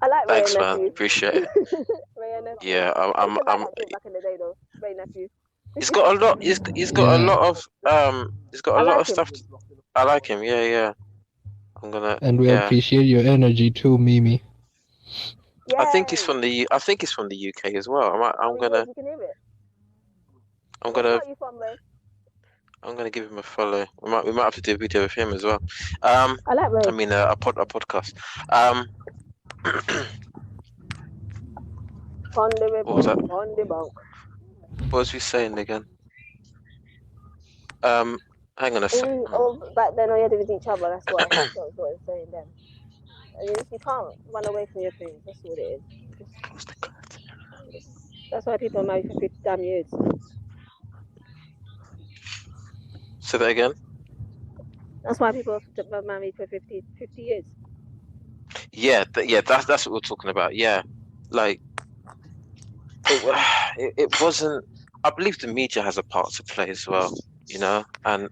I like Ray Thanks, and man. Nephew. Appreciate it. Ray and Nephew. Yeah, I'm back in the day though. Ray and Nephew. He's got a lot. He's got a lot of He's got a lot of stuff. I like him. Yeah. I'm gonna. And we Yeah. appreciate your energy too, Mimi. Yeah. I think he's from the UK as well. I'm gonna. You can hear it. I'm gonna. Where are you from, Ray? I'm gonna give him a follow. We might have to do a video with him as well. I like Ray. I mean a podcast. What was that? What was we saying again? Hang on a second. Back then, all you had to do with each other. That's what it was saying then. And you can't run away from your things. That's what it is. That's why people are married for 50 damn years. Say that again. That's why people are married for 50 years. Yeah, that's what we're talking about. Yeah, like it wasn't. I believe the media has a part to play as well. And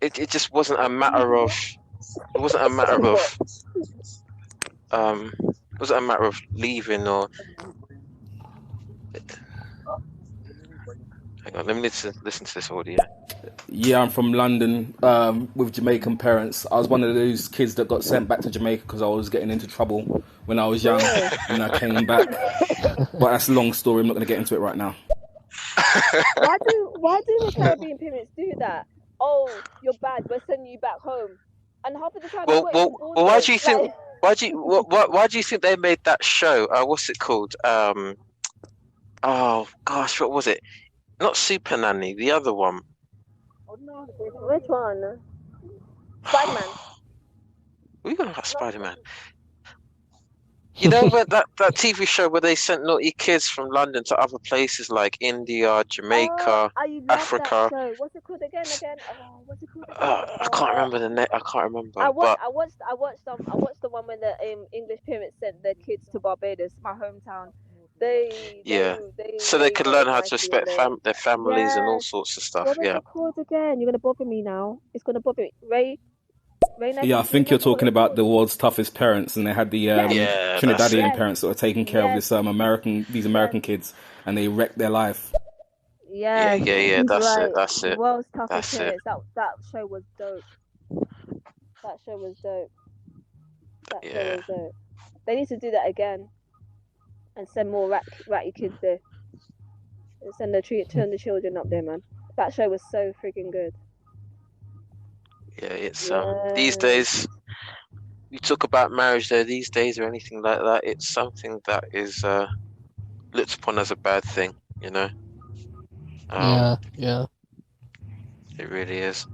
it just wasn't a matter of. It wasn't a matter of. It wasn't a matter of leaving or. Hang on, let me listen to this audio. Yeah, I'm from London with Jamaican parents. I was one of those kids that got sent back to Jamaica because I was getting into trouble when I was young, and I came back. But that's a long story. I'm not going to get into it right now. Why do the Caribbean parents do that? Oh, you're bad. We're sending you back home. And half of the time, why do you think? Why do you think they made that show? What's it called? Oh gosh, what was it? Not Super Nanny, the other one. Which one? Spider-Man. We're going about Spider-Man. You know that TV show where they sent naughty kids from London to other places like India, Jamaica, Africa. That show. What's it called again? Oh, what's it called again? I can't remember the name. I can't remember. I watched the one when the English parents sent their kids to Barbados, my hometown. So they could learn how to respect their families and all sorts of stuff. What was it called again? You're gonna bother me now. It's gonna bother me. Ray. Yeah, I think you're talking about the world's toughest parents, and they had the Trinidadian parents that were taking care of these American kids, and they wrecked their life. Yeah. That's it. World's toughest parents. That show was dope. They need to do that again, and send more ratty kids there. And turn the children up there, man. That show was so freaking good. Yeah, it's these days. You talk about marriage there these days or anything like that. It's something that is looked upon as a bad thing, Yeah. It really is.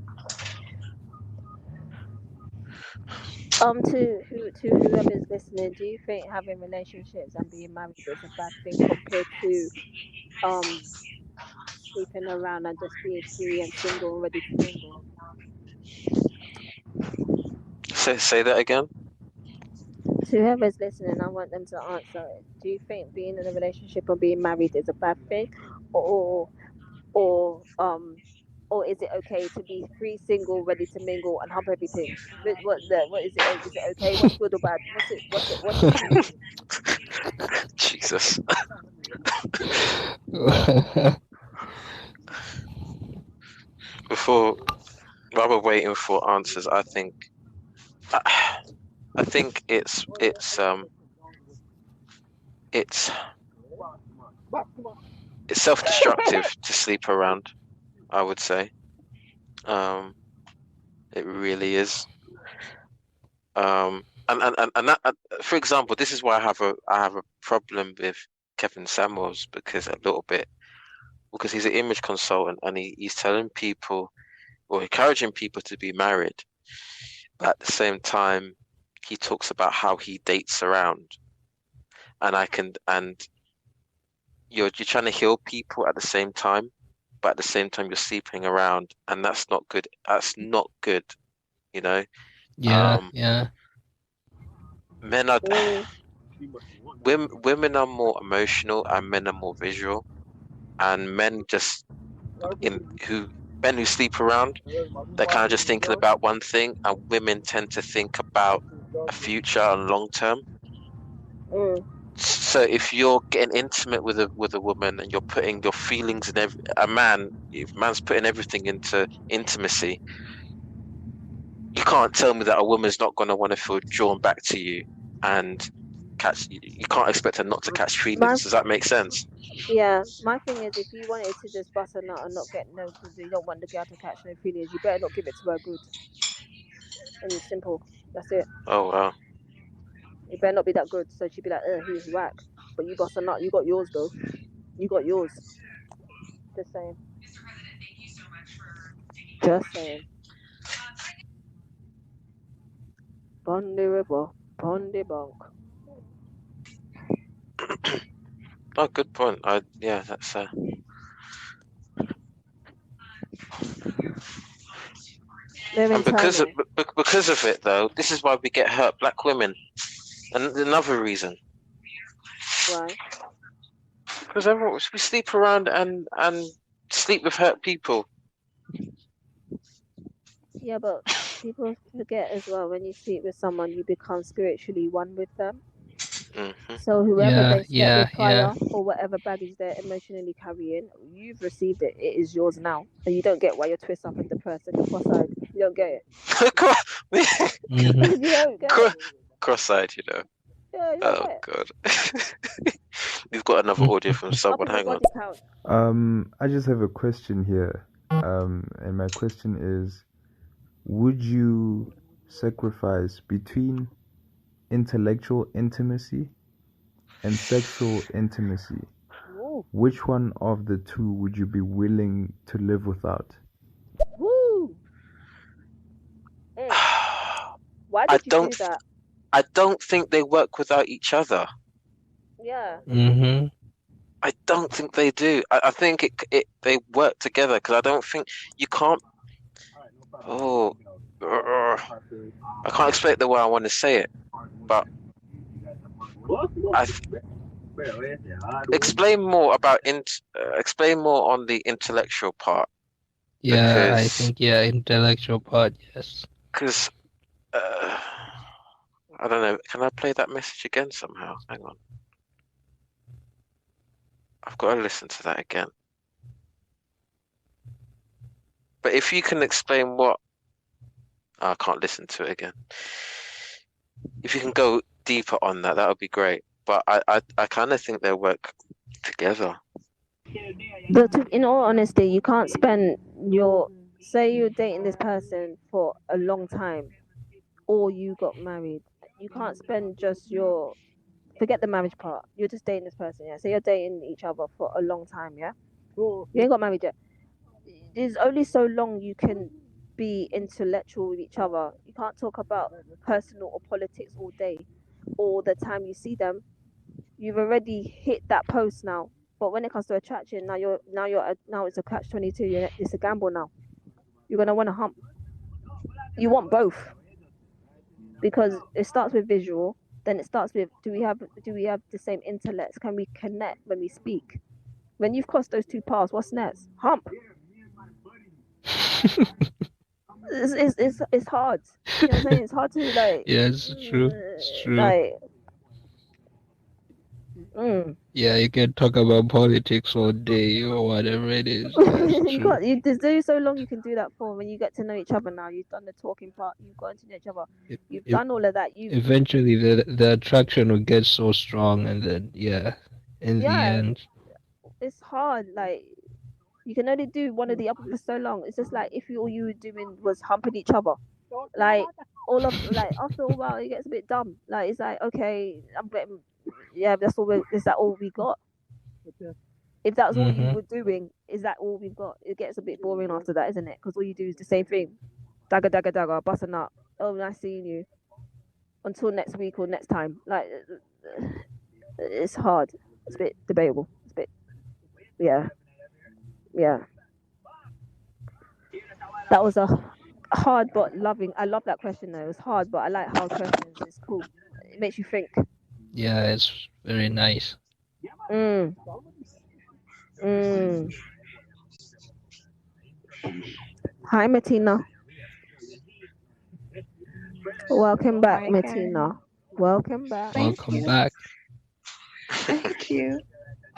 To whoever's listening, do you think having relationships and being married is a bad thing compared to sleeping around and just being free and single and ready to mingle? Say that again. To whoever's listening, I want them to answer it. Do you think being in a relationship or being married is a bad thing, or is it okay to be free, single, ready to mingle and hump everything? What is it? Is it okay? What's good or bad? What's it? Jesus. While we're waiting for answers, I think I think it's self-destructive to sleep around, I would say. It really is. And that, for example, this is why I have a problem with Kevin Samuels, because he's an image consultant, and he's telling people, or encouraging people to be married, but at the same time he talks about how he dates around, and you're trying to heal people at the same time, but at the same time you're sleeping around, and that's not good. That's not good, you know. Yeah, yeah. Men are women are more emotional and men are more visual, and men who sleep around, they're kind of just thinking about one thing, and women tend to think about a future and long term. So if you're getting intimate with a woman and you're putting your feelings in if man's putting everything into intimacy, you can't tell me that a woman's not going to want to feel drawn back to you and you can't expect her not to catch feelings. Does that make sense? Yeah, my thing is, if you wanted to just bust a nut and not get no, because you don't want the girl to catch no feelings, you better not give it to her good and simple. That's it. Oh wow. It better not be that good, so she'd be like, he's whack. But you bust a nut, you got yours though. You got yours. Just saying. Just saying. Bondi river, bondi bonk. Oh, good point. Yeah, that's They're and because entitled. because of it though, this is why we get hurt, black women. And another reason, Why? because we sleep around and sleep with hurt people. Yeah, but people forget as well, when you sleep with someone, you become spiritually one with them. Mm-hmm. So whoever they slept with prior, Yeah. or whatever baggage they're emotionally carrying, you've received it. It is yours now, and you don't get why you're twist up and depressed and you're cross-eyed. You don't get it. Mhm. You don't get it. Cross-eyed, you know. Yeah, you don't Oh get it. God. We've got another audio from someone. Up in the Hang on. body count. I just have a question here. And my question is, would you sacrifice between intellectual intimacy and sexual intimacy? Woo. Which one of the two would you be willing to live without? Woo. Why did you do that? I don't think they work without each other. Yeah. Mhm. I don't think they do. I think they work together, because I don't think you can't. Oh, I can't explain it the way I want to say it, but explain more on the intellectual part. Yeah, I think intellectual part, yes. Because I don't know. Can I play that message again somehow? Hang on. I've got to listen to that again. But if you can explain I can't listen to it again. If you can go deeper on that, that would be great. But I kind of think they work together. But in all honesty, you can't spend say you're dating this person for a long time, or you got married. You can't spend forget the marriage part. You're just dating this person, yeah. So you're dating each other for a long time, yeah. You ain't got married yet. There's only so long you can be intellectual with each other. You can't talk about personal or politics all day. All the time you see them, you've already hit that post now. But when it comes to attraction, now it's a catch-22. It's a gamble now. You're gonna want to hump. You want both, because it starts with visual. Then it starts with, do we have the same intellects? Can we connect when we speak? When you've crossed those two paths, what's next? Hump. It's hard. You know what I'm saying? It's hard to Yeah, it's true. It's true. like. Yeah, you can talk about politics all day or whatever it is. That's You true. got you do so long. You can do that for when you get to know each other. Now you've done the talking part. You've gotten to know each other. If, You've if done all of that. You eventually the attraction will get so strong, and then yeah, in the yeah. end, It's hard. Like you can only do one or the other for so long. It's just like if all you were doing was humping each other. Like all of like after a while it gets a bit dumb. Like it's like okay, I'm getting yeah. That's all. Is that all we got? If that's all you hmm were doing, is that all we've got? It gets a bit boring after that, isn't it? Because all you do is the same thing. Dagger, dagger, dagger, busting up. Oh, nice seeing you. Until next week or next time. Like, it's hard. It's a bit debatable. It's a bit, yeah, yeah. That was a hard but loving. I love that question though. It was hard, but I like hard questions. It's cool. It makes you think. yeah, it's very nice. Mm, mm. Hi, Martina. Welcome back, Hi guys. Martina. Welcome back. Thank Welcome you. back. Thank you.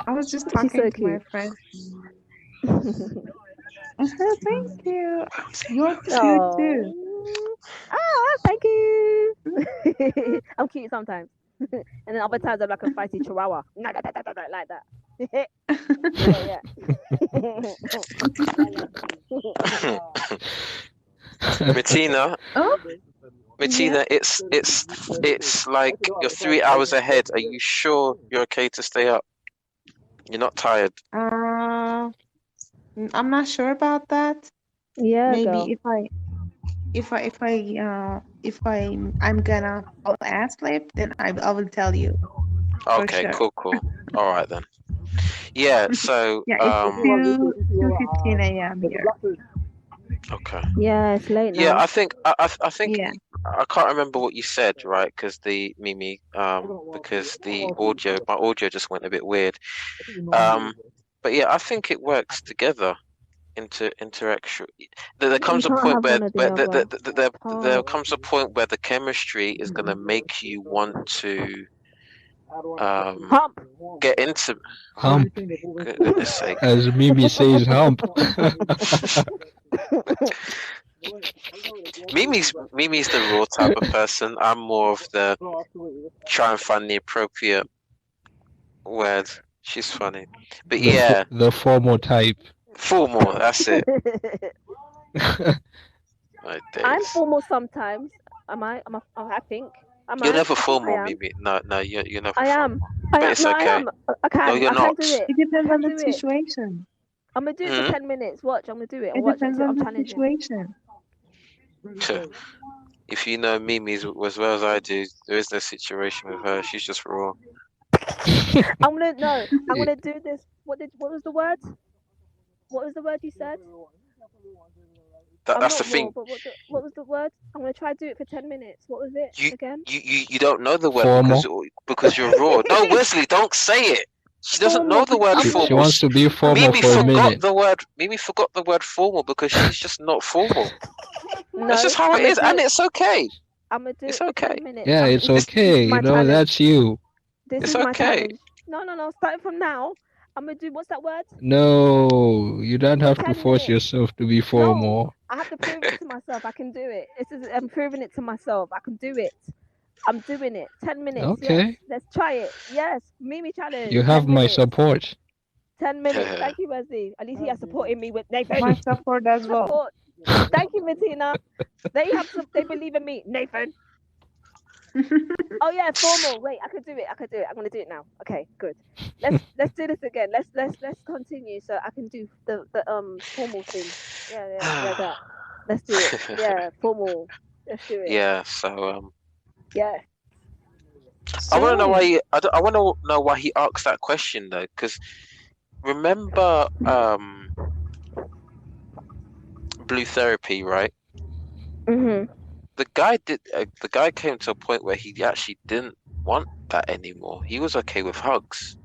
I was just She's talking so to my cute. friend. I said thank you. You're cute too. Oh, ah, thank you. I'm cute sometimes, and then other times I'm like a feisty chihuahua, like that. Yeah, Martina, Oh, yeah. Martina, it's like you're 3 hours ahead. Are you sure you're okay to stay up? You're not tired? Uh, I'm not sure about that. yeah, Maybe girl. I'm gonna fall asleep, then I will tell you for Okay, sure. cool. All right then. Yeah, so Yeah, it's 2:15 a.m. here. okay. Yeah, it's late Yeah, now. I think Yeah. I can't remember what you said, right? Because because my audio just went a bit weird. But yeah, I think it works together into interaction. There You comes a can't point have where one or the other. It's there hard. comes a point where the chemistry is gonna make you want to um Hump. get into. Hump, Goodness sake. as Mimi says, hump. Mimi's the raw type of person. I'm more of the try and find the appropriate word. She's funny. But yeah, The formal type. formal, that's it. My I'm days. formal sometimes. Am I? I think. Am You're I? never I think I formal, am. Mimi. No, you're never I am. formal. I But am. it's No, I okay. am. I No, can. you're I can do not. it. It I depends on can the do it. situation. I'm gonna do it for Mm. 10 minutes. Watch. I'm gonna do it and It watch depends until on I'm the challenging. situation. If you know Mimi's as well as I do, there is no situation with her. She's just raw. I'm gonna no. I'm gonna do this. What was the word? What was the word you said? I'm That's the not raw, thing. but what was the word? I'm gonna try to do it for 10 minutes. What was it You again? you don't know the word Formal. because you're raw. No, Wesley, don't say it. She doesn't know Formal. the word I'm She formal. wants to be formal Mimi for a forgot minute. the word. Mimi forgot the word formal because she's just not formal. That's no. just how I'm it gonna is, do and it. it's okay. I'm gonna do It's it for okay. 10 minutes. Yeah, it's This okay. is my challenge. That's you. This It's is my okay. challenge. No. Starting from now, I'm gonna do what's that word? No, you don't For have to 10 force minutes. yourself to be No, formal. I have to prove it to myself. I can do it. I'm proving it to myself. I can do it. I'm doing it. 10 minutes. Yes. Okay. Let's try it. Yes. Mimi challenge. You have 10 my minutes. support. 10 minutes. Thank you, Wesley. At least he has supporting me with Nathan. My support as well. Support. Thank you, Martina. They believe in me. Nathan. Oh yeah, formal. Wait, I could do it. I'm gonna do it now. Okay, good. Let's do this again. Let's continue so I can do the formal thing. Yeah, that. Let's do it. Yeah, formal. Let's do it. Yeah. So Yeah. I want to know why So, I want to know why he asked that question though, because remember blue therapy, right? Mhm. The guy came to a point where he actually didn't want that anymore. He was okay with hugs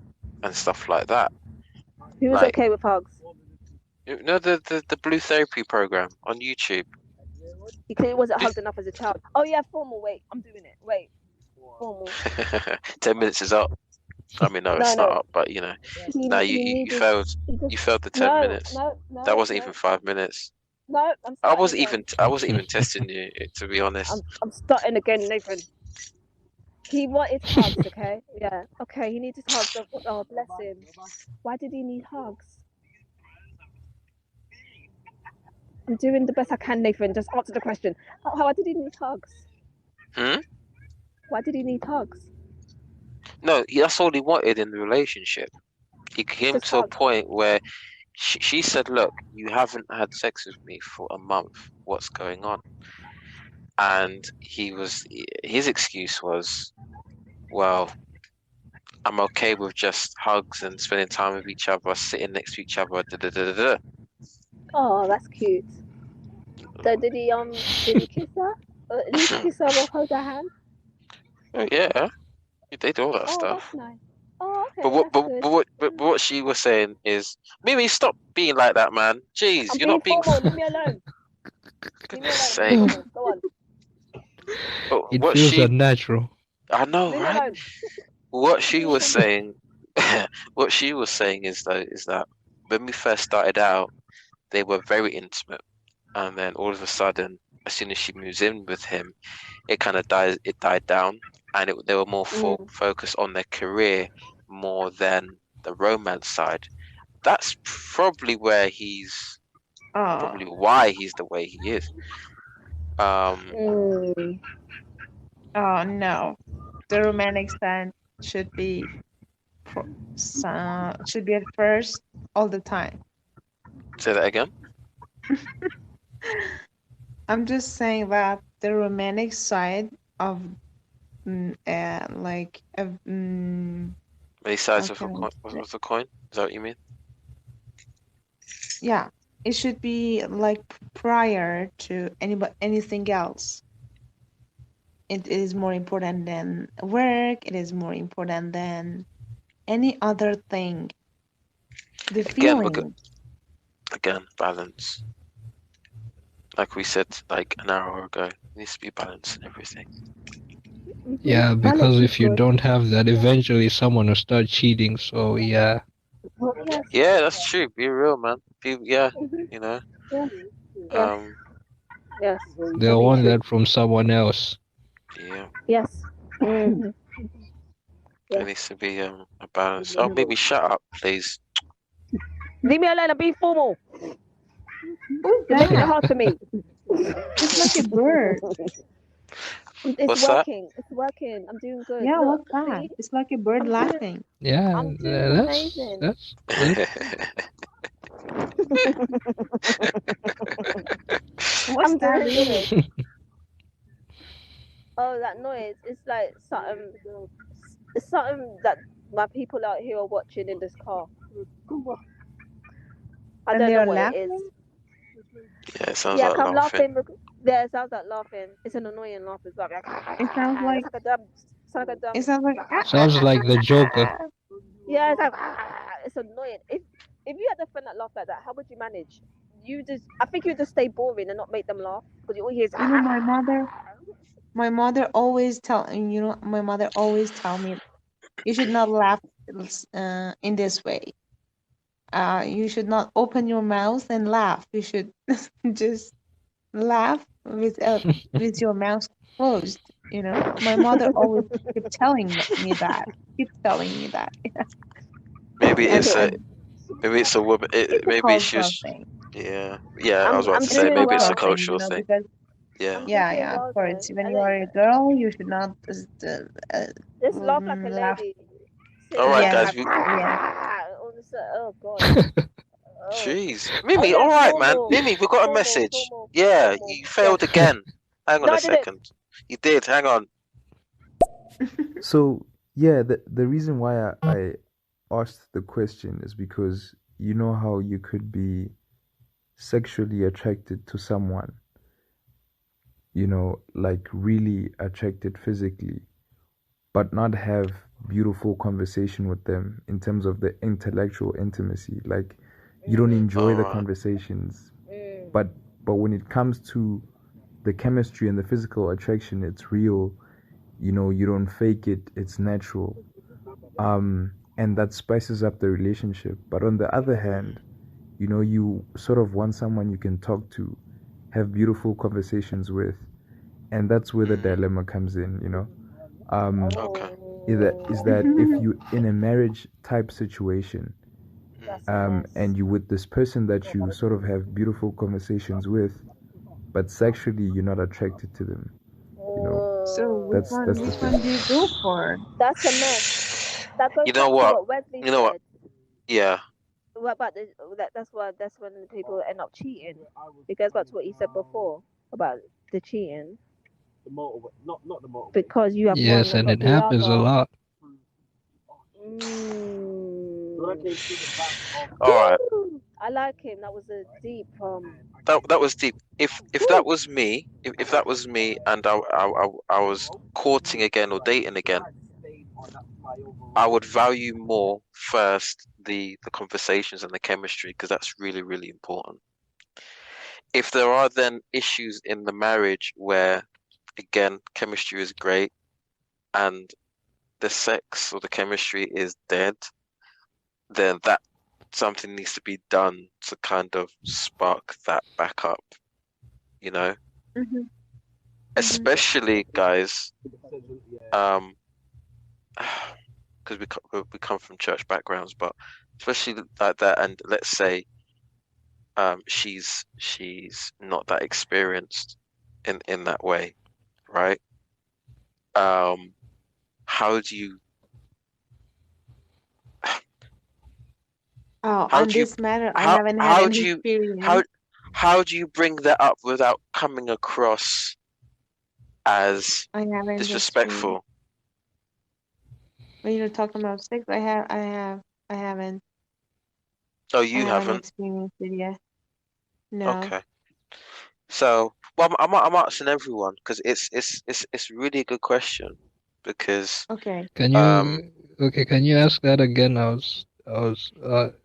and stuff like that. He was Like, okay with hugs. you know, the blue therapy program on YouTube. He clearly wasn't Did- hugged enough as a child. Oh yeah, formal. Wait, I'm doing it. Wait, formal. 10 minutes is up. I mean, no, it's not. But you know, now you failed. You failed the 10 minutes. That wasn't even 5 minutes. No, I'm I starting wasn't even testing you, to be honest. I'm starting again, Nathan. He wanted hugs, okay? Yeah. Okay, he needed hugs. Oh, bless him. Why did he need hugs? I'm doing the best I can, Nathan. Just answer the question. Why did he need hugs? Why did he need hugs? No, that's all he wanted in the relationship. He came Just to a hugs. point where she said, "Look, you haven't had sex with me for a month. What's going on?" And his excuse was, "Well, I'm okay with just hugs and spending time with each other, sitting next to each other." Da, da, da, da, da. Oh, that's cute. So did he kiss her? Did he kiss her or hold her hand? Oh, yeah, he did all that Oh, stuff. that's nice. Oh, okay, But what she was saying is, Mimi, stop being like that, man. Jeez, I'm you're being not being. formal. Leave me alone. Leave me Goodness alone. I'm sake. formal. Go on. But It what feels she, unnatural. I know, Leave me right? alone. What she Being was formal. saying, what she was saying is that when we first started out, they were very intimate, and then all of a sudden, as soon as she moves in with him, it kind of died down, and they were more focused on their career more than the romance side. That's probably where probably why he's the way he is. Mm. Oh no, the romantic side should be should be at first all the time. Say that again. I'm just saying that the romantic side of Many sides how of a can I coin. say? What's the coin? Is that what you mean? Yeah, it should be like prior to anything else. It is more important than work. It is more important than any other thing. The Again, feeling. again balance. Like we said, like an hour ago, it needs to be balance and everything. Yeah, because if you don't have that, eventually someone will start cheating. So yeah. Yes. Yeah, that's true. Be real, man. You know. Yes. Um. Yes. They'll want that from someone else. Yeah. Yes. Mm-hmm. There needs to be a balance. Oh, maybe shut up, please. Leave me alone. I'm being formal. Who's You're making it that? hard for me. It's like a bird. It's What's that? working. It's working. I'm doing good. Yeah, Look, what's that? see? It's like a bird laughing. Yeah, I'm doing amazing. that's good. What's I'm that doing really? good. Oh, that noise. It's like something. It's something that my people out here are watching in this car. I And don't they know are what it is. laughing? Yeah, it sounds Yeah, like I'm laughing. laughing. Yeah, it sounds like laughing. It's an annoying laugh. It's like It sounds like it's like a dumb. it sounds like Sounds like the Joker. Yeah, it's like it's annoying. If you had a friend that laughed like that, how would you manage? I think you just stay boring and not make them laugh because you all hear. you know my mother always tell me you should not laugh in this way. You should not open your mouth and laugh. You should just laugh with your mouth closed. My mother always me that. Keep telling me that. Maybe And it's a and maybe it's a woman. it's a Maybe she cultural was. thing. Yeah, yeah. I was about I'm to say It's a doing maybe it's a cultural well. thing, cultural thing. because Yeah. yeah, Doing of well course. though. When And you are a girl, you should not just laugh like a laugh. lady. All right, Yes, guys. yes. Oh god. Oh. Jeez, Oh Mimi. yeah, All right, man. formal. Mimi, we got a message. Yeah, Formal. you Yes. failed again. Hang on No, a I didn't. second. You did. Hang on. So yeah, the reason why I asked the question is because you know how you could be sexually attracted to someone, like really attracted physically, but not have beautiful conversation with them in terms of the intellectual intimacy. Like you don't enjoy All the right. conversations, but when it comes to the chemistry and the physical attraction, it's real. You don't fake it, it's natural. and that spices up the relationship. But on the other hand, you sort of want someone you can talk to, have beautiful conversations with, and that's where the dilemma comes in. Okay. Is that if you in a marriage type situation, That's a mess. and you with this person that you sort of have beautiful conversations with, but sexually you're not attracted to them, you know, So which that's one? the Which one thing. do you go for? That's a mess. That goes You know back to what? what Wesley You know what? said. Yeah. What about that's when people end up cheating. It goes back to what he said before about the cheating. Because you have one Yes, and and not it the happens a other. lot. Mm. All right. Woo! I like him. That was a deep That was deep. If that woo. was me, if that was me, and I was courting again or dating again, I would value more first the conversations and the chemistry, because that's really, really important. If there are then issues in the marriage where, again, chemistry is great and the sex or the chemistry is dead, then that something needs to be done to kind of spark that back up, you know? Mm-hmm. Mm-hmm. Especially guys, um, because we come from church backgrounds, but especially like that, and let's say she's not that experienced in that way, right? Um, how do you Oh, how on do you this matter, I how haven't had how any do you how experience. how do you bring that up without coming across as I haven't experienced. disrespectful? When you're talking about sex, I haven't, Oh, I you haven't haven't? experienced it yet. No. Okay. So, well, I'm asking everyone because it's really a good question because Okay. Can um you okay, can you ask that again?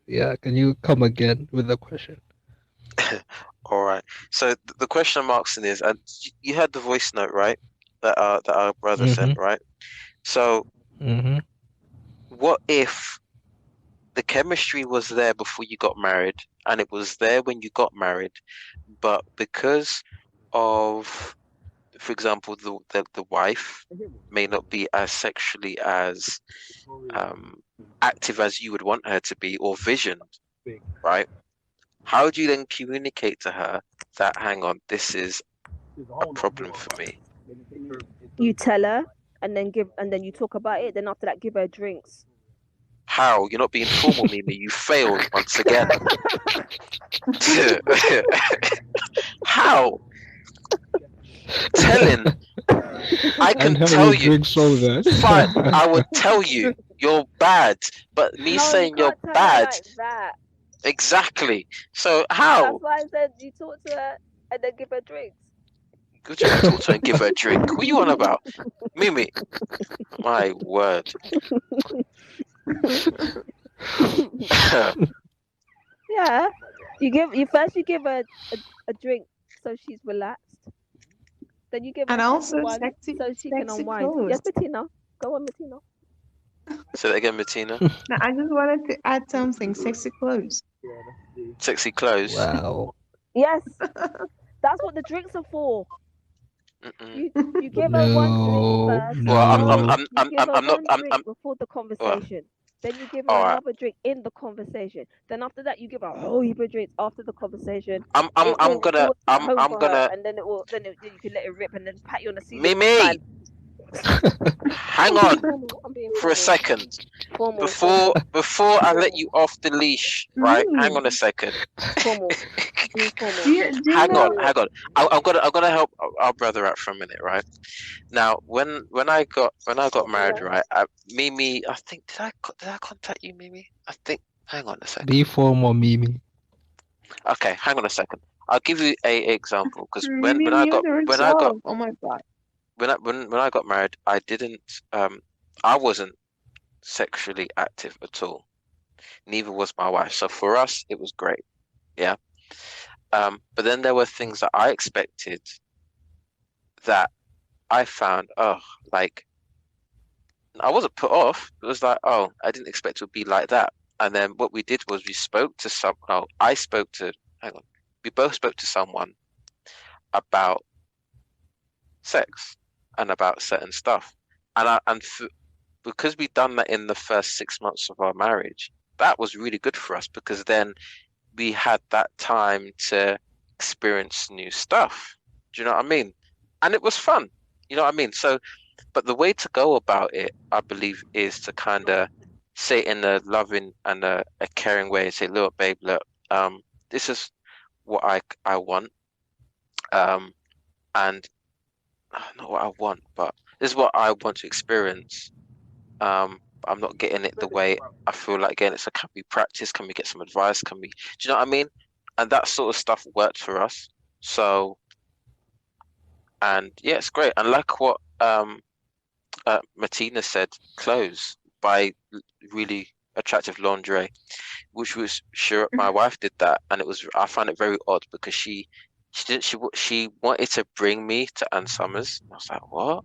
Yeah, can you come again with the question? all right. So the question I'm asking is, and you heard the voice note, right? That our brother sent, Mm-hmm. right? So Mm-hmm. what if the chemistry was there before you got married and it was there when you got married, but because of, for example, the wife may not be as sexually as um, active as you would want her to be or visioned, right? How do you then communicate to her that, hang on, this is a problem for me? You tell her and then you talk about it, then after that give her drinks. How? You're not being formal, Mimi. You failed once again. How? Telling. I And can how tell would you. drink solve Fine. that? I would tell you you're bad. But me No, you saying you're can't tell her bad, like that. exactly. So That's how? why I said you talk to her and then give her drinks. What do you mean talk to her and give her a drink? What are you on about? Mimi, my word. Yeah. You give her a drink so she's relaxed. Then you give her And a second also one so she can sexy unwind. clothes. Yes, Bettina. Go on, Bettina. Say that again, Martina. Now, I just wanted to add something. Sexy clothes. Sexy clothes. Wow. Yes, that's what the drinks are for. Mm-mm. You give her one drink No, first. Well, No, no. you give her I'm not. one drink before the Well, conversation. Then you give her all right. another drink in the conversation. Then after that, you give her a whole heap of drinks after the conversation. It will hit home I'm for her, gonna, and then you can let it rip, and then pat you on the ceiling with a Mimi, fan. hang I'm being on formal. I'm being for a formal. second. Formal, formal, Before I let you formal, off the leash, right? Hang Mimi, on a second. formal. Being do formal. you Hang on, know? Period. hang on. I'm gonna help our brother out for a minute, right? Now, when I got married, right? Mimi, I think did I contact you, Mimi? I think. Hang on a second. Be formal, Mimi. Okay, hang on a second. I'll give you a example because Mimi mute herself. Oh my God. when I got married, I didn't I wasn't sexually active at all. Neither was my wife. So for us, it was great. Yeah. But then there were things that I expected that I found, oh, like I wasn't put off. It was like, oh, I didn't expect it would be like that. And then what we did was we spoke to I spoke to, hang on, we both spoke to someone about sex and about certain stuff. Because we'd done that in the first 6 months of our marriage, that was really good for us because then we had that time to experience new stuff. Do you know what I mean? And it was fun. You know what I mean? So, but the way to go about it, I believe, is to kind of say it in a loving and a caring way and say, look, babe, look, this is what I want. And not what I want, but this is what I want to experience. I'm not getting it the way I feel like getting it. So can we practice? Can we get some advice? Can we, do you know what I mean? And that sort of stuff worked for us. So, and yeah, it's great. And like what Martina said, clothes, buy really attractive lingerie, which was sure my wife did that, and I found it very odd because she wanted to bring me to Ann Summers. I was like, what?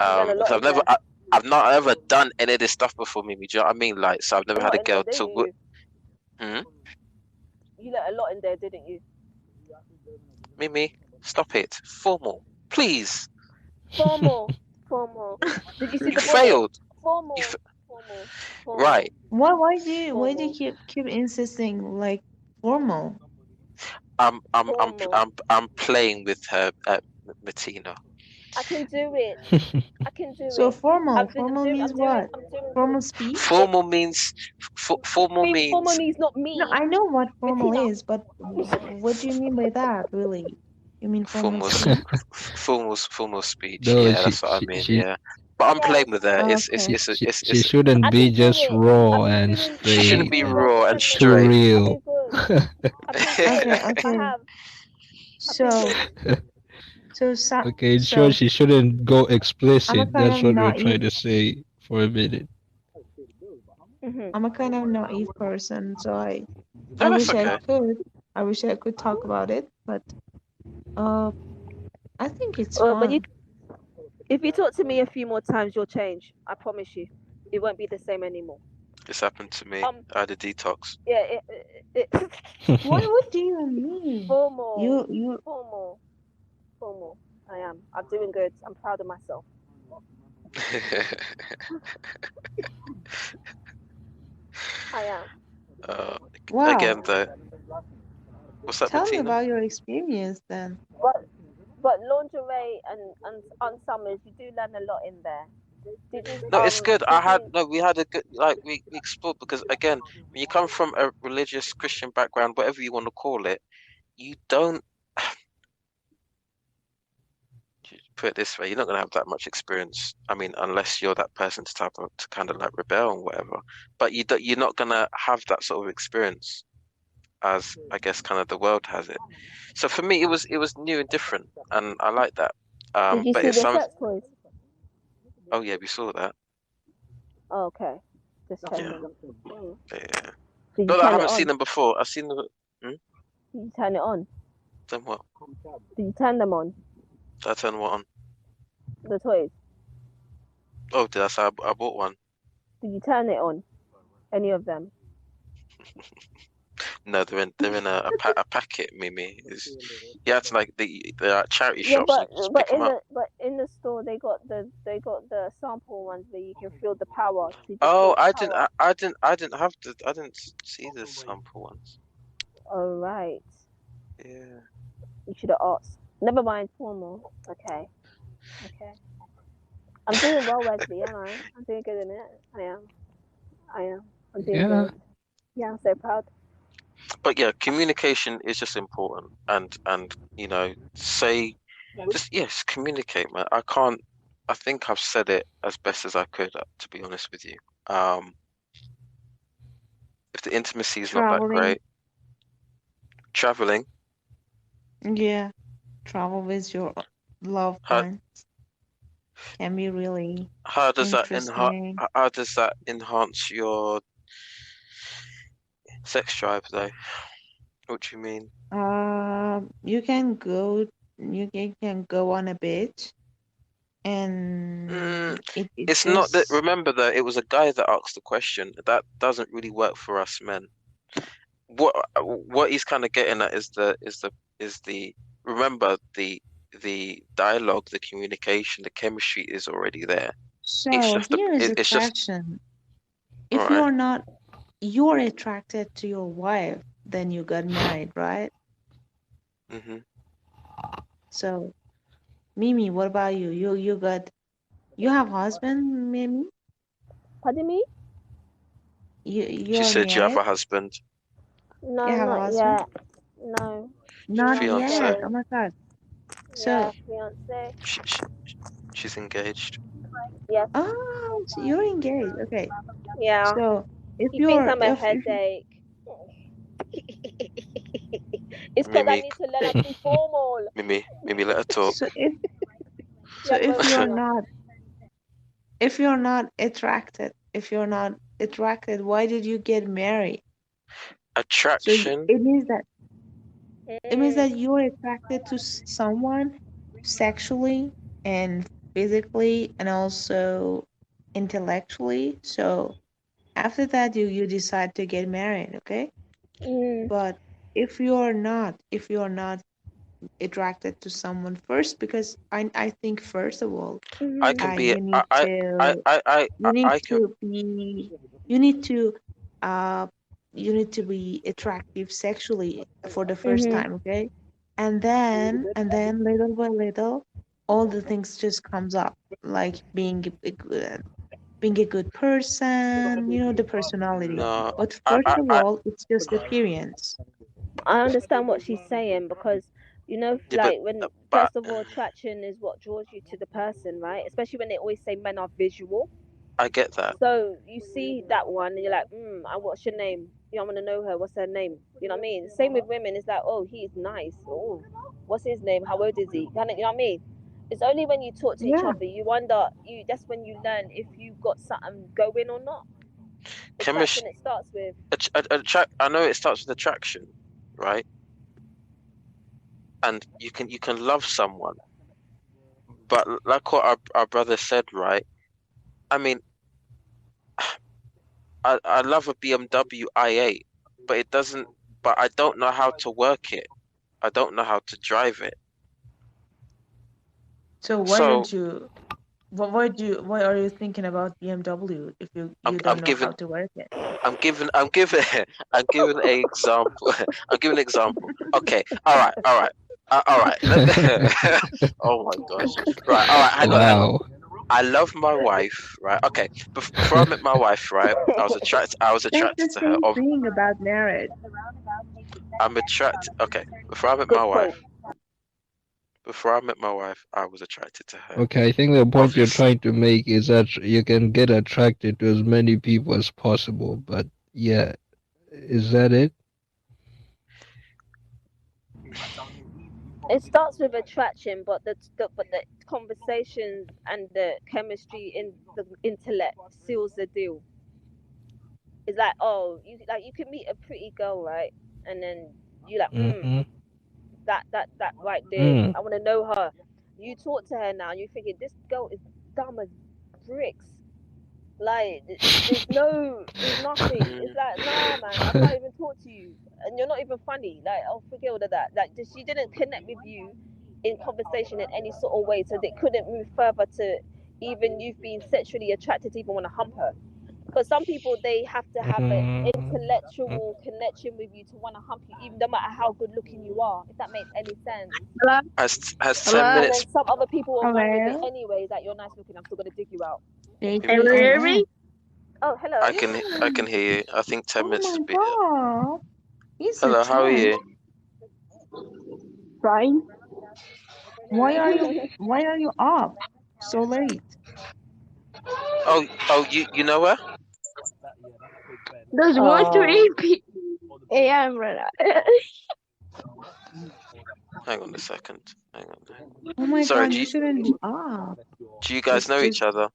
You learn a lot Because in there. I've not ever done any of this stuff before, Mimi. Do you know what I mean? Like, so I've never A had lot a in there, girl to. didn't you? Hmm? You learned a lot in there, didn't you? Mimi, stop it. Formal, please. Formal. Did you see You the body? failed. Formal. You f- Formal. Right. Why do you Formal. keep insisting like formal? Formal. I'm playing with her, Martina. I can do it. I can do So it. formal I'm formal means doing. what? I'm doing. Formal speech? Formal means formal Formal means means not No, me, I know what formal Bettina. is, but what do you mean by that, really? You mean formal formal speech? formal speech. No, Yeah, that's what I mean. she Yeah, but I'm Yes, playing with her. Okay. she shouldn't I be can do just it. raw and She I've been shouldn't straight be doing and well raw and behaved. too straight. I've real. been good. I've been good. Okay, I okay. have. I've been So good. Okay, in short, so she shouldn't go I'm a explicit. kind That's of what we're trying naive to say for a minute. Mhm. I'm a kind of naive person, so I No, that's wish I okay. could. I wish I could talk about it, but uh I think it's But fun. if you talk to me a few more times, you'll change. I promise you. It won't be the same anymore. This happened to me. Um. I had a detox. Yeah. What do you mean? Formal. You Formal. Formal. I am. I'm doing good. I'm proud of myself. I am. uh, wow. again, though, what's that, Tell me Bettina? about your experience then. But lingerie and summers, you do learn a lot in there. Did you No, it's good. did you We had a good, like, we explored because, again, when you come from a religious Christian background, whatever you want to call it, you don't put it this way, you're not going to have that much experience. I mean, unless you're that person to kind of like rebel and whatever. But you're not going to have that sort of experience as I guess kind of the world has it. So for me, it was new and different, and I like that. did you But see it's the some. sex toys? Oh yeah, we saw that. Oh, okay. Just Yeah, checking. Mm. yeah. Did you Not that I turn it haven't seen on? them before. I've seen them. Hmm? Did you turn it on? Then what? Did you turn them on? Did I turn what on? The toys. Oh, did I say I bought one? Did you turn it on? Any of them? No, they're in a packet, Mimi. You have to like they're at charity Yeah, shops and you just pick them up. but in the store they got the sample ones where you can feel the power. So you just Oh, feel the power. I didn't see the sample ones. All right. Yeah. You should have asked. Never mind. Formal. Okay. Okay. I'm doing well, Wesley, am I? I'm doing good in it. I am. I'm doing Yeah. good. Yeah, I'm so proud. But yeah, communication is just important, and say just yes, communicate, man. I think I've said it as best as I could, to be honest with you. If the intimacy is not that Traveling. great, traveling, Yeah. Travel with your loved how ones can be really how does that interesting. enhance your sex drive, though? What do you mean? You can go on a beach and it It's not that. just Remember that it was a guy that asked the question. That doesn't really work for us men. What he's kind of getting at is the remember the dialogue, the communication, the chemistry is already there. It's so just the here is a it's just question. all If right. you're attracted to your wife, then you got married, right? Mm-hmm. So Mimi, what about you? You have husband, Mimi? Pardon me? She You're said you have married? a husband, You No, have a not husband? yet. No, Not fiance. yet. fiance. Oh my God. Yeah, So, fiance. She's engaged. Yes. oh, so you're engaged. Okay. Yeah. So if He thinks you're I'm a if headache. It's because I Mimi, need to learn how to be formal. Mimi, let her talk. so if so Yeah, if go, you're Tia. not if you're not attracted, why did you get married? So Attraction. it means Mm, that you're attracted to someone sexually and physically and also intellectually. So after that, you decide to get married, okay? mm, But if you're not attracted to someone first, because I think first of all, I mm-hmm, can be. you need to I can. you need to uh you need to be attractive sexually for the first mm-hmm. time, okay? And then little by little, all the things just comes up, like being a good person, the personality. No. But first of I all, it's just appearance. I understand what she's saying because, yeah, like when, but first of all, attraction is what draws you to the person, right? Especially when they always say men are visual. I get that. So you see that one and you're like, what's your name? I want to know her. What's her name? You know what I mean? Same with women. It's like, oh, he's nice. Oh, what's his name? How old is he? You know what I mean? It's only when you talk to each Yeah. other you wonder. That's when you learn if you got something going or not. Chemistry. Attraction. It starts with. Attract. I know it starts with attraction, right? And you can love someone, but like what our brother said, right? I mean, I love a BMW i8, but it doesn't. But I don't know how to work it. I don't know how to drive it. So why So don't you? Why are you thinking about BMW if I'm you I'm don't know how giving to work it? I'm giving I'm giving an example. I'm giving an example. Okay. All right. All right. Oh my gosh. Right. All right. Hang on. Wow. I love my wife. Right. Okay. Before I met my wife, right, I was attracted. I was That's attracted the to her. same thing about marriage. I'm attracted. Okay. Before I met Good my point. wife. Before I met my wife, I was attracted to her. Okay, I think the point you're Obviously, trying to make is that you can get attracted to as many people as possible, but yeah, is that it? It starts with attraction, but the conversations and the chemistry in the intellect seals the deal. It's like, oh, you can meet a pretty girl, right? And then you like, Mm-hmm. that right there. Mm. I want to know her. You talk to her now. You're thinking this girl is dumb as bricks. Like there's nothing. mm, It's like, nah, man, I can't even talk to you, and you're not even funny. Like, oh, forget all of that. Like, she didn't connect with you in conversation in any sort of way, so they couldn't move further to even you've been sexually attracted to even want to hump her. Because some people they have to have an Mm. intellectual connection with you to want to hump you, even no matter how good looking you are. If that makes any sense. Hello? has ten Hello? And then minutes. some other people will run with it Hello? anyways. Like, you're nice looking, I'm still gonna dig you out. Mimi, ATMF. Oh, hello. I Yeah. can hear you. I think 10 Oh minutes my is a bit. God. It's a Hello, how are 10. you? Fine. Why are you up so late? You know her? There's one to Oh. 8 a.m. right now. Hang on a second. Hang on. Oh my Sorry, God, you shouldn't be up. do you guys know Just each other?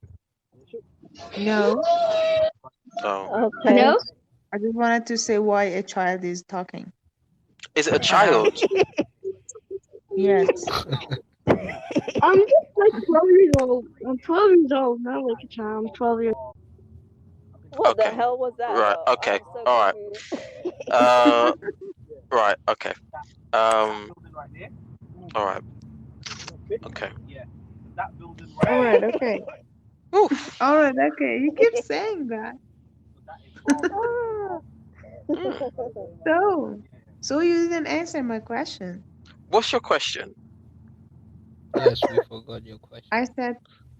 no. Oh. Okay. I just wanted to say why a child is talking Is it a around. child? Yes. I'm just like 12 years old. I'm 12 years old, not like a child. I'm 12 years old. What the Okay. hell was that Right. about? Okay. I'm so All right. confused. Right. Okay. Um. All right. Okay. All right, okay. Oof. All right, okay. You keep saying that. Ah. Mm. So, so you didn't answer my question. What's your question? Yes, we forgot your question.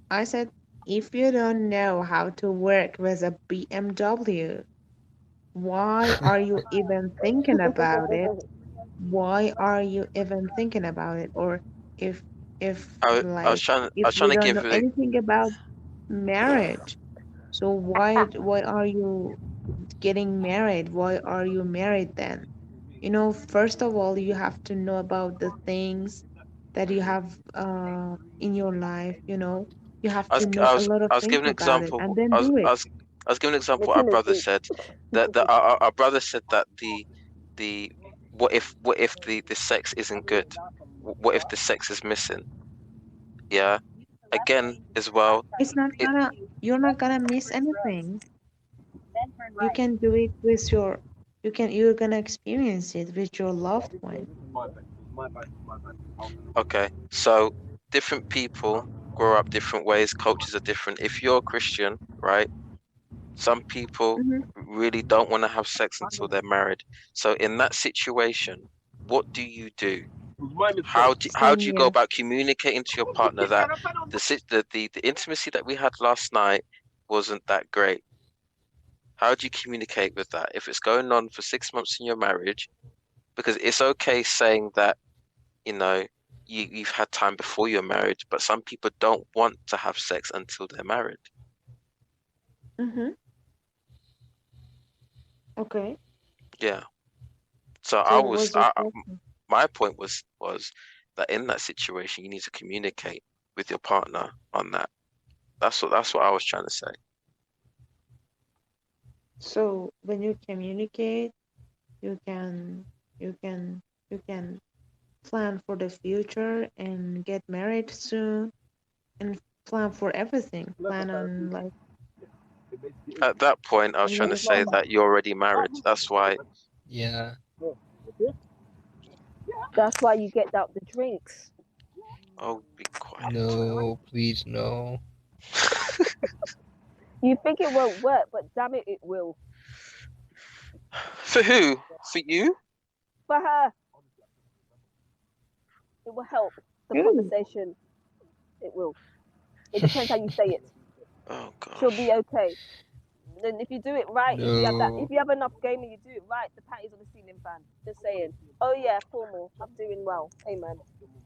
I said, if you don't know how to work with a BMW, why are you even thinking about it? Why are you even thinking about it? Or if if I was like trying. I if was trying you to don't give know you. anything about marriage, so why are you getting married? Why are you married then? First of all, you have to know about the things that you have in your life. You have to know a lot of I was things giving an about it and example. then do it. I was giving an example. Our Making it brother deep. said that our brother said that the what if the sex isn't good? What if the sex is missing? Yeah. Again, as well. It's not It. gonna, you're not gonna miss anything. You can do it with you're gonna experience it with your loved one. Okay. So different people grow up different ways. Cultures are different. If you're a Christian, right? Some people Hmm. really don't want to have sex until they're married. So in that situation, what do you do? How do Same you go here. about communicating to your partner that the intimacy that we had last night wasn't that great? How do you communicate with that if it's going on for 6 months in your marriage? Because it's okay saying that, you know, you've had time before you're married, but some people don't want to have sex until they're married. Hmm. Okay. Yeah. So So what was your question? my point was that in that situation you need to communicate with your partner on that. That's what I was trying to say. So when you communicate, you can you can you can plan for the future and get married soon and plan for everything. Plan on like At that point, I was a trying lot to of say things. that you're already married. That's why. Yeah. That's why you get out the drinks. Oh, be quiet. No, please no. You think it won't work, but damn it, it will. For who? For you? For her, it will help the Really? conversation. It will. It depends how you say it. Oh She'll be gosh. okay. Then if you do it right, if No. you have enough game and you do it right, the patty's on the ceiling fan. Just saying. Oh yeah, formal. I'm doing well. Amen.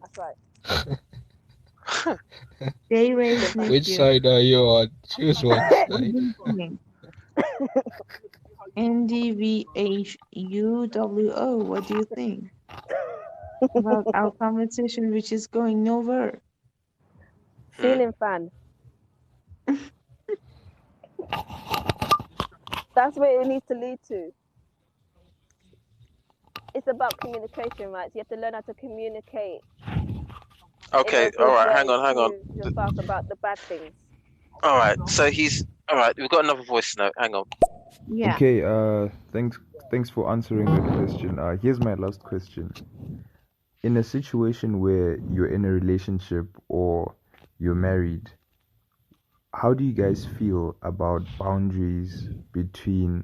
That's right. Day Ceiling raised fan. Which nephew. side are you on? Choose one What side. do you think? NDVHUWO, what do you think about our conversation, which is going nowhere? Hmm? Ceiling fan. That's where it needs to lead to. It's about communication, right? So you have to learn how to communicate in Okay. a All good right. Hang way on. Hang on. to your spouse about the bad things. All right. So he's all right. We've got another voice note. Hang on. Yeah. Okay, thanks for answering that question. Here's my last question. In a situation where you're in a relationship or you're married, how do you guys feel about boundaries between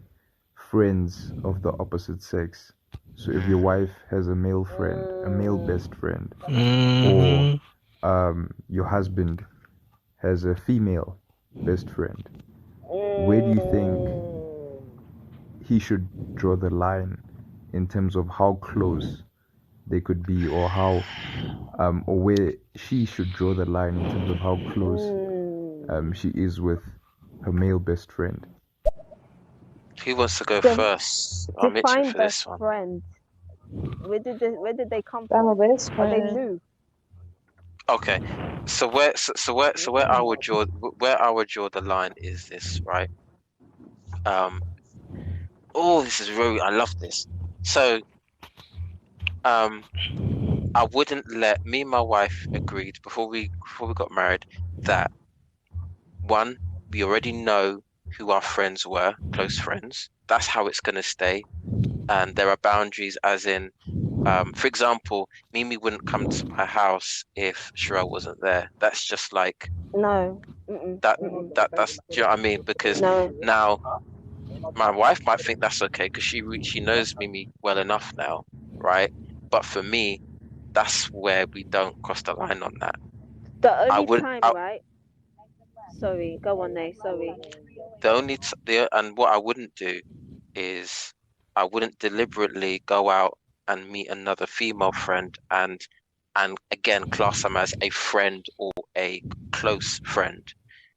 friends of the opposite sex? So if your wife has a male friend, a male best friend, or Hmm. your husband has a female best friend, where do you think he should draw the line in terms of how close they could be, or or where she should draw the line in terms of how close she is with her male best friend? Who wants to go De- first? I'm itching define for best this one. friend. Where did they come I'm a from? best Are they friend. new? Okay. So where I would draw the line is this, right? Um. Oh, this is really. I love this. So, um, I wouldn't let me and my wife agreed before we got married that one, we already know who our friends were, close friends. That's how it's gonna stay. And there are boundaries, as in, for example, Mimi wouldn't come to my house if Sherelle wasn't there. That's just like No. that's, do you know what I mean? Because No. now my wife might think that's okay because she knows Mimi well enough now, right? But for me, that's where we don't cross the line on that. The I only wouldn't. time, right? Sorry, go on there. Sorry. And what I wouldn't do is I wouldn't deliberately go out and meet another female friend and again class them as a friend or a close friend.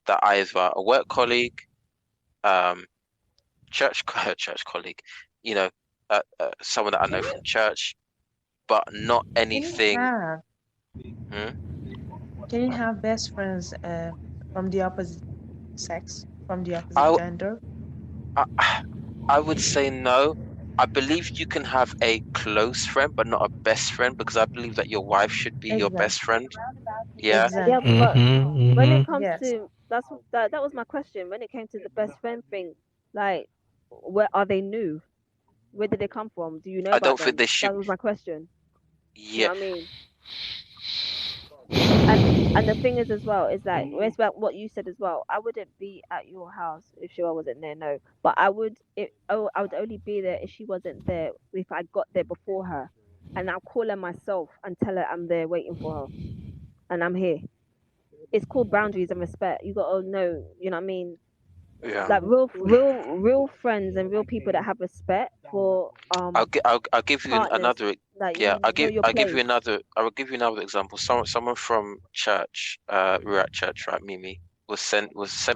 That either a work colleague, church colleague, you know, someone that I know from church, but not Can you anything. have can you have best friends from the opposite sex, from the opposite I, gender? I would say no. I believe you can have a close friend, but not a best friend, because I believe that your wife should be your Exactly. best friend. Yeah. Yeah, Exactly. but when it Mm-hmm. comes Yes. to that was my question. When it came to the best friend thing, like, where are they new? Where did they come from? Do you know I about don't think them? they should. That was my question. You Yeah. know what I mean? And the thing is as well is like it's about what you said as well. I wouldn't be at your house if Sheila wasn't there, no. But I would I would only be there if she wasn't there if I got there before her. And I'll call her myself and tell her I'm there waiting for her and I'm here. It's called boundaries and respect. You gotta know, you know what I mean? Yeah. Like real friends and real people that have respect for I'll give you partners. another. Like Yeah. you know your I'll give you place. another. I will give you another example. Someone from church. We were at church, right? Mimi was sent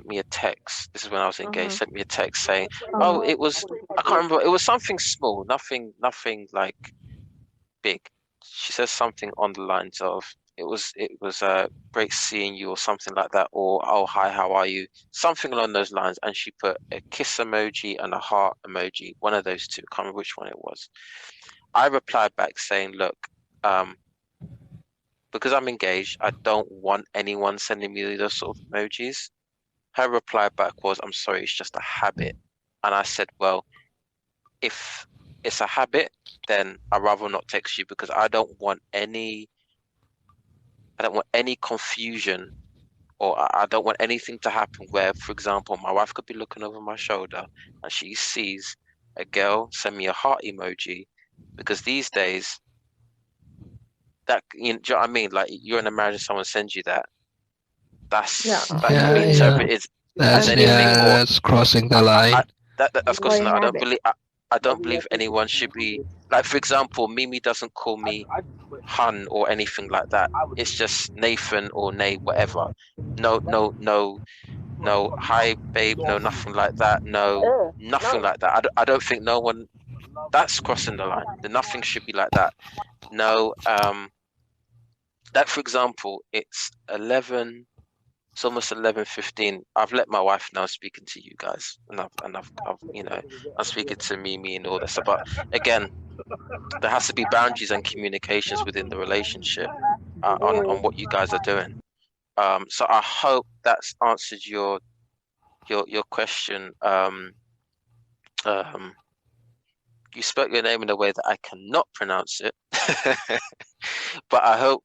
me a text. This is when I was engaged. Uh-huh. Sent me a text saying, "Oh, Uh-huh. it was. I can't remember. It was something small. Nothing like big." She says something on the lines of, "It was great seeing you," or something like that, or "Oh, hi, how are you?" Something along those lines. And she put a kiss emoji and a heart emoji. One of those two. I can't remember which one it was. I replied back saying, "Look, um, because I'm engaged, I don't want anyone sending me those sort of emojis." Her reply back was, "I'm sorry, it's just a habit." And I said, "Well, if it's a habit, then I'd rather not text you because I don't want any confusion, or I don't want anything to happen where, for example, my wife could be looking over my shoulder and she sees a girl send me a heart emoji, because these days that, do you know what I mean? Like, you're in a marriage and someone sends you that, Yeah. that can Yeah, be Until you yeah. interpreted as until anything. you Or That's crossing the I line. that's or question. you have it. I don't believe anyone should be like, for example, Mimi doesn't call me Hun or anything like that. It's just Nathan or Nay, whatever. No, hi babe, no, nothing like that. No, nothing No. like that. I don't think no one, that's crossing the line. The nothing should be like that. No, that, for example, it's almost 11:15. I've let my wife know I'm speaking to you guys, and I've I'm speaking to Mimi and all that stuff. But again, there has to be boundaries and communications within the relationship, on what you guys are doing. So I hope that's answered your question. Um, you spoke your name in a way that I cannot pronounce it, but I hope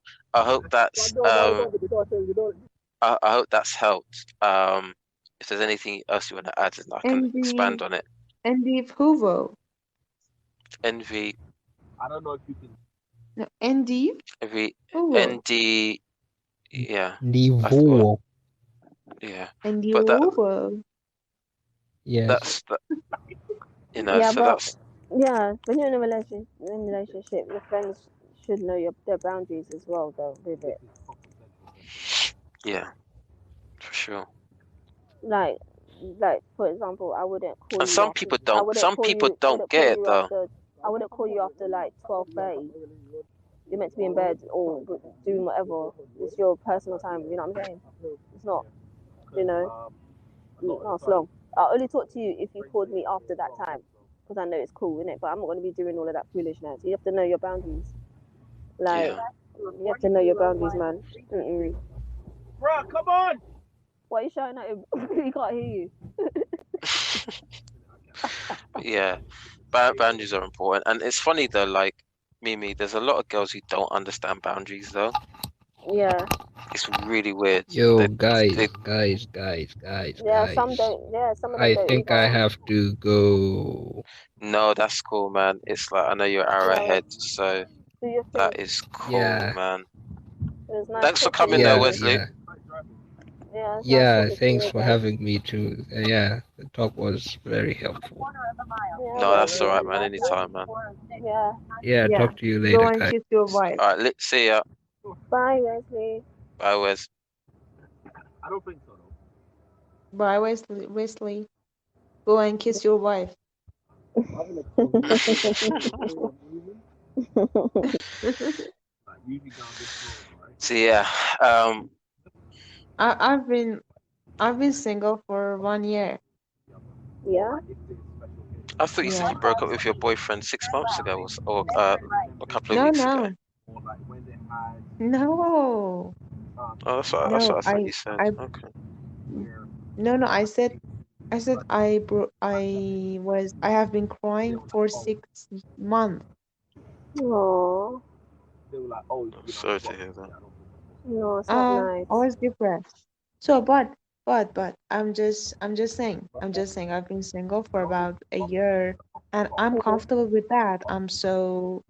that's I hope that's helped. If there's anything else you want to add, then I can And expand the on it. Hoover. Envy, No, Andy envy, Hoover. ND, yeah, I thought, Niveau. yeah, Andy but Hoover. Yes. that's that, Yeah, so but that's, yeah, when you're in a relationship, your friends should know their boundaries as well, though, with it. yeah, for sure. Like, like for example, I wouldn't call And you after. some people I don't wouldn't call get it you though. after. I wouldn't call you after like 12:30. You're meant to be in bed or doing whatever. It's your personal time. You know what I'm saying? It's not. You know, not it's long. I'll only talk to you if you called me after that time, because I know it's cool, innit? But I'm not going to be doing all of that foolishness. You have to know your boundaries. Like, Yeah. you have to know your boundaries, man. Mm-mm. Bruh, come on! Why are you shouting at him? He can't hear you. Yeah. Boundaries are important, and it's funny though. Like Mimi, there's a lot of girls who don't understand boundaries though. Yeah. It's really weird. Yo, They, guys, they guys, guys, guys, Yeah, some guys. don't. Yeah, some of them I don't think I either. have to go. No, that's cool, man. It's like I know you're an hour No, ahead, so do your thing. that is cool, Yeah, man. It was nice Thanks for talking coming with there, yeah, you. Wesley. yeah, Yeah, it's nice yeah. talking to Thanks you for again. having me too. Yeah, the talk was very helpful. Yeah, No, that's all right, man. Wesley. Anytime, man. Yeah. Yeah, Yeah. talk to you Go later, and guys. kiss your wife. All right, see ya. Bye, Wesley. Bye, Wes. Bye, Wesley. Go and kiss your wife. So yeah, I've been single for 1 year. Yeah. I thought you said Yeah. you broke up with your boyfriend 6 months ago, or a couple of No, weeks ago. no, no, Oh, that's no. what I thought you said. I, Okay. no. I said I have been crying for 6 months. Oh, I'm sorry to hear that. no, it's not I nice. was depressed. So, but I'm just saying, I've been single for about a year, and I'm Mhm. comfortable with that. I'm so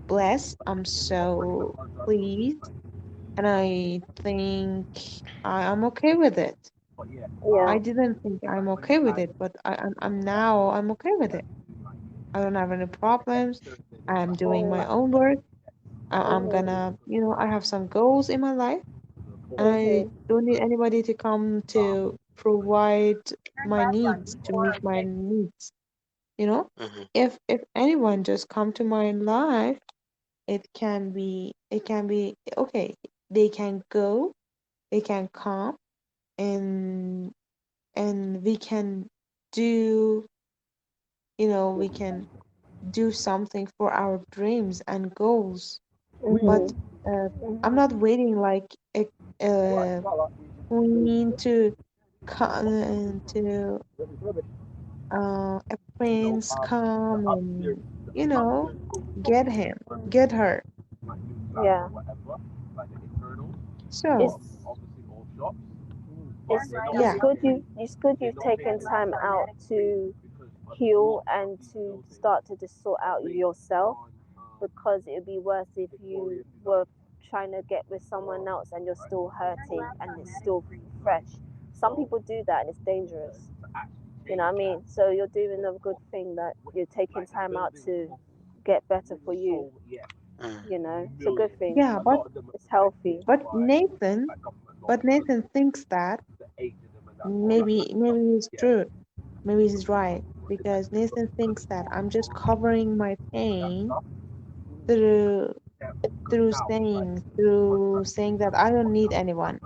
blessed. I'm so pleased, and I think I'm okay with it. Yeah. I didn't think I'm okay with it, but I'm okay with it. I don't have any problems. I'm doing my Mhm. own work. I'm Mhm. gonna, I have some goals in my life, and I Mhm. don't need anybody to come to provide my needs, to meet my needs. You know, Mhm. if anyone just come to my life, it can be okay. They can go, they can come, and we can do, we can do something for our dreams and goals. But Mhm. uh, I'm not waiting like a queen to come, to a prince come and, get him, get her. Yeah. It's So it's yeah, good you've taken time out to heal and to start to just sort out yourself, because it would be worse if you were trying to get with someone else and you're still hurting and it's still fresh. Some people do that and it's dangerous. You know what I mean? So you're doing a good thing that you're taking time out to get better for you. Mm. You know, it's a good thing. yeah, It's healthy. but Nathan thinks that maybe he's true, maybe he's right, because Nathan thinks that I'm just covering my pain through through saying that I don't need anyone.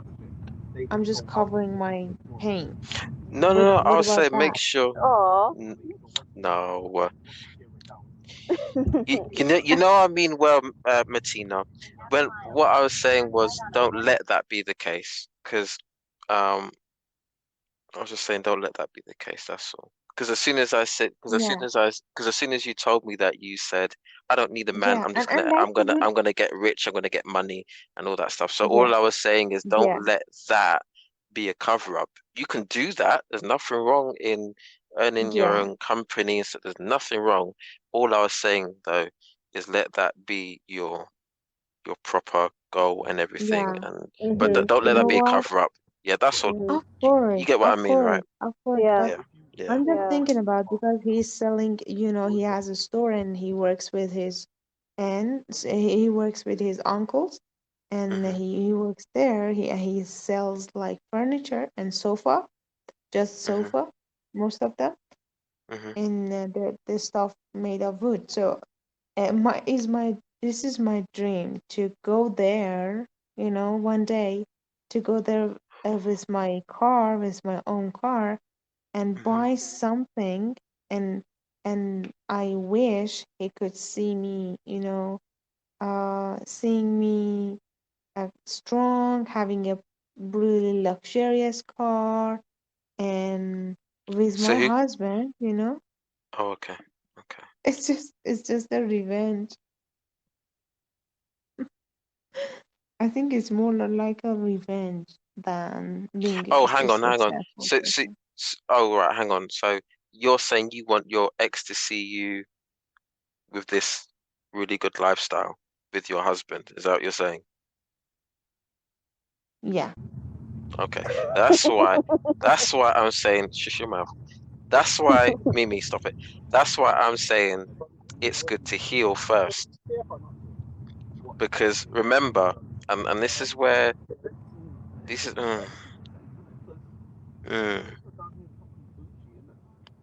I'm just covering my pain. No, no, What no. what I'll about say that? make sure. Oh. N- No, you know what I mean. Well, Martina, when what I was saying was don't let that be the case, because um I was just saying, don't let that be the case. That's all. Because as soon as I said, Yeah, because as soon as you told me that, you said, I don't need a man. yeah, I'm just and gonna, that's I'm a gonna, good. I'm gonna get rich. I'm gonna get money and all that stuff. So Yeah, all I was saying is, yeah, don't let that be a cover up. You can do that. There's nothing wrong in earning your yeah, own company. So there's nothing wrong. All I was saying though is let that be your proper goal and everything. yeah. And but Mhm. don't You let that know be a what? cover up. Yeah, that's all. Mhm. Of You course, get what I of mean, right? course, of course. Yeah. But Yeah, yeah. I'm just Yeah. thinking about, because he's selling, he has a store and he works with his aunts, he works with his uncles, and Mhm, he works there. He sells like furniture and sofa, just mhm, sofa, most of them, mhm, and the stuff made of wood. So this is my dream to go there, one day, to go there with my car, with my own car, and mhm, buy something, and I wish he could see me, seeing me strong, having a really luxurious car, and with So my who? husband, you know, Oh, okay. Okay. it's just a revenge. I think it's more like a revenge than being Oh, a hang on, hang on. successful So, person. oh, right, hang on. So you're saying you want your ex to see you with this really good lifestyle with your husband? Is that what you're saying? Yeah. Okay. That's why. That's why I'm saying, shush your mouth. That's why, Mimi, stop it. That's why I'm saying it's good to heal first. Because remember, and this is where this is mm,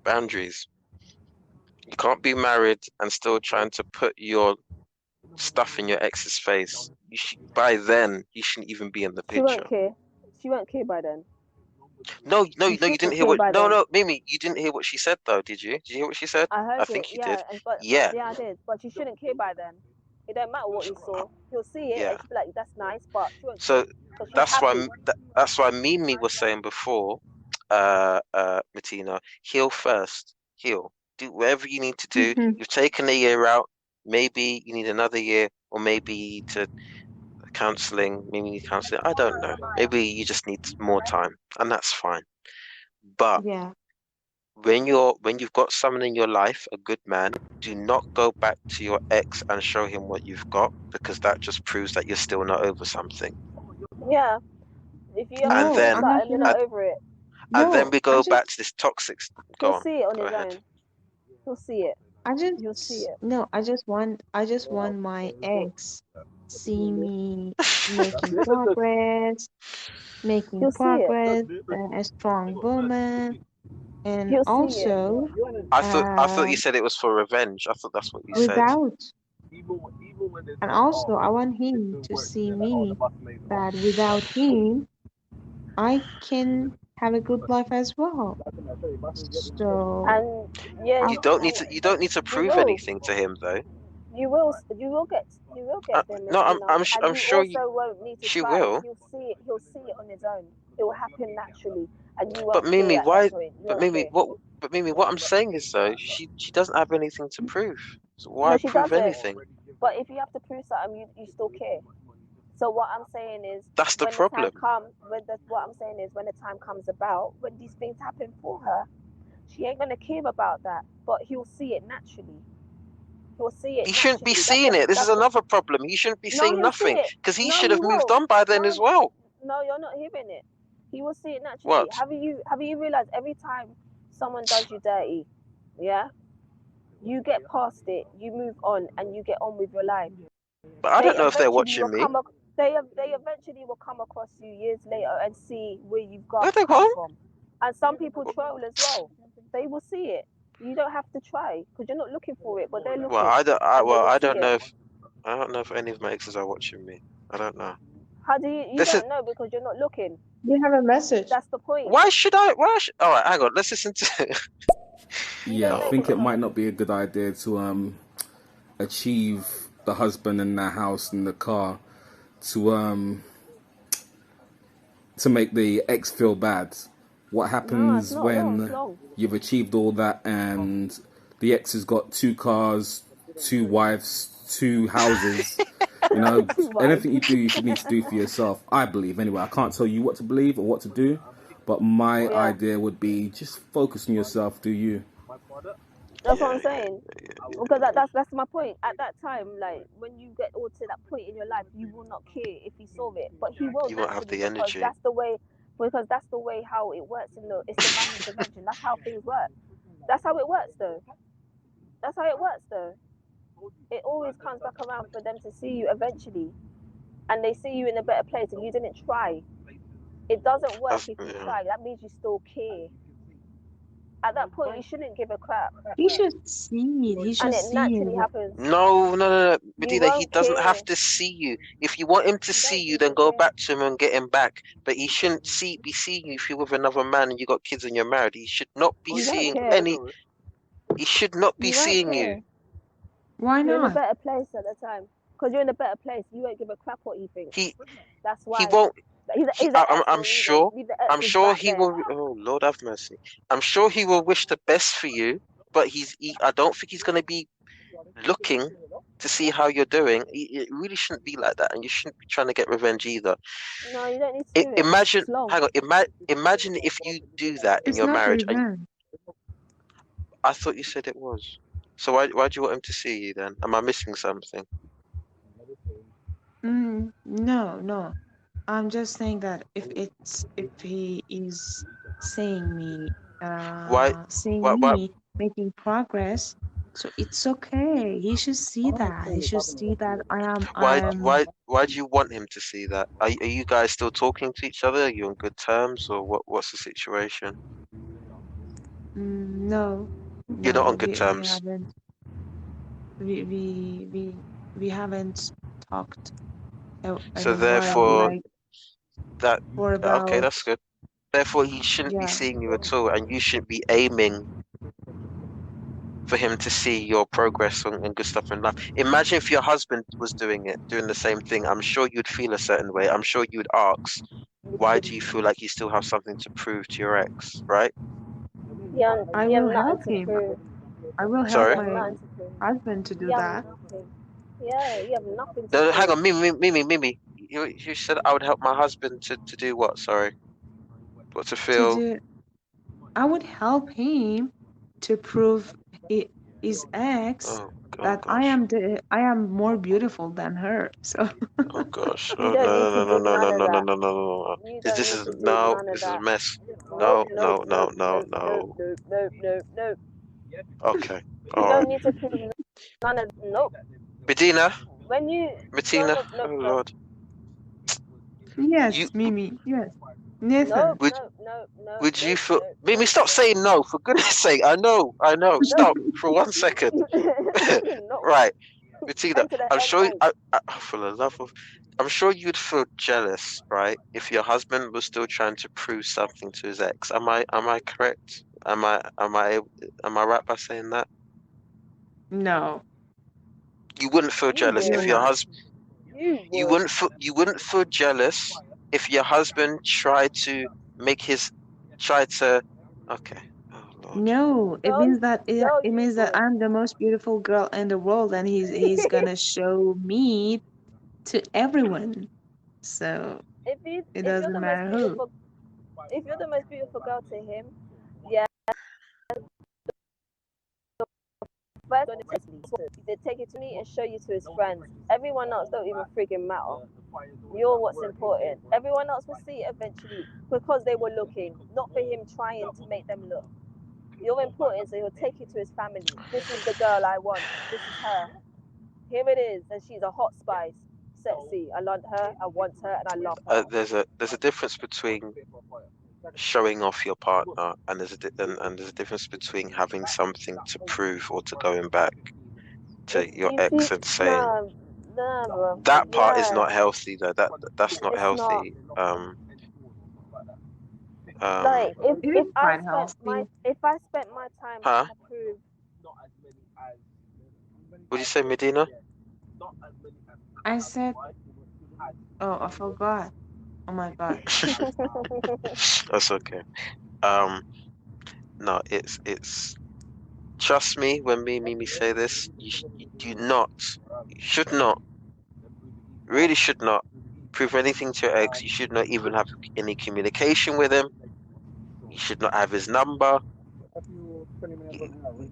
boundaries. You can't be married and still trying to put your stuff in your ex's face. By then, you shouldn't even be in the She won't picture. care. She won't care by then. No, no, She no, you didn't shouldn't hear care what. by No, then. no, Mimi, you didn't hear what she said though, did you? Did you hear what she said? I I heard it, think you yeah, did. but Yeah. yeah, I did. But she shouldn't care by then. It don't matter what he saw. He'll see it Yeah. and she'll be like, "That's nice," but she won't care So because she's that's why happy. that's why Mimi was saying before, Martina, heal first. Heal. Do whatever you need to do. Mhm. You've taken a year out. Maybe you need another year, or maybe to counseling. Maybe you need counseling. I don't know. Maybe you just need more time, and that's fine. But Yeah. when you've got someone in your life, a good man, do not go back to your ex and show him what you've got because that just proves that you're still not over something. Yeah, if you have to And No, prove then I'm not something, you're gonna. not and, over it. and then No, we I go just, back to this toxic. Go He'll on, see it on go his ahead. own. He'll see it. I He'll see just, it. no, I just want my ex see me making progress, making He'll see it. progress, a strong woman, and He'll see it. also, I thought uh, you said it was for revenge. I thought that's what you said. without, and also I want him to see me that without him, I can have a good life as well. So And yeah, I, You don't need to you prove will. anything to him though. You will get them, No, Martina, and I'm you sure also won't need to she try. will. He'll see it on his own. It will happen naturally, and you But won't Mimi, care at that why? point. You But won't Mimi, care. what? But Mimi, what I'm saying is though, she doesn't have anything to prove. So No, why she prove doesn't. anything? But if you have to prove something, you still care. So what I'm saying is, That's the when the time problem. comes, what I'm saying is, when the time comes about, when these things happen for her, she ain't gonna care about that. But he'll see it naturally. He'll see He it shouldn't be naturally. That's seeing the it. This is that's the. another problem. He shouldn't be No, seeing he'll see nothing it. because he No, should he have moved will. on by then as No, well. no, you're not hearing it. He will see it naturally. What? Have you realized every time someone does you dirty, yeah, you get past it, you move on, and you get on with your life. But I They don't know if they're eventually will watching me. come. They eventually will come across you years later and see where you've No, they come won't. from. And some people troll as well. They will see it. You don't have to try because you're not looking for it, but they're Well, looking, and they will I see don't it. know if I don't know if any of my exes are watching me. I don't know. How do you This is don't know because you're not looking? you have a message. That's the point. why should I? Why should? All right, hang on. Let's listen to. You Yeah, don't I know think it because might not be a good idea to achieve the husband in the house and the car to make the ex feel bad. What no, it's happens not long. It's when long. you've achieved all that and the ex has got 2 cars, 2 wives, 2 houses? You know, Too wide. anything you do, you should need to do for yourself. I believe, anyway. I can't tell you what to believe or what to do, but my Yeah, idea would be just focus on yourself. Do you? that's what Yeah, I'm saying. Because that's my point. At that time, like when you get all to that point in your life, you will not care if he saw it, but he will you won't have naturally the because energy. that's the way. Because that's the way how it works in the it's divine intervention. That's how things work. That's how it works though. That's how it works though. It always comes back around for them to see you eventually, and they see you in a better place, and you didn't try. It doesn't work That's if you yeah. try. That means you still care. At that point, you shouldn't give a crap, He should see it. He and should it see naturally it. happens. No. You Medina, he won't doesn't care. have to see you. If you want him to see you, then go back to him and get him back. But he shouldn't be seeing you if you're with another man and you got kids and you're married. He should not be You won't seeing care. any. He should not be You won't seeing you. care. Why You're in a not? better place at the time because you're in a better place. You won't give a crap what he thinks. That's why. He won't. He's an ex, I'm sure. leave the I'm exes sure back he there. will. Oh Lord, have mercy. I'm sure he will wish the best for you, but I don't think he's going to be looking to see how you're doing. It really shouldn't be like that, and you shouldn't be trying to get revenge either. No, you don't need to do it. Imagine, It's long. hang on. Imagine if you do that in It's your not marriage, and revenge. I thought you said it was. So why do you want him to see you then? Am I missing something? No. I'm just saying that if he is seeing me, Why seeing why me making progress, so it's okay. He should see that. He should see that why do you want him to see that? Are you guys still talking to each other? Are you on good terms, or what's the situation? No, You're not on good we terms. haven't we haven't talked So in a while, therefore like that for okay, about, that's good. Therefore he shouldn't be yeah. seeing you at all, and you shouldn't be aiming for him to see your progress and good stuff in life. Imagine if your husband was doing the same thing. I'm sure you'd feel a certain way. I'm sure you'd ask, why do you feel like you still have something to prove to your ex, right? I You have will help nothing to him. prove. I will help Sorry? You have my nothing to prove. husband to You do have that. nothing. Yeah, you have nothing to No, prove. hang on, Mimi. You said I would help my husband to do what? Sorry. What to To feel? do, I would help him to prove his ex Oh that I gosh. am more beautiful than her. So Oh gosh. You Oh don't need to no. do none of that. No. You Is don't this need is to do no, none of this is a that. mess. Nope, No. nope, nope, nope, nope, nope, nope, nope, nope. Okay. You All right. don't need to prove none of. Nope. Medina, When you no, Martina. nope, Oh nope, nope. Lord. yes, You Mimi, yes, Nathan. Nope, would nope, nope, nope, would you nope, feel nope, Mimi, nope, stop nope. saying no, for goodness sake. I know. Stop for 1 second. Nope. Right. Martina, N to the I'm sure N-O. for the love of I'm sure you'd feel jealous, right? If your husband was still trying to prove something to his ex. Am I correct? Am I right by saying that? No, You wouldn't feel You jealous you're if would. your not. husband You would. you wouldn't feel jealous if your husband tried to okay. Oh Lord. No, it Girl, means that girl, it you means that would. I'm the most beautiful girl in the world, and he's gonna show me to everyone. So it if you're doesn't the most matter who. beautiful if you're the most beautiful girl to him, yeah, first gonna they take you to me and show you to his friends. Everyone else don't even friggin' matter. You're what's important. Everyone else will see it eventually because they were looking, not for him trying to make them look. You're important, so he'll take you to his family. This is the girl I want. This is her. Here it is, and she's a hot spice, sexy. I want her, I want her, and I love her. There's a difference between showing off your partner and there's a difference between having something to prove or to going back to your You see, ex and saying nah, nah, bro. that part is Nah, not healthy though. That's not it's not. healthy. Like It is quite healthy. if I spent my time Huh? to prove Would you say Medina? I said, oh, I forgot. Oh my God. That's okay. Um, no, it's trust me when Mimi say this. You do not, you should not, really should not prove anything to your ex. You should not even have any communication with him. You should not have his number.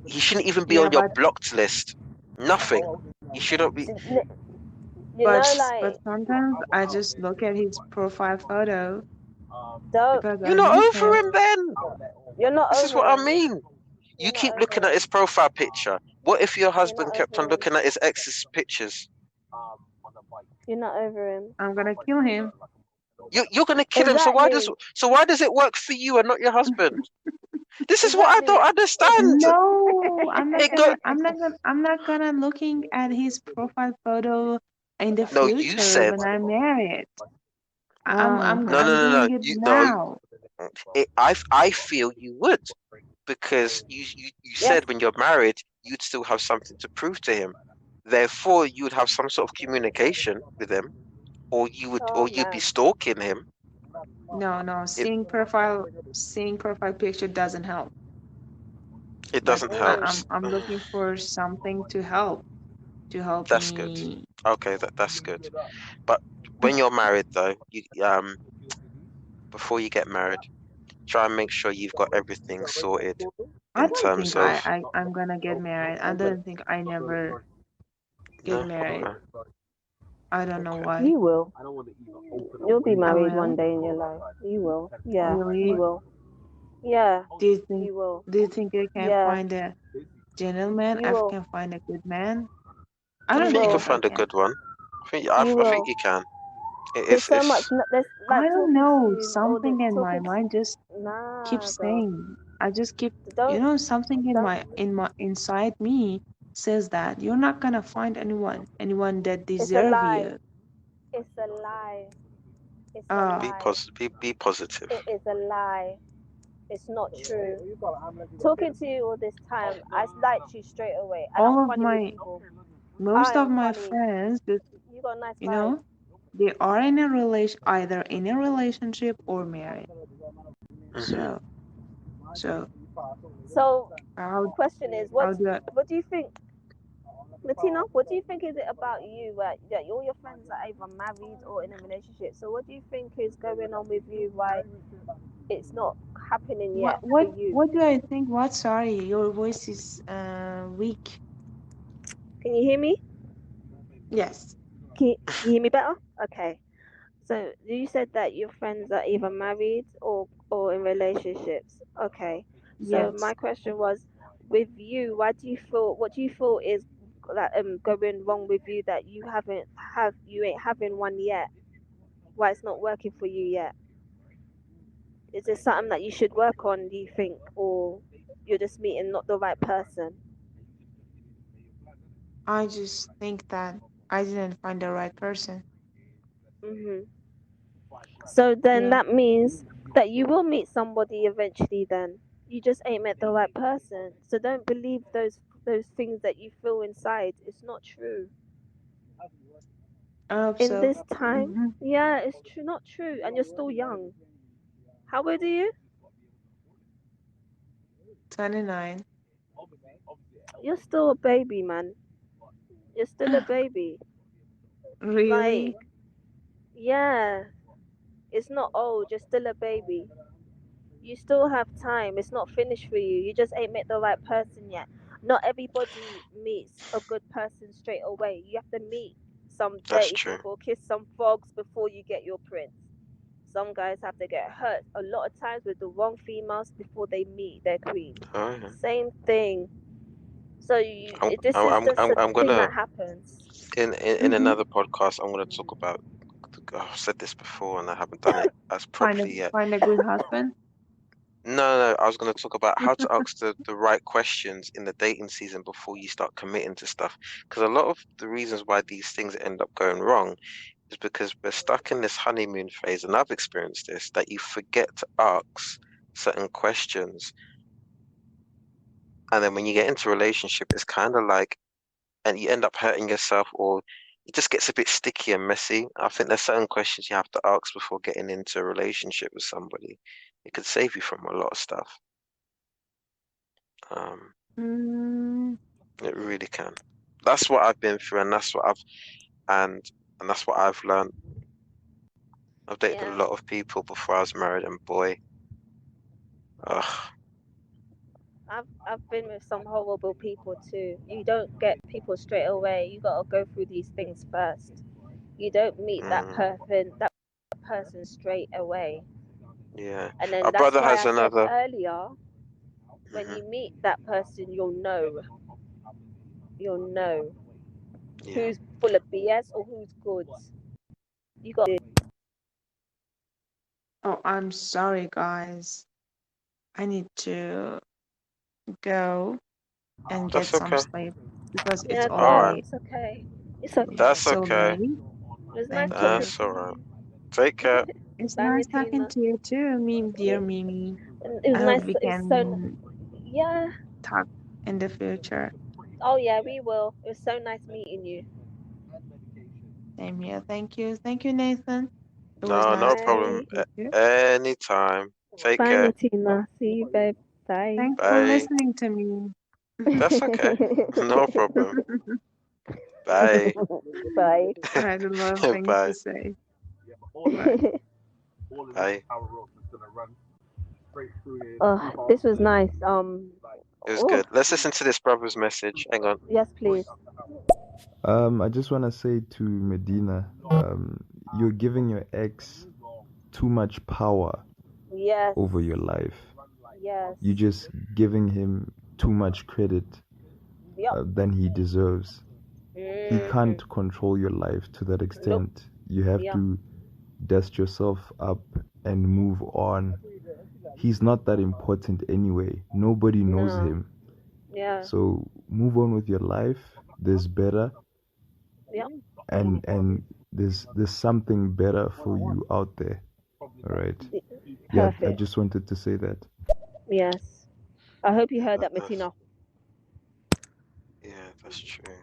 He shouldn't even be Yeah, on your but blocked list. Nothing. He shouldn't be. you know, but like sometimes I just look at his profile photo don't because You're I not miss over him. him then. you're not This is over what I him. mean. You're You not keep looking over at him. his profile picture. What if your You're not husband kept on over him. looking at his ex's pictures? You're not over him. I'm gonna kill him. You're gonna kill him. Exactly. So why does it work for you and not your husband? This is what I Exactly. don't understand. No, I'm not It go gonna. I'm not gonna looking at his profile photo in the no. You future said when I'm married. no, I'm no, no, no. doing it You no. now. I feel you would because you Yes. said when you're married you'd still have something to prove to him. Therefore, you would have some sort of communication with him, or Oh you'd be man. stalking him. No, It seeing profile picture doesn't help. But doesn't help. I'm looking for something to help That's good. me. Okay, that's good. But when you're married, though, you before you get married, try and make sure you've got everything sorted I in don't terms think of. I'm gonna get married. I don't think I never get No, married. okay, I don't know okay. why. You will. You'll be I married one will. day in your life. You will. Yeah, you Really? will. Yeah, Do you think you will. do you think I can Yeah, find a gentleman? you I will. can find a good man? I I don't You think you think can will. if I find a can. good one. You I think will. you can. There's so much. It's There's I like don't talking know. to all the Something in my talking. mind just Nah, keeps girl. saying. I just keep, Don't. something in Don't. my inside me says that you're not gonna find anyone that It's a deserve lie. you. It's a lie. It's a Uh, be lie. positive. Be positive. It is a lie. It's not true. Talking to you all this time, I liked you straight away, and I'm all of funny with my people. I most of am my funny. friends just, You got nice you vibes. know, they are in a relation, either in a relationship or married. Hmm. So, so So, how question is, how do I? what do you think, Martina? What do you think is it about you that all your friends are either married or in a relationship? So, what do you think is going on with you? Why it's not happening What yet for what you? what do I think? What? Sorry, your voice is weak. Can you hear me? Yes. Can you hear me better? Okay. So you said that your friends are either married or in relationships. Okay. So Yes. my question was, with you, why do you feel? What do you feel is that going wrong with you that you ain't having one yet? Why it's not working for you yet? Is there something that you should work on? Do you think, or you're just meeting not the right person? I just think that I didn't find the right person. Mhm. So then Yeah. that means that you will meet somebody eventually then. You just ain't met the right person. So don't believe those things that you feel inside. It's not true. I hope In so. this time, Mm-hmm. yeah, it's true, not true. And you're still young. How old are you? 29. You're still a baby, man. You're still a baby. Like, Really? yeah, it's not old, you're still a baby. You still have time. It's not finished for you. You just ain't met the right person yet. Not everybody meets a good person straight away. You have to meet some That's dirty true. people, kiss some frogs before you get your prince. Some guys have to get hurt a lot of times with the wrong females before they meet their queen. Oh yeah. Same thing. So this is just a I'm thing gonna that happens. in Mm-hmm. another podcast. I'm gonna talk about. I've said this before and I haven't done it as properly yet. Find a good husband. No. I was gonna talk about how to ask the right questions in the dating season before you start committing to stuff. Because a lot of the reasons why these things end up going wrong is because we're stuck in this honeymoon phase, and I've experienced this, that you forget to ask certain questions. And then when you get into a relationship, it's kind of like, and you end up hurting yourself, or it just gets a bit sticky and messy. I think there's certain questions you have to ask before getting into a relationship with somebody. It could save you from a lot of stuff. Um, Mm, it really can. That's what I've been through, and and and that's what I've learned. I've dated a Yeah. lot of people before I was married, and boy, ugh, I've been with some horrible people too. You don't get people straight away. You gotta go through these things first. You don't meet mm, that person straight away. yeah. And My then that's brother why has I said another. earlier, when Mhm, you meet that person, you'll know yeah, who's full of BS or who's good. You got oh, I'm sorry, guys. I need to go and get that's some okay. sleep because it's yeah, All go. right, already It's okay. It's okay. that's so okay. late. It was nice Thank talking you. That's to all right. you. Take care. It's Bye, nice talking Martina. to you too, dear It, Mimi. it was I hope nice. we It's so can yeah. talk in the future. Oh yeah, we will. It was so nice meeting you. Same here. Thank you. Thank you, Nathan. It was No, nice no to problem. Bye. speak with you. Anytime. Take Bye, care. Martina. See you, babe. Bye. Thanks for Bye. listening to me. That's okay. No problem. Bye. Bye. I had a lot of things to Bye. say. Bye. Bye. Oh, this was nice. It was Oh, good. Let's listen to this brother's message. Hang on. yes, please. I just want to say to Medina, you're giving your ex too much power Yes. over your life. Yes. You're just giving him too much credit Yep. than he deserves. He Mhm. can't control your life to that extent. You have Yeah. to dust yourself up and move on. He's not that important anyway. Nobody knows No. him. Yeah. So move on with your life. There's better, Yep. and there's something better for you out there. All right. Yeah, I Perfect. just wanted to say that. Yes. I hope you heard that, That's, Martina. yeah, that's true.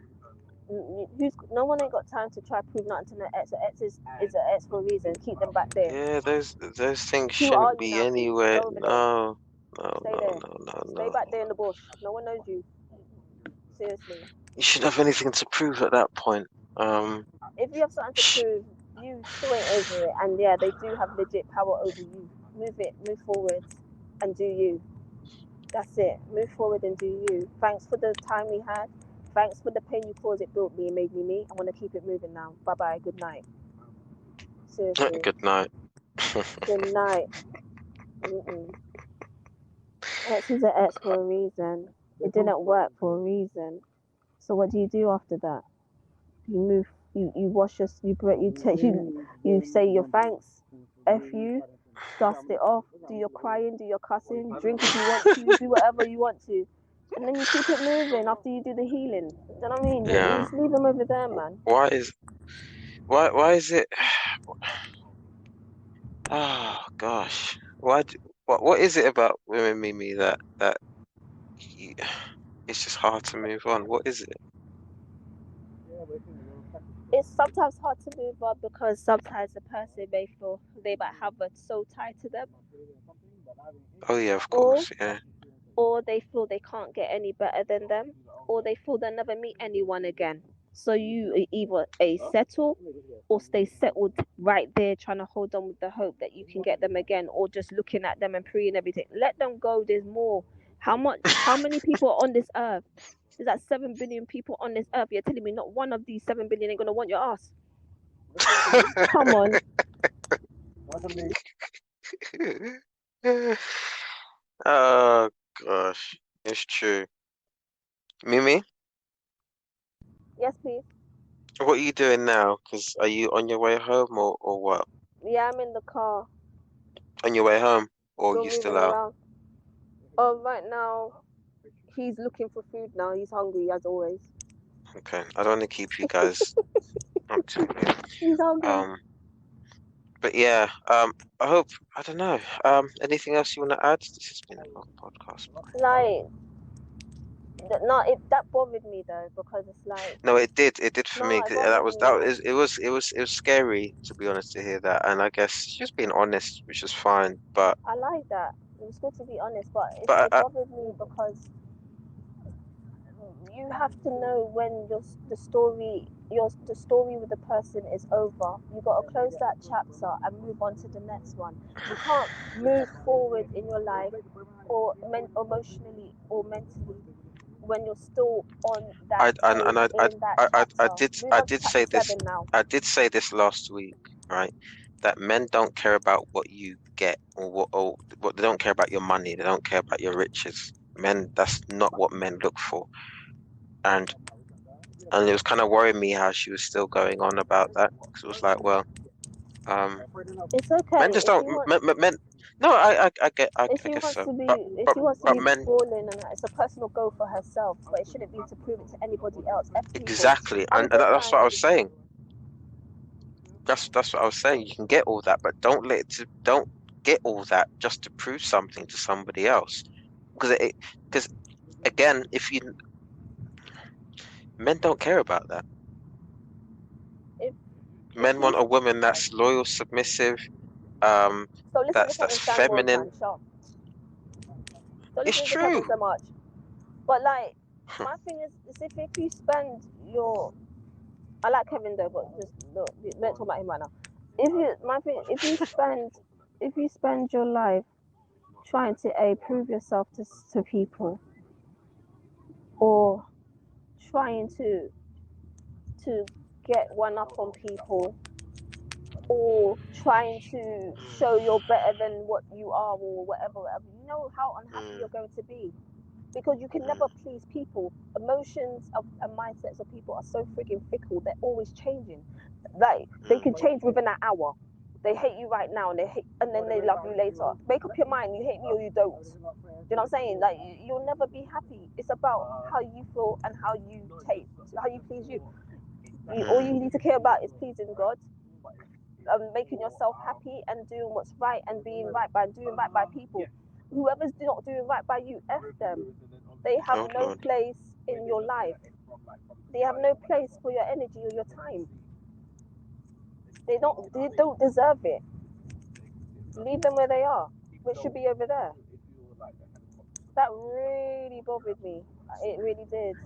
No one ain't got time to try prove nothing to their ex. An ex is an ex for a reason. Keep them back there. Yeah, those things Who are shouldn't you be now, Cleave? Get anywhere. over there. No, no, Stay no, there. no, no, Stay no. back there in the bush. No one knows you. Seriously. You shouldn't have anything to prove at that point. If you have something to prove, you still ain't over it. And yeah, they do have legit power over you. Move forward, and do you. That's it. Move forward and do you. Thanks for the time we had. Thanks for the pain you caused. It built me and made me me. I want to keep it moving now. Bye bye. Good night. Seriously. Good night. Good night. Mm-mm. X is an X for a reason. It didn't work for a reason. So what do you do after that? You move. You wash your. You say your thanks. F you. Dust it off. Do your crying. Do your cussing. Drink if you want to. Do whatever you want to. And then you keep it moving after you do the healing. Do you know what I mean? You Yeah. just leave them over there, man. Why is it? Oh gosh. What is it about women, Mimi, that you, it's just hard to move on? What is it? It's sometimes hard to move on because sometimes the person may feel they might have a soul tied to them, Oh yeah, of or course. Yeah. or they feel they can't get any better than them, or they feel they'll never meet anyone again. So you either settle or stay settled right there, trying to hold on with the hope that you can get them again, or just looking at them and praying everything. Let them go. There's more. How many people are on this earth? There's like 7 billion people on this earth. You're telling me not one of these 7 billion ain't gonna want your ass? Come on. Oh gosh, it's true. Mimi, Yes, please. what are you doing now? Because are you on your way home or what? Yeah, I'm in the car. On your way home, or Still you still moving out? around. Oh, right now he's looking for food now. He's hungry as always. Okay, I don't want to keep you guys up too late. He's hungry. But yeah, I don't know. Anything else you want to add? This has been a long podcast. Like, no, that bothered me though because it's like, No, it did for me. no, it 'Cause bothered me. it was scary to be honest to hear that, and I guess she's being honest, which is fine. I like that. It was good to be honest, but But it bothered me because you have to know when the story with the person is over. You got to close that chapter and move on to the next one. You can't move forward in your life or emotionally or mentally when you're still on that page in that chapter. Move on to chapter 7 now. I did say this last week, right? That men don't care about what you get or what they don't care about your money. They don't care about your riches. Men, that's not what men look for. And it was kind of worrying me how she was still going on about that because it was like, well, um, It's men okay just don't men. No, I if she guess wants so. to be if she wants to But be men balling, and it's a personal goal for herself, but it shouldn't be to prove it to anybody else. F people. exactly, Have a and good that's night. what I was saying. That's what I was saying. You can get all that, but don't get all that just to prove something to somebody else. Because again, if you Men don't care about that. If Men want a woman that's loyal, submissive, so listen, that's just understand more, feminine. man. Sure. So It's listen to true. Kevin so much. But like, my thing is if you spend your, I like Kevin though, but just look, don't talk about him right now. If you spend your life trying to prove yourself to people, or trying to get one up on people, or trying to show you're better than what you are, or whatever, you know how unhappy you're going to be, because you can never please people. Emotions and mindsets of people are so freaking fickle. They're always changing. Like, they can change within an hour. They hate you right now, and then they love you later. Make up your mind, you hate me or you don't. Do you know what I'm saying? Like, you'll never be happy. It's about how you feel and how you please you. All you need to care about is pleasing God, making yourself happy and doing what's right and doing right by people. Whoever's not doing right by you, F them. They have no place in your life. They have no place for your energy or your time. They don't deserve it. Leave them where they are. Which should be over there. That really bothered me. It really did.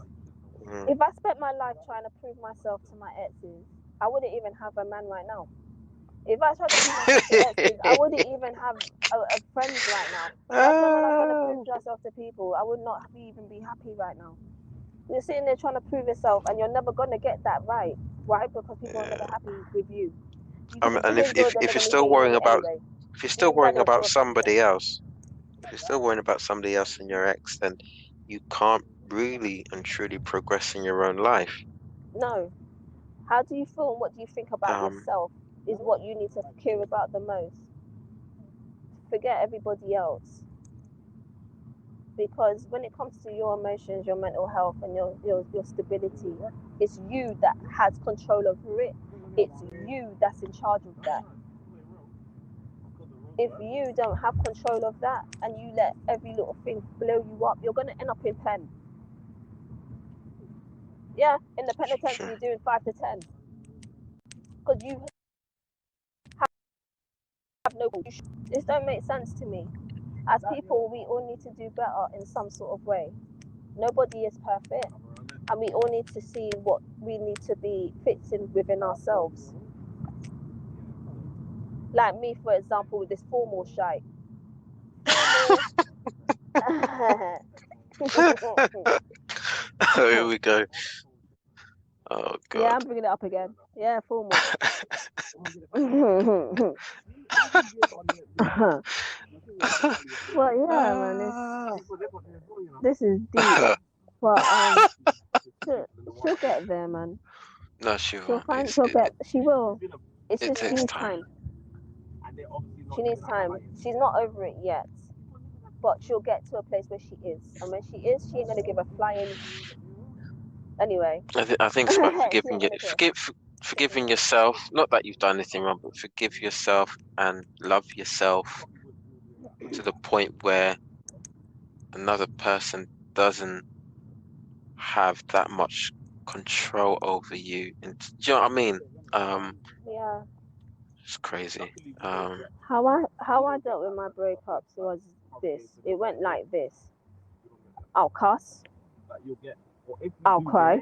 If I spent my life trying to prove myself to my exes, I wouldn't even have a man right now. If I tried to prove myself to exes, I wouldn't even have a friend right now. If I spent my life trying to prove myself to people, I would not even be happy right now. You're sitting there trying to prove yourself, and you're never gonna get that right. Why? Because people are never happy with you. You can be And doing good, they're if you're gonna be still hating on worrying you about anyway. if you're still Even though worrying they're about still a friend of somebody yours. else, if you're still worrying about somebody else and your ex, then you can't really and truly progress in your own life. No. How do you feel and what do you think about yourself is what you need to care about the most. Forget everybody else. Because when it comes to your emotions, your mental health, and your stability, it's you that has control over it. It's you that's in charge of that. If you don't have control of that and you let every little thing blow you up, you're going to end up in pen. Yeah, in the penitentiary doing 5 to 10. Because you have no control. This don't make sense to me. As people, we all need to do better in some sort of way. Nobody is perfect, and we all need to see what we need to be fixing within ourselves. Like me, for example, with this formal shite. Formal. Here we go. Oh God. Yeah, I'm bringing it up again. Yeah, formal. Well, yeah, man, this is deep, but she'll get there, man. No, she won't. She will. It's It just she takes needs time. She needs time. She's not over it yet, but she'll get to a place where she is, and when she is, she ain't gonna give a flying. Anyway, I think it's about she ain't gonna care. forgiving yourself. Not that you've done anything wrong, but forgive yourself and love yourself to the point where another person doesn't have that much control over you. And do you know what I mean? Yeah. It's crazy. How I dealt with my breakups was this. It went like this. I'll cuss. I'll cry.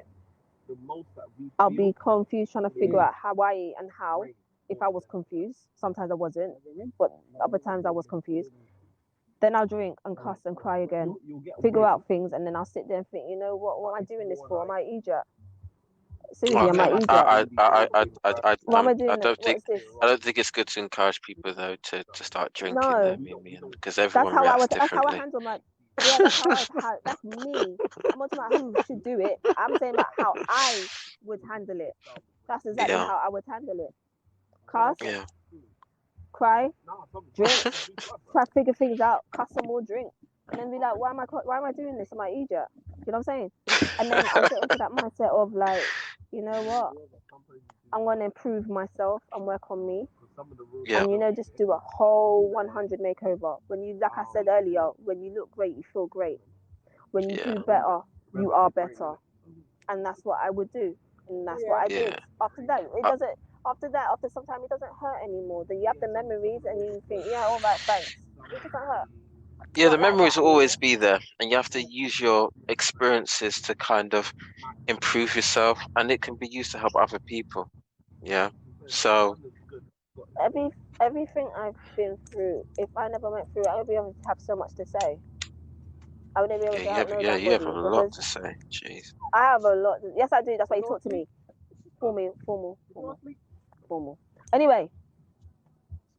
I'll be confused trying to figure out why and how. If I was confused, sometimes I wasn't, but other times I was confused. Then I'll drink and cuss and cry again, figure out things, and then I'll sit there and think, you know what am I doing this for? Am I idiot? Seriously, am I idiot? Why am I doing this? What is this? I don't think it's good to encourage people though to start drinking No, though, Mimi, because everyone reacts that's how I differently. handle my. Yeah, that's me. I'm not talking about who should do it. I'm saying about how I would handle it. That's exactly Yeah. how I would handle it. Cuss, Yeah. cry, drink, try to figure things out, cuss some more, drink, and then be like, why am I doing this? Am I idiot? You know what I'm saying? And then I'll get into that mindset of like, you know what? I'm gonna improve myself and work on me. Yeah. And just do a whole 100 makeover. When you, like I said earlier, when you look great, you feel great. When you do better, you are better. and that's what I would do, and that's what I did. After that, it doesn't. After some time, it doesn't hurt anymore. Then you have the memories, and you think, yeah, all right, thanks. It doesn't hurt. Yeah, the memories will always be there, and you have to use your experiences to kind of improve yourself, and it can be used to help other people. Yeah. So Everything I've been through, if I never went through it, I would be able to have so much to say. I wouldn't be able to help know that you have body a lot because to say. Jeez. I have a lot. Yes, I do. That's why you talk to me. Formal. Anyway,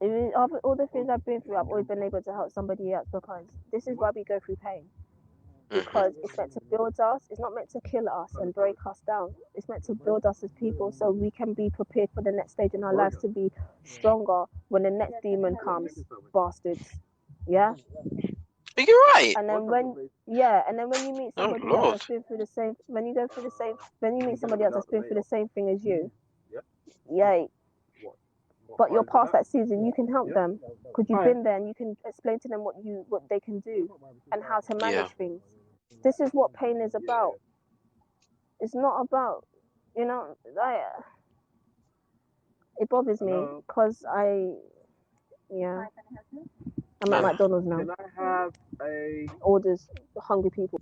all the things I've been through, I've always been able to help somebody else because this is why we go through pain. Because it's meant to build us. It's not meant to kill us and break us down. It's meant to build us as people so we can be prepared for the next stage in our lives to be stronger when the next demon comes. Bastards. Yeah? You're right. And then when you meet somebody else that's been through the same, when you meet somebody else that's been through the same thing as you, yay. But you're past that season, you can help them because you've been there and you can explain to them what they can do and how to manage things. This is what pain is about. It's not about, it bothers me because I'm at McDonald's now. Can I have orders for hungry people?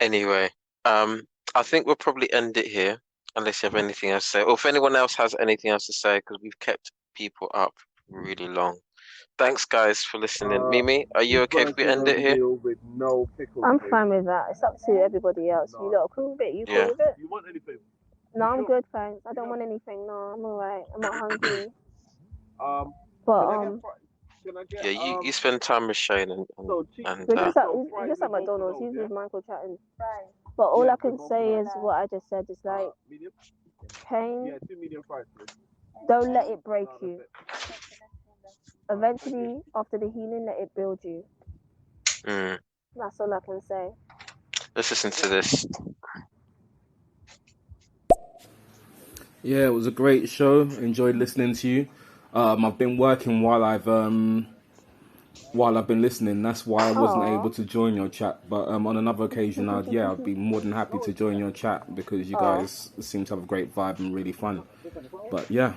Anyway, I think we'll probably end it here unless you have anything else to say, or if anyone else has anything else to say, because we've kept people up really long. Thanks, guys, for listening. Mimi, are you okay if we end it here? I'm fine with that. It's up to everybody else. You lot are cool with it? You cool with it? You want anything? No, I'm good, thanks. I don't want anything. No, I'm alright. I'm not hungry. Yeah, you spend time with Shane and we're just at McDonald's. He's with Michael chatting. But all I can say is what I just said is like pain. Don't let it break you. Eventually, after the healing, let it build you. That's all I can say. Let's listen to this. Yeah, it was a great show. Enjoyed listening to you. I've been working while I've been listening. That's why I wasn't able to join your chat. But on another occasion, I'd be more than happy to join your chat because you guys seem to have a great vibe and really fun. But yeah.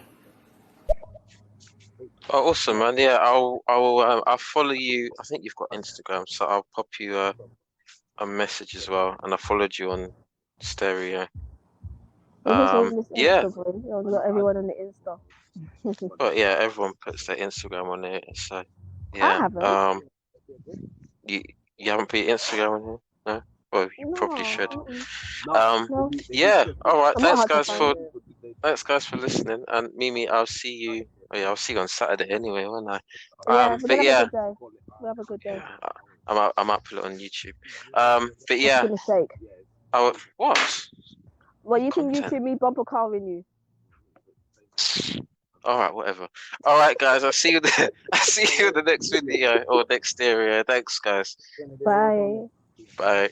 Oh, awesome, man! Yeah, I'll follow you. I think you've got Instagram, so I'll pop you a message as well. And I followed you on Stereo. Yeah. Everyone on the Insta. But yeah, everyone puts their Instagram on it. So yeah. I haven't. You haven't put your Instagram on here? No? Well, you probably should. Yeah. All right. Thanks, guys, for listening. And Mimi, I'll see you. Oh, yeah, I'll see you on Saturday anyway, won't I? But yeah, we have a good day. Yeah, I might put it on YouTube. But yeah. What? Well, you can YouTube me bumper carring you. All right, whatever. All right, guys. I'll see you there. I'll see you in the next video or next stereo. Thanks, guys. Bye. Bye.